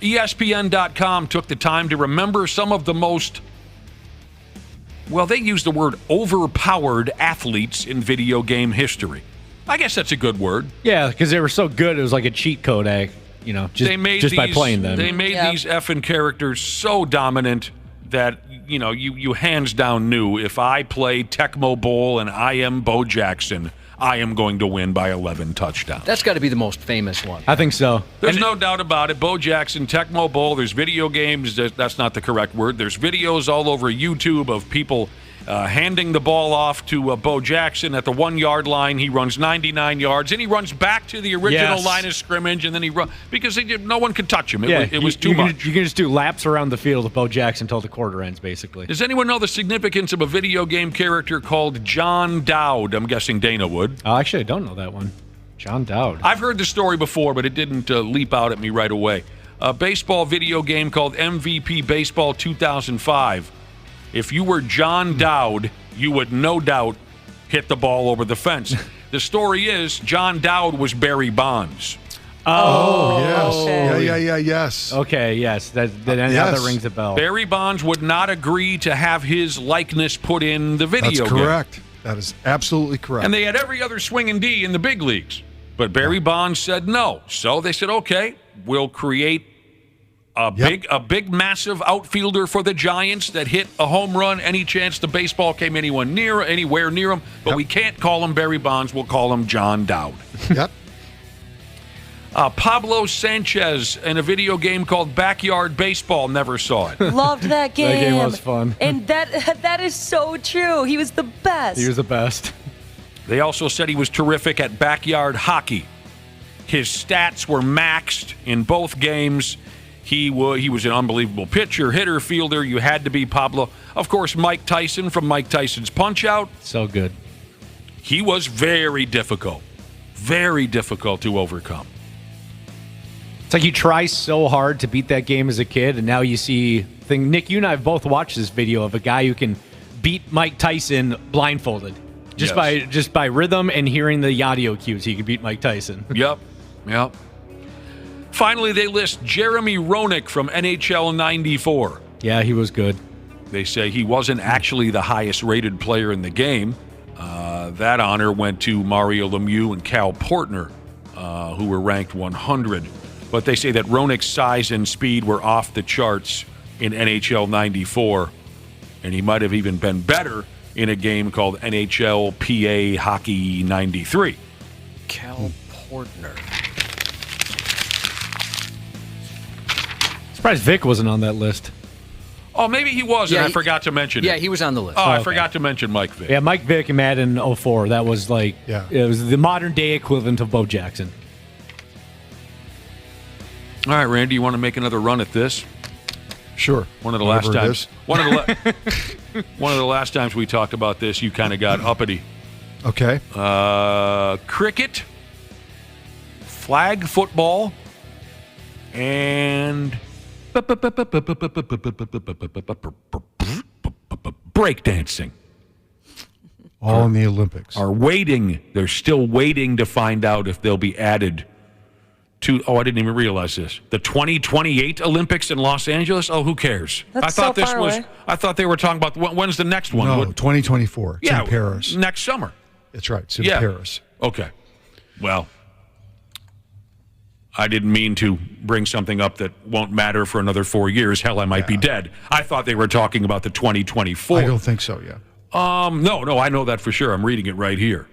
ESPN.com took the time to remember some of the most, they use the word overpowered athletes in video game history. I guess that's a good word. Yeah, because they were so good, it was like a cheat code, just by playing them. They made these effing characters so dominant that, you hands down knew if I play Tecmo Bowl and I am Bo Jackson, I am going to win by 11 touchdowns. That's got to be the most famous one. I think so. There's no doubt about it. Bo Jackson, Tecmo Bowl, there's video games. That's not the correct word. There's videos all over YouTube of people handing the ball off to Bo Jackson at the 1-yard line. He runs 99 yards, and he runs back to the original line of scrimmage, and then he runs because no one could touch him. It was too much. You can just do laps around the field with Bo Jackson until the quarter ends, basically. Does anyone know the significance of a video game character called John Dowd? I'm guessing Dana would. Actually, I don't know that one. John Dowd. I've heard the story before, but it didn't leap out at me right away. A baseball video game called MVP Baseball 2005. If you were John Dowd, you would no doubt hit the ball over the fence. The story is John Dowd was Barry Bonds. Oh, yes. Okay. Yes. Okay, yes. That rings a bell. Barry Bonds would not agree to have his likeness put in the video game. That's correct. That is absolutely correct. And they had every other swinging D in the big leagues. But Barry Bonds said no. So they said, okay, we'll create a big, massive outfielder for the Giants that hit a home run any chance the baseball came anywhere near him. But we can't call him Barry Bonds. We'll call him John Dowd. Yep. Pablo Sanchez in a video game called Backyard Baseball. Never saw it. Loved that game. That game was fun. And that is so true. He was the best. He was the best. They also said he was terrific at backyard hockey. His stats were maxed in both games. He was an unbelievable pitcher, hitter, fielder. You had to be Pablo. Of course, Mike Tyson from Mike Tyson's Punch-Out. So good. He was very difficult. Very difficult to overcome. It's like you try so hard to beat that game as a kid, and now you see Nick, you and I have both watched this video of a guy who can beat Mike Tyson blindfolded. Just by rhythm and hearing the audio cues, he could beat Mike Tyson. Yep. Finally, they list Jeremy Roenick from NHL 94. Yeah, he was good. They say he wasn't actually the highest-rated player in the game. That honor went to Mario Lemieux and Cal Portner, who were ranked 100. But they say that Roenick's size and speed were off the charts in NHL 94, and he might have even been better in a game called NHL PA Hockey 93. Cal Portner. Surprised Vic wasn't on that list. Oh, maybe he was, and I forgot to mention it. Yeah, he was on the list. Oh, I forgot to mention Mike Vick. Yeah, Mike Vick and Madden 04. That was it was the modern-day equivalent of Bo Jackson. All right, Randy, you want to make another run at this? Sure. One of the last times we talked about this, you kind of got uppity. Okay. Cricket, flag football, and breakdancing. All in the Olympics. They're still waiting to find out if they'll be added to, I didn't even realize this. The 2028 Olympics in Los Angeles? Oh, who cares? That's so far away. I thought they were talking about, when's the next one? No, 2024. It's in Paris. Next summer. That's right. It's in Paris. Okay. Well, I didn't mean to bring something up that won't matter for another 4 years. Hell, I might be dead. I thought they were talking about the 2024. I don't think so, yeah. No, I know that for sure. I'm reading it right here.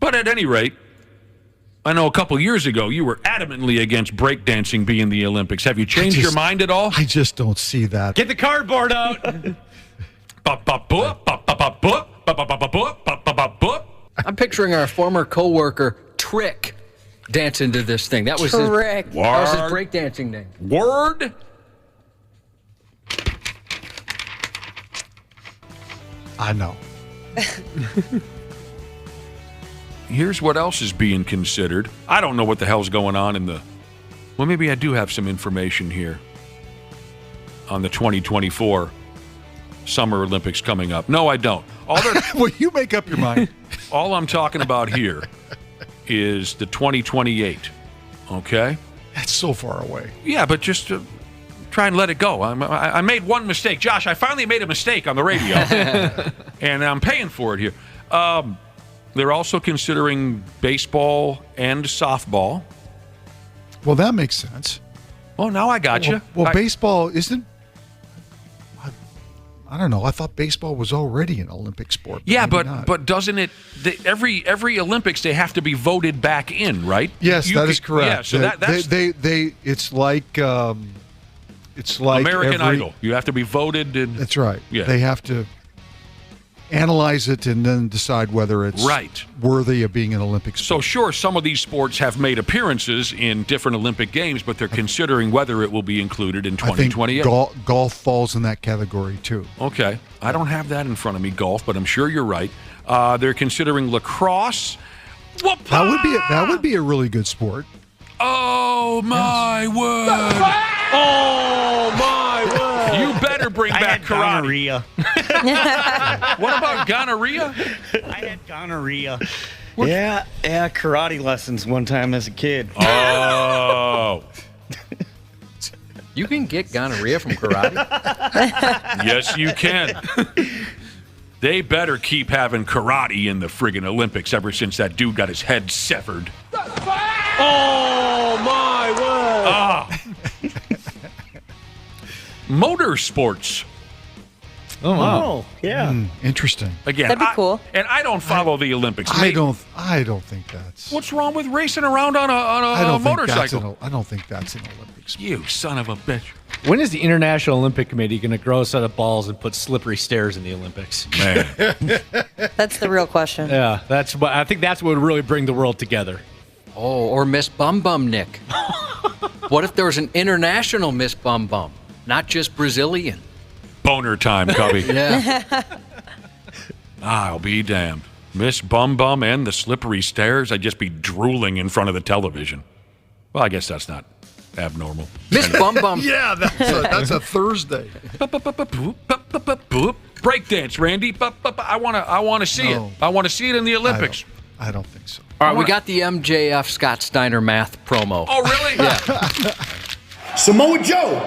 But at any rate, I know a couple years ago you were adamantly against breakdancing being the Olympics. Have you changed your mind at all? I just don't see that. Get the cardboard out. I'm picturing our former coworker Trick dancing to this thing. That was his breakdancing name. Word. I know. Here's what else is being considered. I don't know what the hell's going on well, maybe I do have some information here on the 2024 Summer Olympics coming up. No, I don't. Well, you make up your mind. All I'm talking about here is the 2028, okay? That's so far away. Yeah, but just try and let it go. I made one mistake. Josh, I finally made a mistake on the radio, and I'm paying for it here. They're also considering baseball and softball. Well, that makes sense. Oh, now I got you. Well, baseball isn't. I don't know. I thought baseball was already an Olympic sport. Yeah, but doesn't it? Every Olympics they have to be voted back in, right? Yes, that is correct. Yeah, so that's it's like American Idol. You have to be voted. That's right. Yeah. They have to analyze it and then decide whether it's worthy of being an Olympic sport. So sure, some of these sports have made appearances in different Olympic games, but they're considering whether it will be included in 2028. I think golf falls in that category too. Okay. I don't have that in front of me, golf, but I'm sure you're right. They're considering lacrosse. That would be a really good sport. Oh, my word. Oh, my word. You better bring back karate. Gonorrhea. What about gonorrhea? I had gonorrhea. Yeah, karate lessons one time as a kid. Oh. You can get gonorrhea from karate? Yes, you can. They better keep having karate in the friggin' Olympics ever since that dude got his head severed. Oh, my word. Motorsports. Oh, wow. Yeah. Interesting. Again, that'd be cool. And I don't follow the Olympics. I don't think that's. What's wrong with racing around on a motorcycle? I don't think that's an Olympic sport. You son of a bitch. When is the International Olympic Committee going to grow a set of balls and put slippery stairs in the Olympics? Man. That's the real question. Yeah, I think that's what would really bring the world together. Oh, or Miss Bum Bum, Nick. What if there was an international Miss Bum Bum, not just Brazilian? Boner time, Cubby. Yeah. I'll be damned. Miss Bum Bum and the Slippery Stairs. I'd just be drooling in front of the television. Well, I guess that's not abnormal. Miss Bum Bum. Yeah, that's a Thursday. Breakdance, Randy. I want to see it. I want to see it in the Olympics. I don't think so. All right, we got the MJF Scott Steiner math promo. Oh, really? Yeah. Samoa Joe,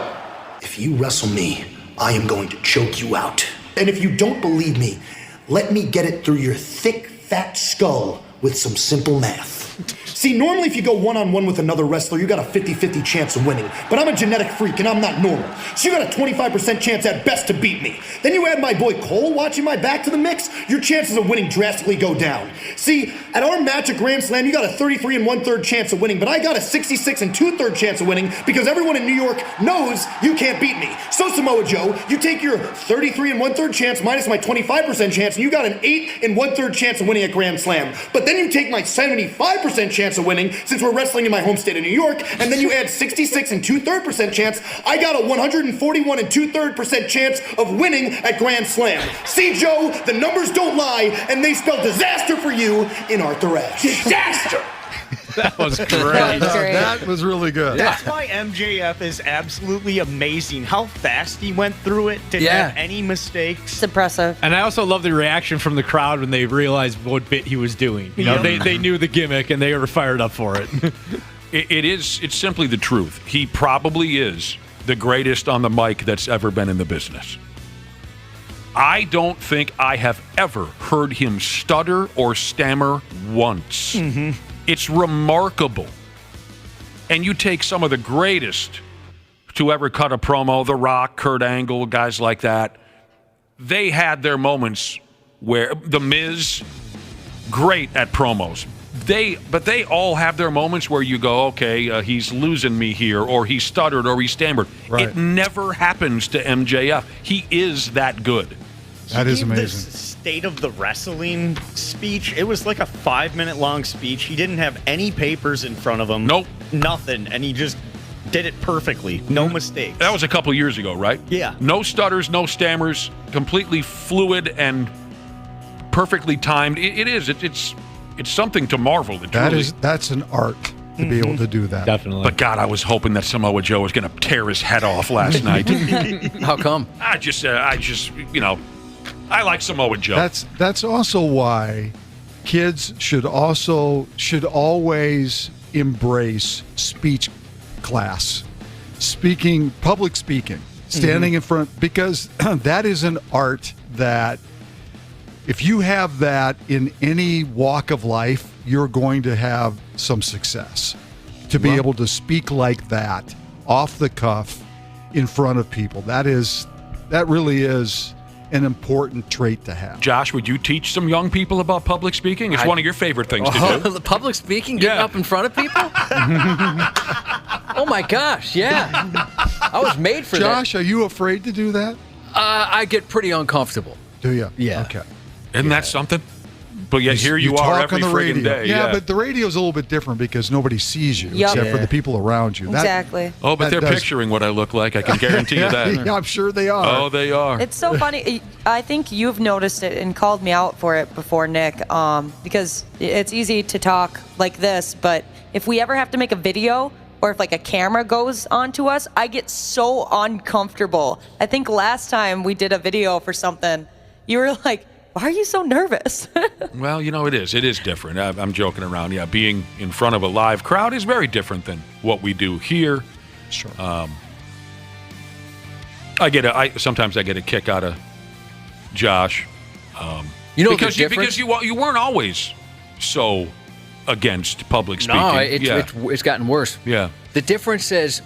if you wrestle me, I am going to choke you out. And if you don't believe me, let me get it through your thick, fat skull with some simple math. See, normally if you go one-on-one with another wrestler, you got a 50-50 chance of winning. But I'm a genetic freak and I'm not normal. So you got a 25% chance at best to beat me. Then you add my boy Cole watching my back to the mix, your chances of winning drastically go down. See, at our match at Grand Slam, you got a 33 1/3 chance of winning, but I got a 66 2/3 chance of winning because everyone in New York knows you can't beat me. So Samoa Joe, you take your 33 1/3 chance minus my 25% chance, and you got an 8 1/3 chance of winning at Grand Slam. But then you take my 75% chance of winning, since we're wrestling in my home state of New York, and then you add 66 2/3 chance, I got a 141 2/3 chance of winning at Grand Slam. See, Joe, the numbers don't lie, and they spell disaster for you in Arthur Ashe. Disaster! That was great. That was really good. That's why MJF is absolutely amazing. How fast he went through it, didn't have any mistakes. It's impressive. And I also love the reaction from the crowd when they realized what bit he was doing. You know, they knew the gimmick and they were fired up for it. It's simply the truth. He probably is the greatest on the mic that's ever been in the business. I don't think I have ever heard him stutter or stammer once. Mm-hmm. It's remarkable. And you take some of the greatest to ever cut a promo, The Rock, Kurt Angle, guys like that. They had their moments where The Miz, great at promos. But they all have their moments where you go, okay, he's losing me here, or he stuttered, or he stammered. Right. It never happens to MJF. He is that good. That is amazing. This state of the wrestling speech, it was like a 5-minute long speech. He didn't have any papers in front of him. Nope. Nothing. And he just did it perfectly. No mistakes. That was a couple years ago, right? Yeah. No stutters, no stammers, completely fluid and perfectly timed. It's something to marvel at. That's an art to be able to do that. Definitely. But God, I was hoping that Samoa Joe was going to tear his head off last night. How come? I just, I like Samoa Joe. That's also why kids should always embrace speech class, public speaking, standing in front, because that is an art that if you have that in any walk of life, you're going to have some success. To be able to speak like that off the cuff in front of people, that really is an important trait to have. Josh, would you teach some young people about public speaking? It's one of your favorite things to do. The public speaking, getting up in front of people? Oh my gosh, yeah. I was made for that. Josh, are you afraid to do that? I get pretty uncomfortable. Do you? Yeah. Okay. Isn't that something? But yet here you are every friggin' day. Yeah, but the radio's a little bit different because nobody sees you except for the people around you. Exactly. But they're picturing what I look like. I can guarantee you that. Yeah, I'm sure they are. Oh, they are. It's so funny. I think you've noticed it and called me out for it before, Nick, because it's easy to talk like this, but if we ever have to make a video or if like a camera goes onto us, I get so uncomfortable. I think last time we did a video for something, you were like, why are you so nervous? Well, it is. It is different. I'm joking around. Yeah, being in front of a live crowd is very different than what we do here. Sure. Sometimes I get a kick out of Josh. Because you weren't always so against public speaking. No, it's gotten worse. Yeah. The difference is,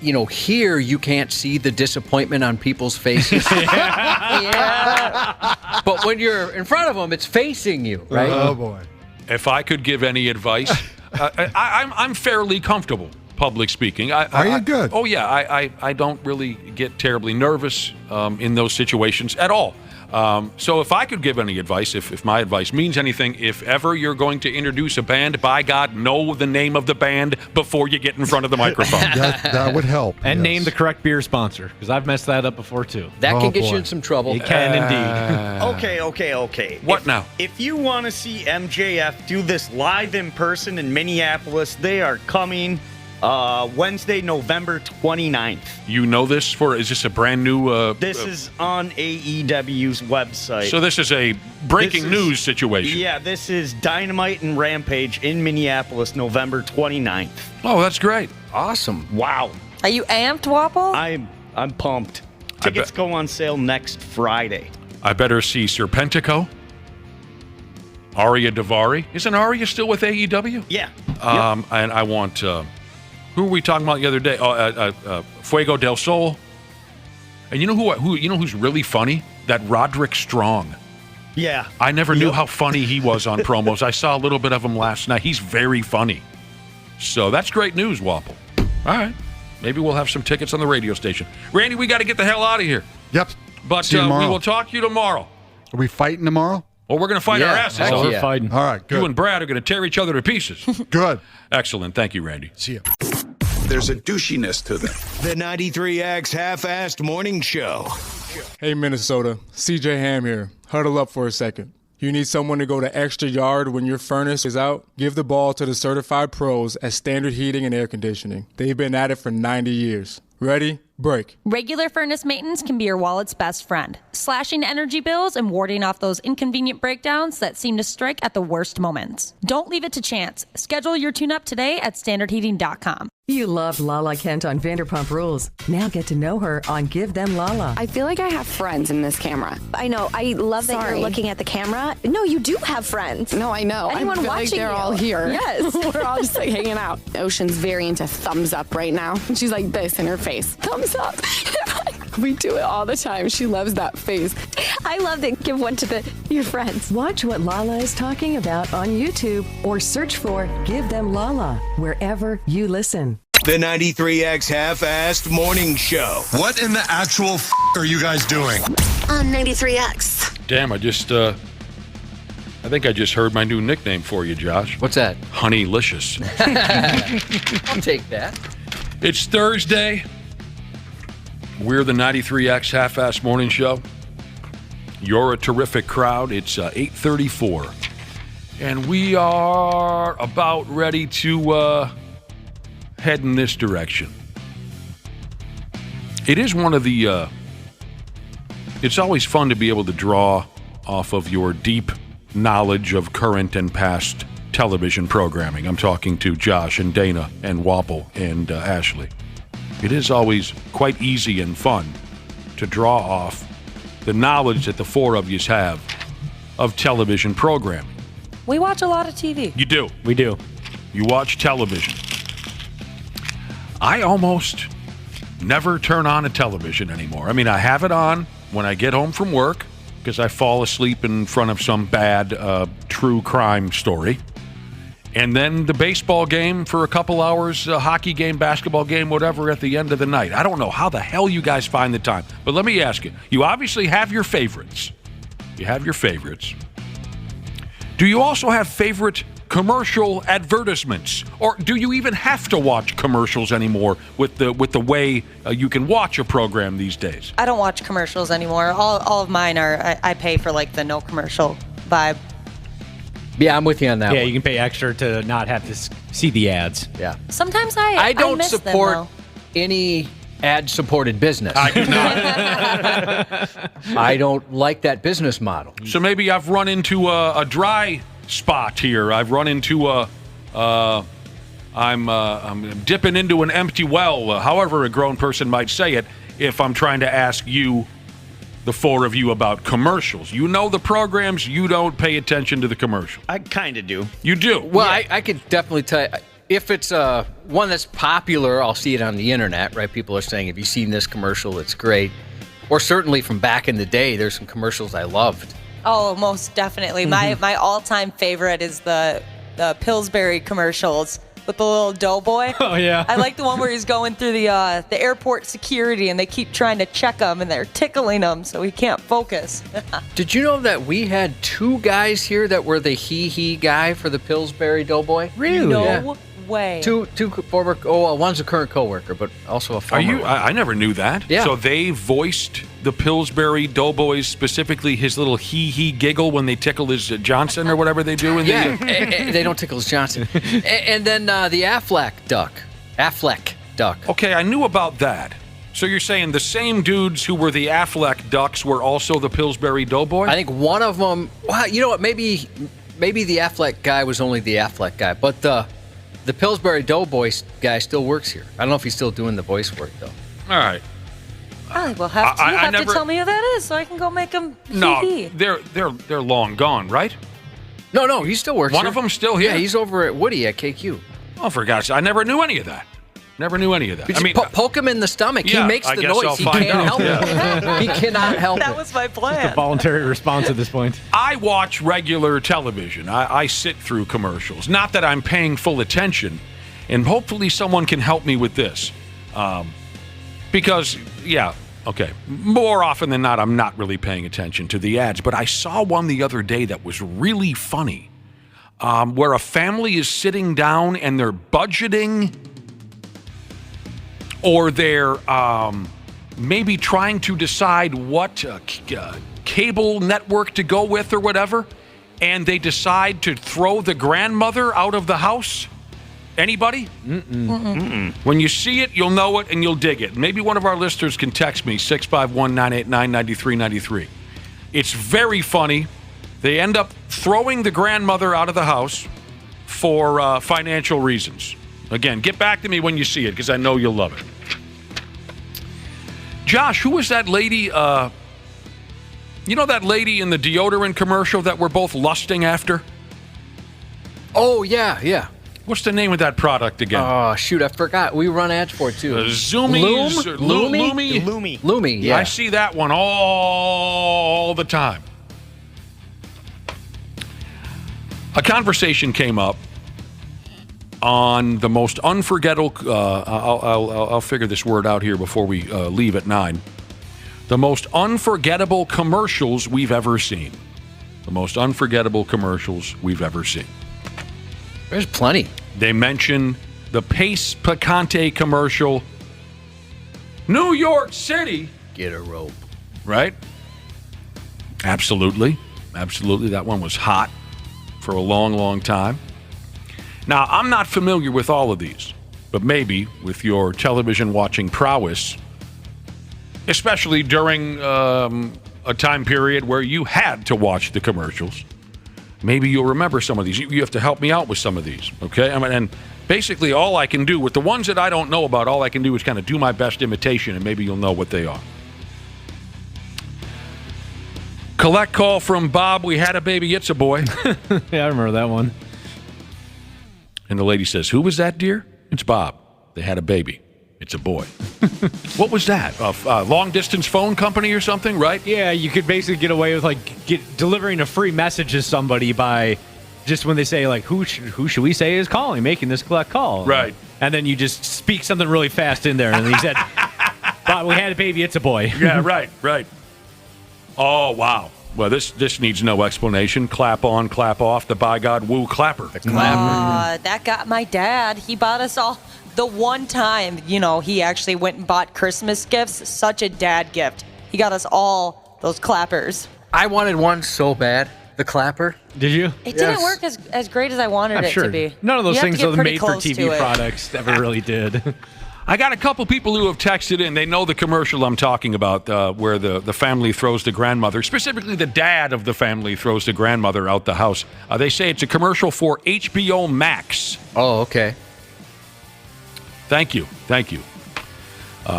here you can't see the disappointment on people's faces. Yeah. But when you're in front of them, it's facing you, right? Oh, boy. If I could give any advice, I'm fairly comfortable public speaking. Are you good? Oh, yeah. I don't really get terribly nervous in those situations at all. So if I could give any advice, if my advice means anything, if ever you're going to introduce a band, by God, know the name of the band before you get in front of the microphone. that would help. And name the correct beer sponsor, because I've messed that up before, too. That can get you in some trouble. It can indeed. Okay. What now? If you want to see MJF do this live in person in Minneapolis, they are coming Wednesday, November 29th. You know this is this a brand new... This is on AEW's website. So this is a breaking news situation. Yeah, this is Dynamite and Rampage in Minneapolis, November 29th. Oh, that's great. Awesome. Wow. Are you amped, Wapple? I'm pumped. Tickets go on sale next Friday. I better see Serpentico. Arya Davari. Isn't Arya still with AEW? Yeah. And I want... who were we talking about the other day? Fuego del Sol. And you know who's really funny? That Roderick Strong. Yeah. I never knew how funny he was on promos. I saw a little bit of him last night. He's very funny. So that's great news, Wapple. All right. Maybe we'll have some tickets on the radio station. Randy, we got to get the hell out of here. Yep. But See you tomorrow. we will talk to you tomorrow. Are we fighting tomorrow? Well, we're going to fight our asses off. We're fighting. All right, good. You and Brad are going to tear each other to pieces. Good. Excellent. Thank you, Randy. See you. There's a douchiness to them. The 93X Half-Assed Morning Show. Hey, Minnesota. CJ Ham here. Huddle up for a second. You need someone to go the extra yard when your furnace is out? Give the ball to the certified pros at Standard Heating and Air Conditioning. They've been at it for 90 years. Ready? Break. Regular furnace maintenance can be your wallet's best friend, slashing energy bills and warding off those inconvenient breakdowns that seem to strike at the worst moments. Don't leave it to chance. Schedule your tune-up today at standardheating.com. You loved Lala Kent on Vanderpump Rules. Now get to know her on Give Them Lala. I feel like I have friends in this camera. I know. I love that you're looking at the camera. No, you do have friends. No, I know. Anyone I feel watching like they're you. all here. Yes. We're all just like hanging out. Ocean's very into thumbs up right now. She's like this in her face. Thumbs up. We do it all the time. She loves that face. I love that. Give one to your friends. Watch what Lala is talking about on YouTube or search for Give Them Lala wherever you listen. The 93X Half-Assed Morning Show. What in the actual are you guys doing? On 93X. Damn, I think I just heard my new nickname for you, Josh. What's that? Honeylicious. I'll take that. It's Thursday. We're the 93X Half-Assed Morning Show. You're a terrific crowd. It's 8:34. And we are about ready to head in this direction. It is one of the... it's always fun to be able to draw off of your deep knowledge of current and past television programming. I'm talking to Josh and Dana and Wapple and Ashley. It is always quite easy and fun to draw off the knowledge that the four of you have of television programming. We watch a lot of TV. You do. We do. You watch television. I almost never turn on a television anymore. I mean, I have it on when I get home from work because I fall asleep in front of some bad true crime story. And then the baseball game for a couple hours, a hockey game, basketball game, whatever, at the end of the night. I don't know how the hell you guys find the time. But let me ask you. You obviously have your favorites. You have your favorites. Do you also have favorite commercial advertisements? Or do you even have to watch commercials anymore with the way you can watch a program these days? I don't watch commercials anymore. All of mine are, I pay for like the no commercial vibe. Yeah, I'm with you on that Yeah, one. you can pay extra to not have to see the ads. Yeah. Sometimes I don't miss support them, any ad-supported business. I do not. I don't like that business model. So maybe I've run into a dry spot here. I've run into I'm dipping into an empty well, however a grown person might say it, if I'm trying to ask you, the four of you, about commercials. You know the programs, you don't pay attention to the commercials. I kind of do. You do? Well, yeah. I could definitely tell you, if it's one that's popular, I'll see it on the internet, right? People are saying, have you seen this commercial? It's great. Or certainly from back in the day, there's some commercials I loved. Oh, most definitely. My all-time favorite is the Pillsbury commercials with the little doughboy. Oh, yeah. I like the one where he's going through the airport security and they keep trying to check him and they're tickling him so he can't focus. Did you know that we had 2 guys here that were the he guy for the Pillsbury Doughboy? Really? No way. Two former. One's a current coworker, but also a former. I never knew that. Yeah. So they voiced the Pillsbury Doughboys, specifically his little he giggle when they tickle his Johnson or whatever they do. They don't tickle his Johnson. And then the Affleck duck. Okay, I knew about that. So you're saying the same dudes who were the Affleck ducks were also the Pillsbury Doughboy? I think one of them. Well, you know what? Maybe the Affleck guy was only the Affleck guy, but the Pillsbury Doughboy guy still works here. I don't know if he's still doing the voice work though. All right. I will have to. You have to tell me who that is so I can go make him. No, they're long gone, right? No, he still works. One here. of them still here. Yeah, he's over at Woody at KQ. Oh, for God's sake! I never knew any of that. I mean, poke him in the stomach. Yeah, he makes I the guess noise. I'll He find can't out. help it. He cannot help That it. was my plan. A voluntary response at this point. I watch regular television. I sit through commercials. Not that I'm paying full attention, and hopefully someone can help me with this. Because, more often than not, I'm not really paying attention to the ads. But I saw one the other day that was really funny, where a family is sitting down and they're budgeting, or they're maybe trying to decide what cable network to go with or whatever, and they decide to throw the grandmother out of the house. Anybody? When you see it, you'll know it and you'll dig it. Maybe one of our listeners can text me, 651-989-9393. It's very funny. They end up throwing the grandmother out of the house for financial reasons. Again, get back to me when you see it, because I know you'll love it. Josh, who was that lady? You know that lady in the deodorant commercial that we're both lusting after? Oh, yeah. What's the name of that product again? Oh, shoot, I forgot. We run ads for it, too. Lumi, yeah. I see that one all the time. A conversation came up on the most unforgettable, I'll figure this word out here before we leave at 9. The most unforgettable commercials we've ever seen. The most unforgettable commercials we've ever seen. There's plenty. They mention the Pace Picante commercial. New York City. Get a rope. Right? Absolutely. That one was hot for a long, long time. Now, I'm not familiar with all of these, but maybe with your television watching prowess, especially during a time period where you had to watch the commercials, maybe you'll remember some of these. You have to help me out with some of these, okay? And basically all I can do with the ones that I don't know about, all I can do is kind of do my best imitation, and maybe you'll know what they are. Collect call from Bob. We had a baby. It's a boy. Yeah, I remember that one. And the lady says, who was that, dear? It's Bob. They had a baby. It's a boy. What was that? A long-distance phone company or something, right? Yeah, you could basically get away with delivering a free message to somebody by just when they say who should we say is calling, making this collect call, right? And then you just speak something really fast in there, and he said, "Bob, we had a baby. It's a boy." Yeah, right. Oh wow. Well, this needs no explanation. Clap on, clap off. The by God woo clapper. The clapper. That got my dad. He bought us all. The one time, he actually went and bought Christmas gifts, such a dad gift. He got us all those clappers. I wanted one so bad, the clapper. Did you? It didn't work as great as I wanted it to be. None of those things are the made-for-TV products ever really did. I got a couple people who have texted in. They know the commercial I'm talking about, where the family throws the grandmother, specifically the dad of the family throws the grandmother out the house. They say it's a commercial for HBO Max. Oh, okay. Thank you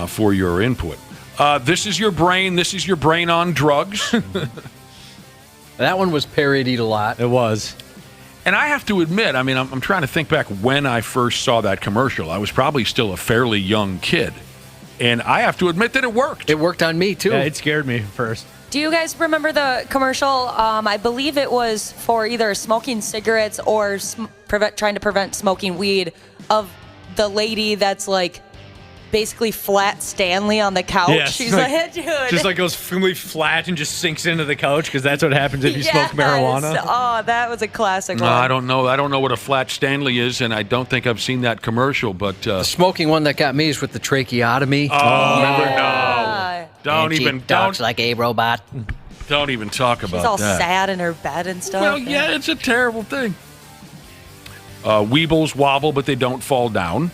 for your input. This is your brain. This is your brain on drugs. That one was parodied a lot. It was. And I have to admit, I'm trying to think back when I first saw that commercial. I was probably still a fairly young kid. And I have to admit that it worked. It worked on me, too. Yeah, it scared me first. Do you guys remember the commercial? I believe it was for either smoking cigarettes or trying to prevent smoking weed. of the lady that's like basically flat Stanley on the couch. Yeah, She's like, dude. Just like goes fully flat and just sinks into the couch because that's what happens if you smoke marijuana. Oh, that was a classic one. I don't know. I don't know what a flat Stanley is, and I don't think I've seen that commercial. But the smoking one that got me is with the tracheotomy. Oh, remember? No. Don't talks like a robot. Don't even talk about that. She's all sad in her bed and stuff. Well, yeah, it's a terrible thing. Weebles wobble, but they don't fall down,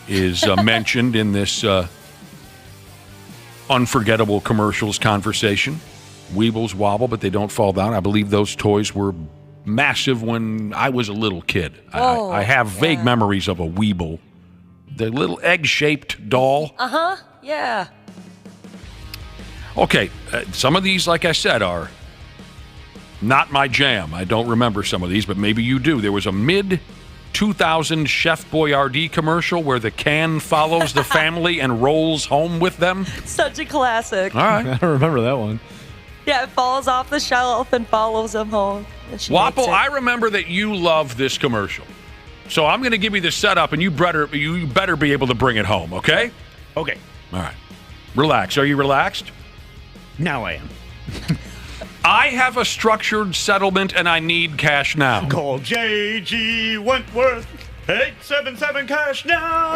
is mentioned in this unforgettable commercials conversation. Weebles wobble, but they don't fall down. I believe those toys were massive when I was a little kid. I have vague memories of a Weeble, the little egg-shaped doll. Uh-huh, yeah. Okay, some of these, like I said, are not my jam. I don't remember some of these, but maybe you do. There was a mid-2000 Chef Boyardee commercial where the can follows the family and rolls home with them. Such a classic. All right. I don't remember that one. Yeah, it falls off the shelf and follows them home. Wapple, I remember that you love this commercial. So I'm going to give you the setup, and you better be able to bring it home, okay? Okay. All right. Relax. Are you relaxed? Now I am. I have a structured settlement, and I need cash now. Call J.G. Wentworth. 877 cash now.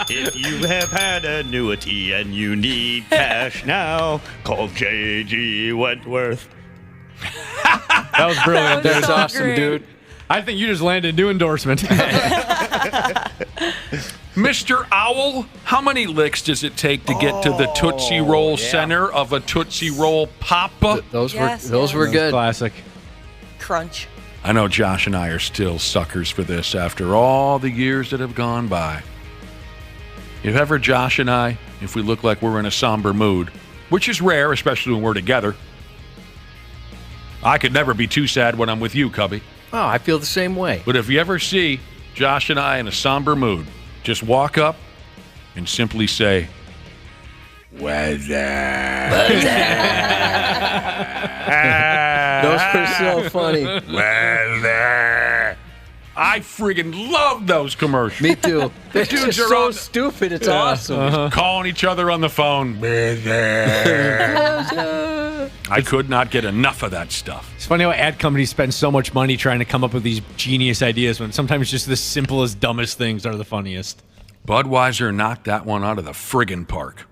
If you have had annuity and you need cash now, call J.G. Wentworth. That was brilliant. That was so awesome, great. Dude. I think you just landed a new endorsement. Mr. Owl, how many licks does it take to get to the Tootsie Roll center of a Tootsie Roll Pop? Those were good. Classic. Crunch. I know Josh and I are still suckers for this after all the years that have gone by. If ever Josh and I, if we look like we're in a somber mood, which is rare, especially when we're together, I could never be too sad when I'm with you, Cubby. Oh, I feel the same way. But if you ever see Josh and I in a somber mood, just walk up and simply say, weather. Those were so funny. Weather. I friggin' love those commercials. Me too. The They're dudes just are so on, stupid. It's awesome. calling each other on the phone. I could not get enough of that stuff. It's funny how ad companies spend so much money trying to come up with these genius ideas when sometimes just the simplest, dumbest things are the funniest. Budweiser knocked that one out of the friggin' park.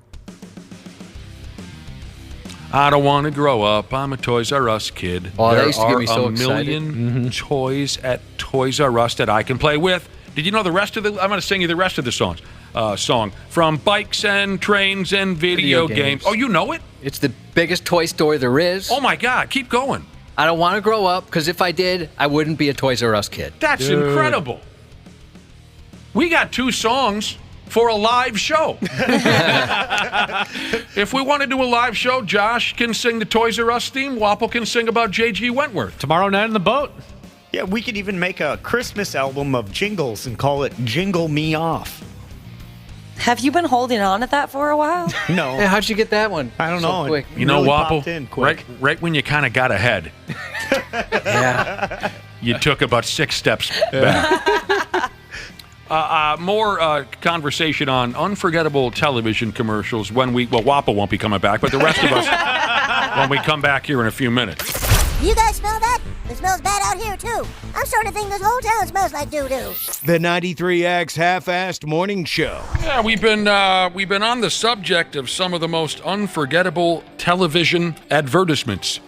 I don't want to grow up. I'm a Toys R Us kid. Oh, there that used to get me so are a million toys at Toys R Us that I can play with. Did you know the rest of the... I'm going to sing you the rest of the song. From bikes and trains and video games. Oh, you know it? It's the biggest toy store there is. Oh, my God. Keep going. I don't want to grow up, because if I did, I wouldn't be a Toys R Us kid. That's incredible. We got 2 songs for a live show. If we want to do a live show, Josh can sing the Toys R Us theme. Wapple can sing about J.G. Wentworth. Tomorrow night on the boat. Yeah, we could even make a Christmas album of jingles and call it Jingle Me Off. Have you been holding on to that for a while? No. Hey, how'd you get that one? I don't know. Quick. You know, really Wapple, right when you kind of got ahead, you took about 6 steps back. More conversation on unforgettable television commercials when Wapple won't be coming back, but the rest of us when we come back here in a few minutes. You guys smell that? It smells bad out here, too. I'm starting to think this whole town smells like doo-doo. The 93X Half-Assed Morning Show. Yeah, we've been on the subject of some of the most unforgettable television advertisements.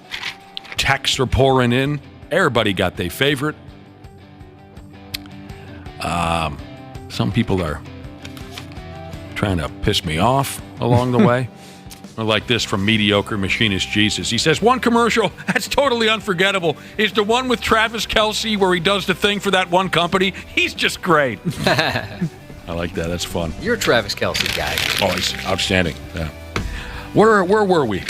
Texts are pouring in. Everybody got their favorite. Some people are trying to piss me off along the way. Like this from Mediocre Machinist Jesus. He says, one commercial that's totally unforgettable is the one with Travis Kelce where he does the thing for that one company. He's just great. I like that. That's fun. You're a Travis Kelce guy. Oh, he's outstanding. Yeah. Where were we?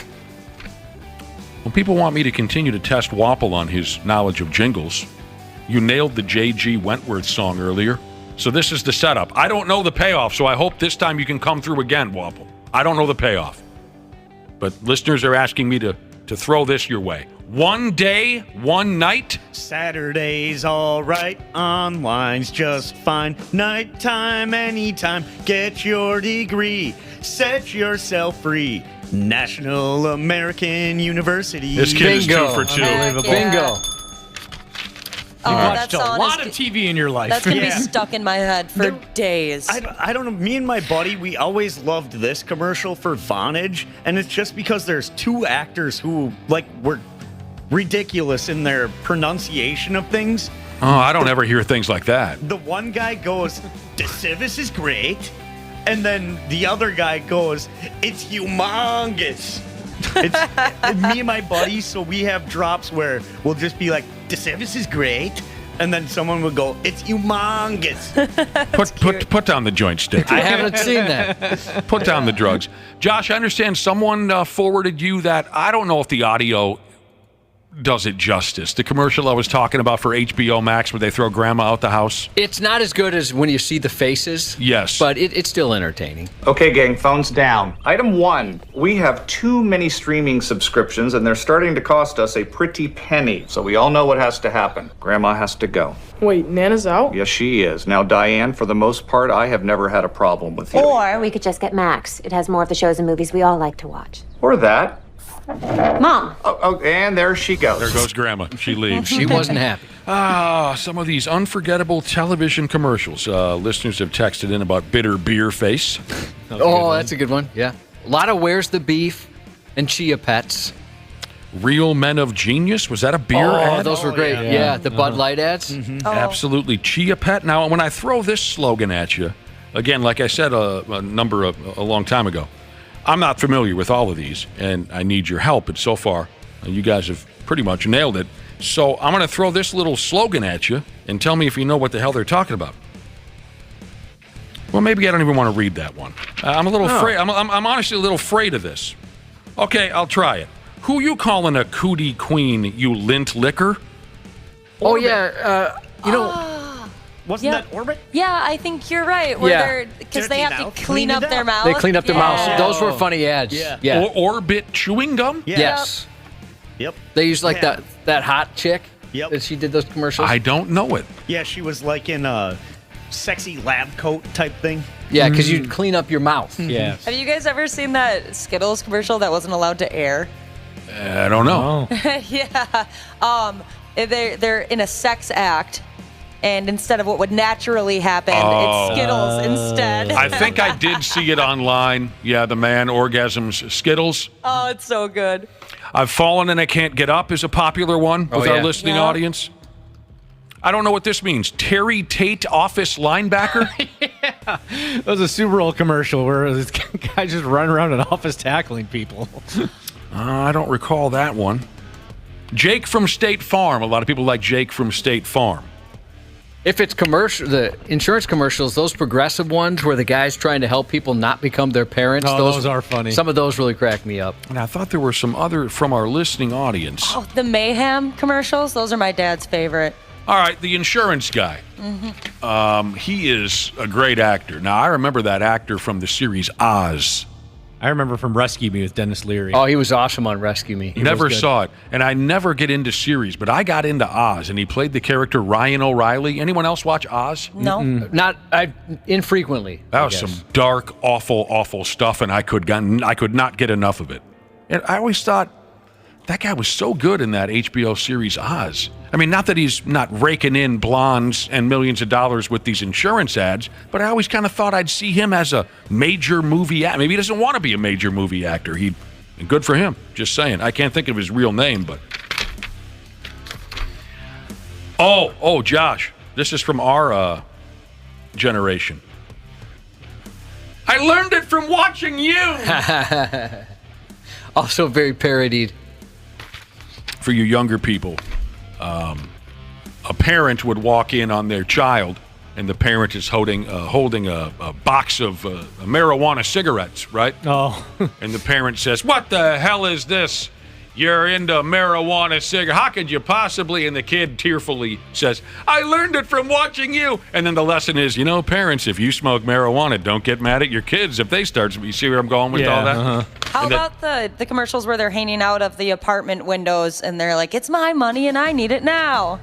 Well, people want me to continue to test Wapple on his knowledge of jingles. You nailed the J.G. Wentworth song earlier. So this is the setup. I don't know the payoff, so I hope this time you can come through again, Wapple. I don't know the payoff. But listeners are asking me to throw this your way. One day, one night. Saturday's all right. Online's just fine. Nighttime, anytime. Get your degree. Set yourself free. National American University. This kid is 2 for 2. Unbelievable. Bingo. You watched that a song lot is- of TV in your life. That's gonna be stuck in my head for days. I don't know. Me and my buddy, we always loved this commercial for Vonage, and it's just because there's 2 actors who were ridiculous in their pronunciation of things. Oh, I don't ever hear things like that. The one guy goes, "The service is great," and then the other guy goes, "It's humongous." It's me and my buddy, so we have drops where we'll just be like, "The service is great," and then someone would go, "It's humongous." Put down the joint stick. I haven't seen that. Put down the drugs. Josh, I understand someone forwarded you that. I don't know if the audio does it justice. The commercial I was talking about for HBO Max where they throw grandma out the house. It's not as good as when you see the faces. Yes. But it's still entertaining. Okay, gang, phones down. Item 1, we have too many streaming subscriptions and they're starting to cost us a pretty penny. So we all know what has to happen. Grandma has to go. Wait, Nana's out? Yes, she is. Now, Diane, for the most part, I have never had a problem with you. Or we could just get Max. It has more of the shows and movies we all like to watch. Or that. Mom. Oh, and there she goes. There goes grandma. She leaves. She wasn't happy. Some of these unforgettable television commercials. Listeners have texted in about bitter beer face. That's a good one. Yeah. A lot of Where's the Beef and Chia Pets. Real Men of Genius. Was that a beer ad? Those were great. Yeah, the Bud Light ads. Mm-hmm. Absolutely. Chia Pet. Now, when I throw this slogan at you, again, like I said a long time ago, I'm not familiar with all of these, and I need your help. But so far, you guys have pretty much nailed it. So I'm going to throw this little slogan at you and tell me if you know what the hell they're talking about. Well, maybe I don't even want to read that one. I'm a little afraid. I'm honestly a little afraid of this. Okay, I'll try it. Who you calling a cootie queen, you lint liquor? Oh, yeah. Wasn't that Orbit? Yeah, I think you're right. Where because they have to clean up their mouth. They clean up their mouths. Those were funny ads. Yeah. Orbit chewing gum? Yeah. Yes. Yep. They used that hot chick. Yep. That she did those commercials. I don't know it. Yeah, she was like in a sexy lab coat type thing. Yeah, because you'd clean up your mouth. Yeah. Have you guys ever seen that Skittles commercial that wasn't allowed to air? I don't know. Yeah. They're in a sex act, and instead of what would naturally happen, it's Skittles instead. I think I did see it online. Yeah, the man orgasms Skittles. Oh, it's so good. I've Fallen and I Can't Get Up is a popular one with our listening audience. I don't know what this means. Terry Tate office linebacker? Yeah. That was a Super Bowl commercial where this guy just running around an office tackling people. I don't recall that one. Jake from State Farm. A lot of people like Jake from State Farm. If it's commercial, the insurance commercials, those progressive ones where the guy's trying to help people not become their parents. Oh, those are funny. Some of those really crack me up. And I thought there were some other from our listening audience. Oh, the Mayhem commercials. Those are my dad's favorite. All right, the insurance guy. Mm-hmm. He is a great actor. Now, I remember that actor from the series Oz. I remember from Rescue Me with Dennis Leary. Oh, he was awesome on Rescue Me. Never saw it. And I never get into series, but I got into Oz, and he played the character Ryan O'Reilly. Anyone else watch Oz? No. Not infrequently. That was some dark, awful stuff, and I could not get enough of it. And I always thought that guy was so good in that HBO series Oz. I mean, not that he's not raking in blondes and millions of dollars with these insurance ads, but I always kind of thought I'd see him as a major movie actor. Maybe he doesn't want to be a major movie actor. Good for him. Just saying. I can't think of his real name, but... Oh, Josh. This is from our generation. I learned it from watching you! Also very parodied. For you younger people, a parent would walk in on their child, and the parent is holding a box of marijuana cigarettes, right? Oh. And the parent says, "What the hell is this?" you're into marijuana cigarette. How could you possibly? And the kid tearfully says, I learned it from watching you. And then the lesson is, parents, if you smoke marijuana, don't get mad at your kids if they start. You see where I'm going with all that? Uh-huh. How about the commercials where they're hanging out of the apartment windows and they're like, it's my money and I need it now?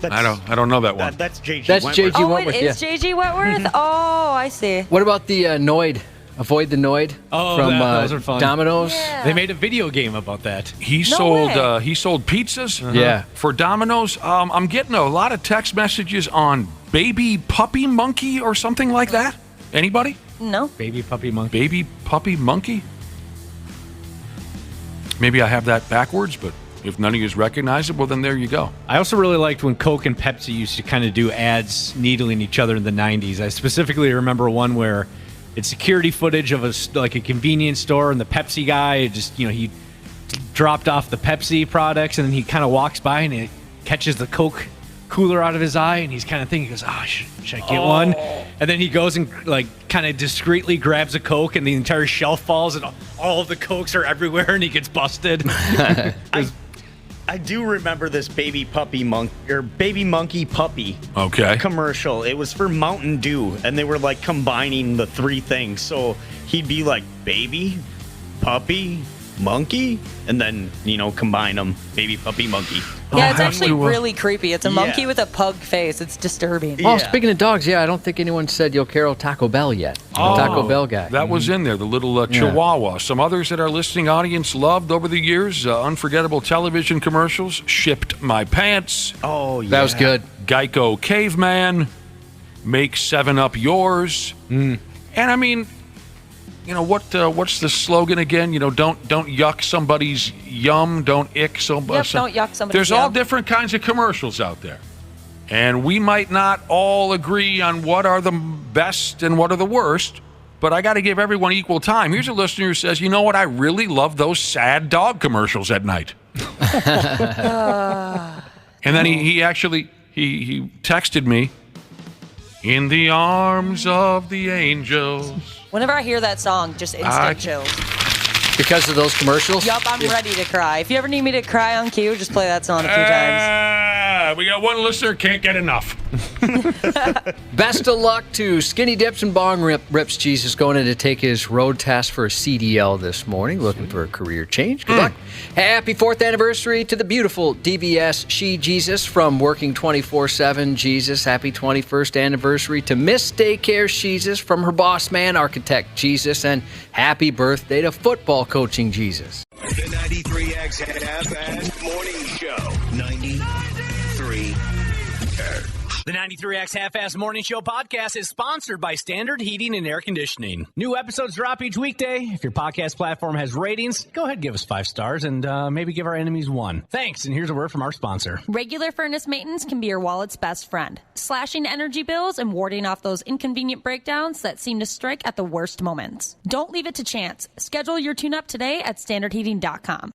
I don't know that one. That's J.G. That's Wentworth. J.G. Oh, Wentworth, it is J.G. Wentworth? Oh, I see. What about the Noid? Avoid the Noid from those are fun. Domino's. Yeah. They made a video game about that. He No sold way. he sold pizzas Yeah. for Domino's. I'm getting a lot of text messages on baby puppy monkey or something like that. Anybody? No. Baby puppy monkey. Baby puppy monkey? Maybe I have that backwards, but if none of you recognize it, well, then there you go. I also really liked when Coke and Pepsi used to kind of do ads needling each other in the 90s. I specifically remember one where it's security footage of a convenience store, and the Pepsi guy just, he dropped off the Pepsi products, and then he kind of walks by and it catches the Coke cooler out of his eye, and he's kind of thinking, he goes, should I get one? And then he goes and kind of discreetly grabs a Coke, and the entire shelf falls, and all of the Cokes are everywhere, and he gets busted. I do remember this baby monkey puppy commercial. It was for Mountain Dew, and they were combining the three things. So he'd be like baby, puppy, monkey, and then combine them, baby, puppy, monkey. Yeah, it's actually really creepy. It's a monkey with a pug face. It's disturbing. Oh, speaking of dogs, I don't think anyone said Yo Quiero Taco Bell yet. Oh, Taco Bell guy. That was in there, the little Chihuahua. Some others that our listening audience loved over the years, unforgettable television commercials, Shipped My Pants. Oh, yeah. That was good. Geico Caveman, Make 7-Up Yours. And I mean, what's the slogan again? Don't yuck somebody's yum. Don't ick somebody. Yep, don't yuck somebody's There's yum. all different kinds of commercials out there. And we might not all agree on what are the best and what are the worst, but I got to give everyone equal time. Here's a listener who says, you know what? I really love those sad dog commercials at night. And then he actually texted me, in the arms of the angels. Whenever I hear that song, just instant chills. Because of those commercials? Yup, I'm ready to cry. If you ever need me to cry on cue, just play that song a few times. We got one listener, can't get enough. Best of luck to Skinny Dips and Bong Rips. Jesus going in to take his road test for a CDL this morning, looking for a career change. Good luck. Happy 4th anniversary to the beautiful DVS She Jesus from Working 24/7 Jesus. Happy 21st anniversary to Miss Daycare Jesus from her boss man, Architect Jesus. And happy birthday to football coaching Jesus. The 93X Half-Assed Morning Show. 93. The 93X Half-Ass Morning Show podcast is sponsored by Standard Heating and Air Conditioning. New episodes drop each weekday. If your podcast platform has ratings, go ahead and give us 5 stars and maybe give our enemies 1. Thanks, and here's a word from our sponsor. Regular furnace maintenance can be your wallet's best friend, slashing energy bills and warding off those inconvenient breakdowns that seem to strike at the worst moments. Don't leave it to chance. Schedule your tune-up today at standardheating.com.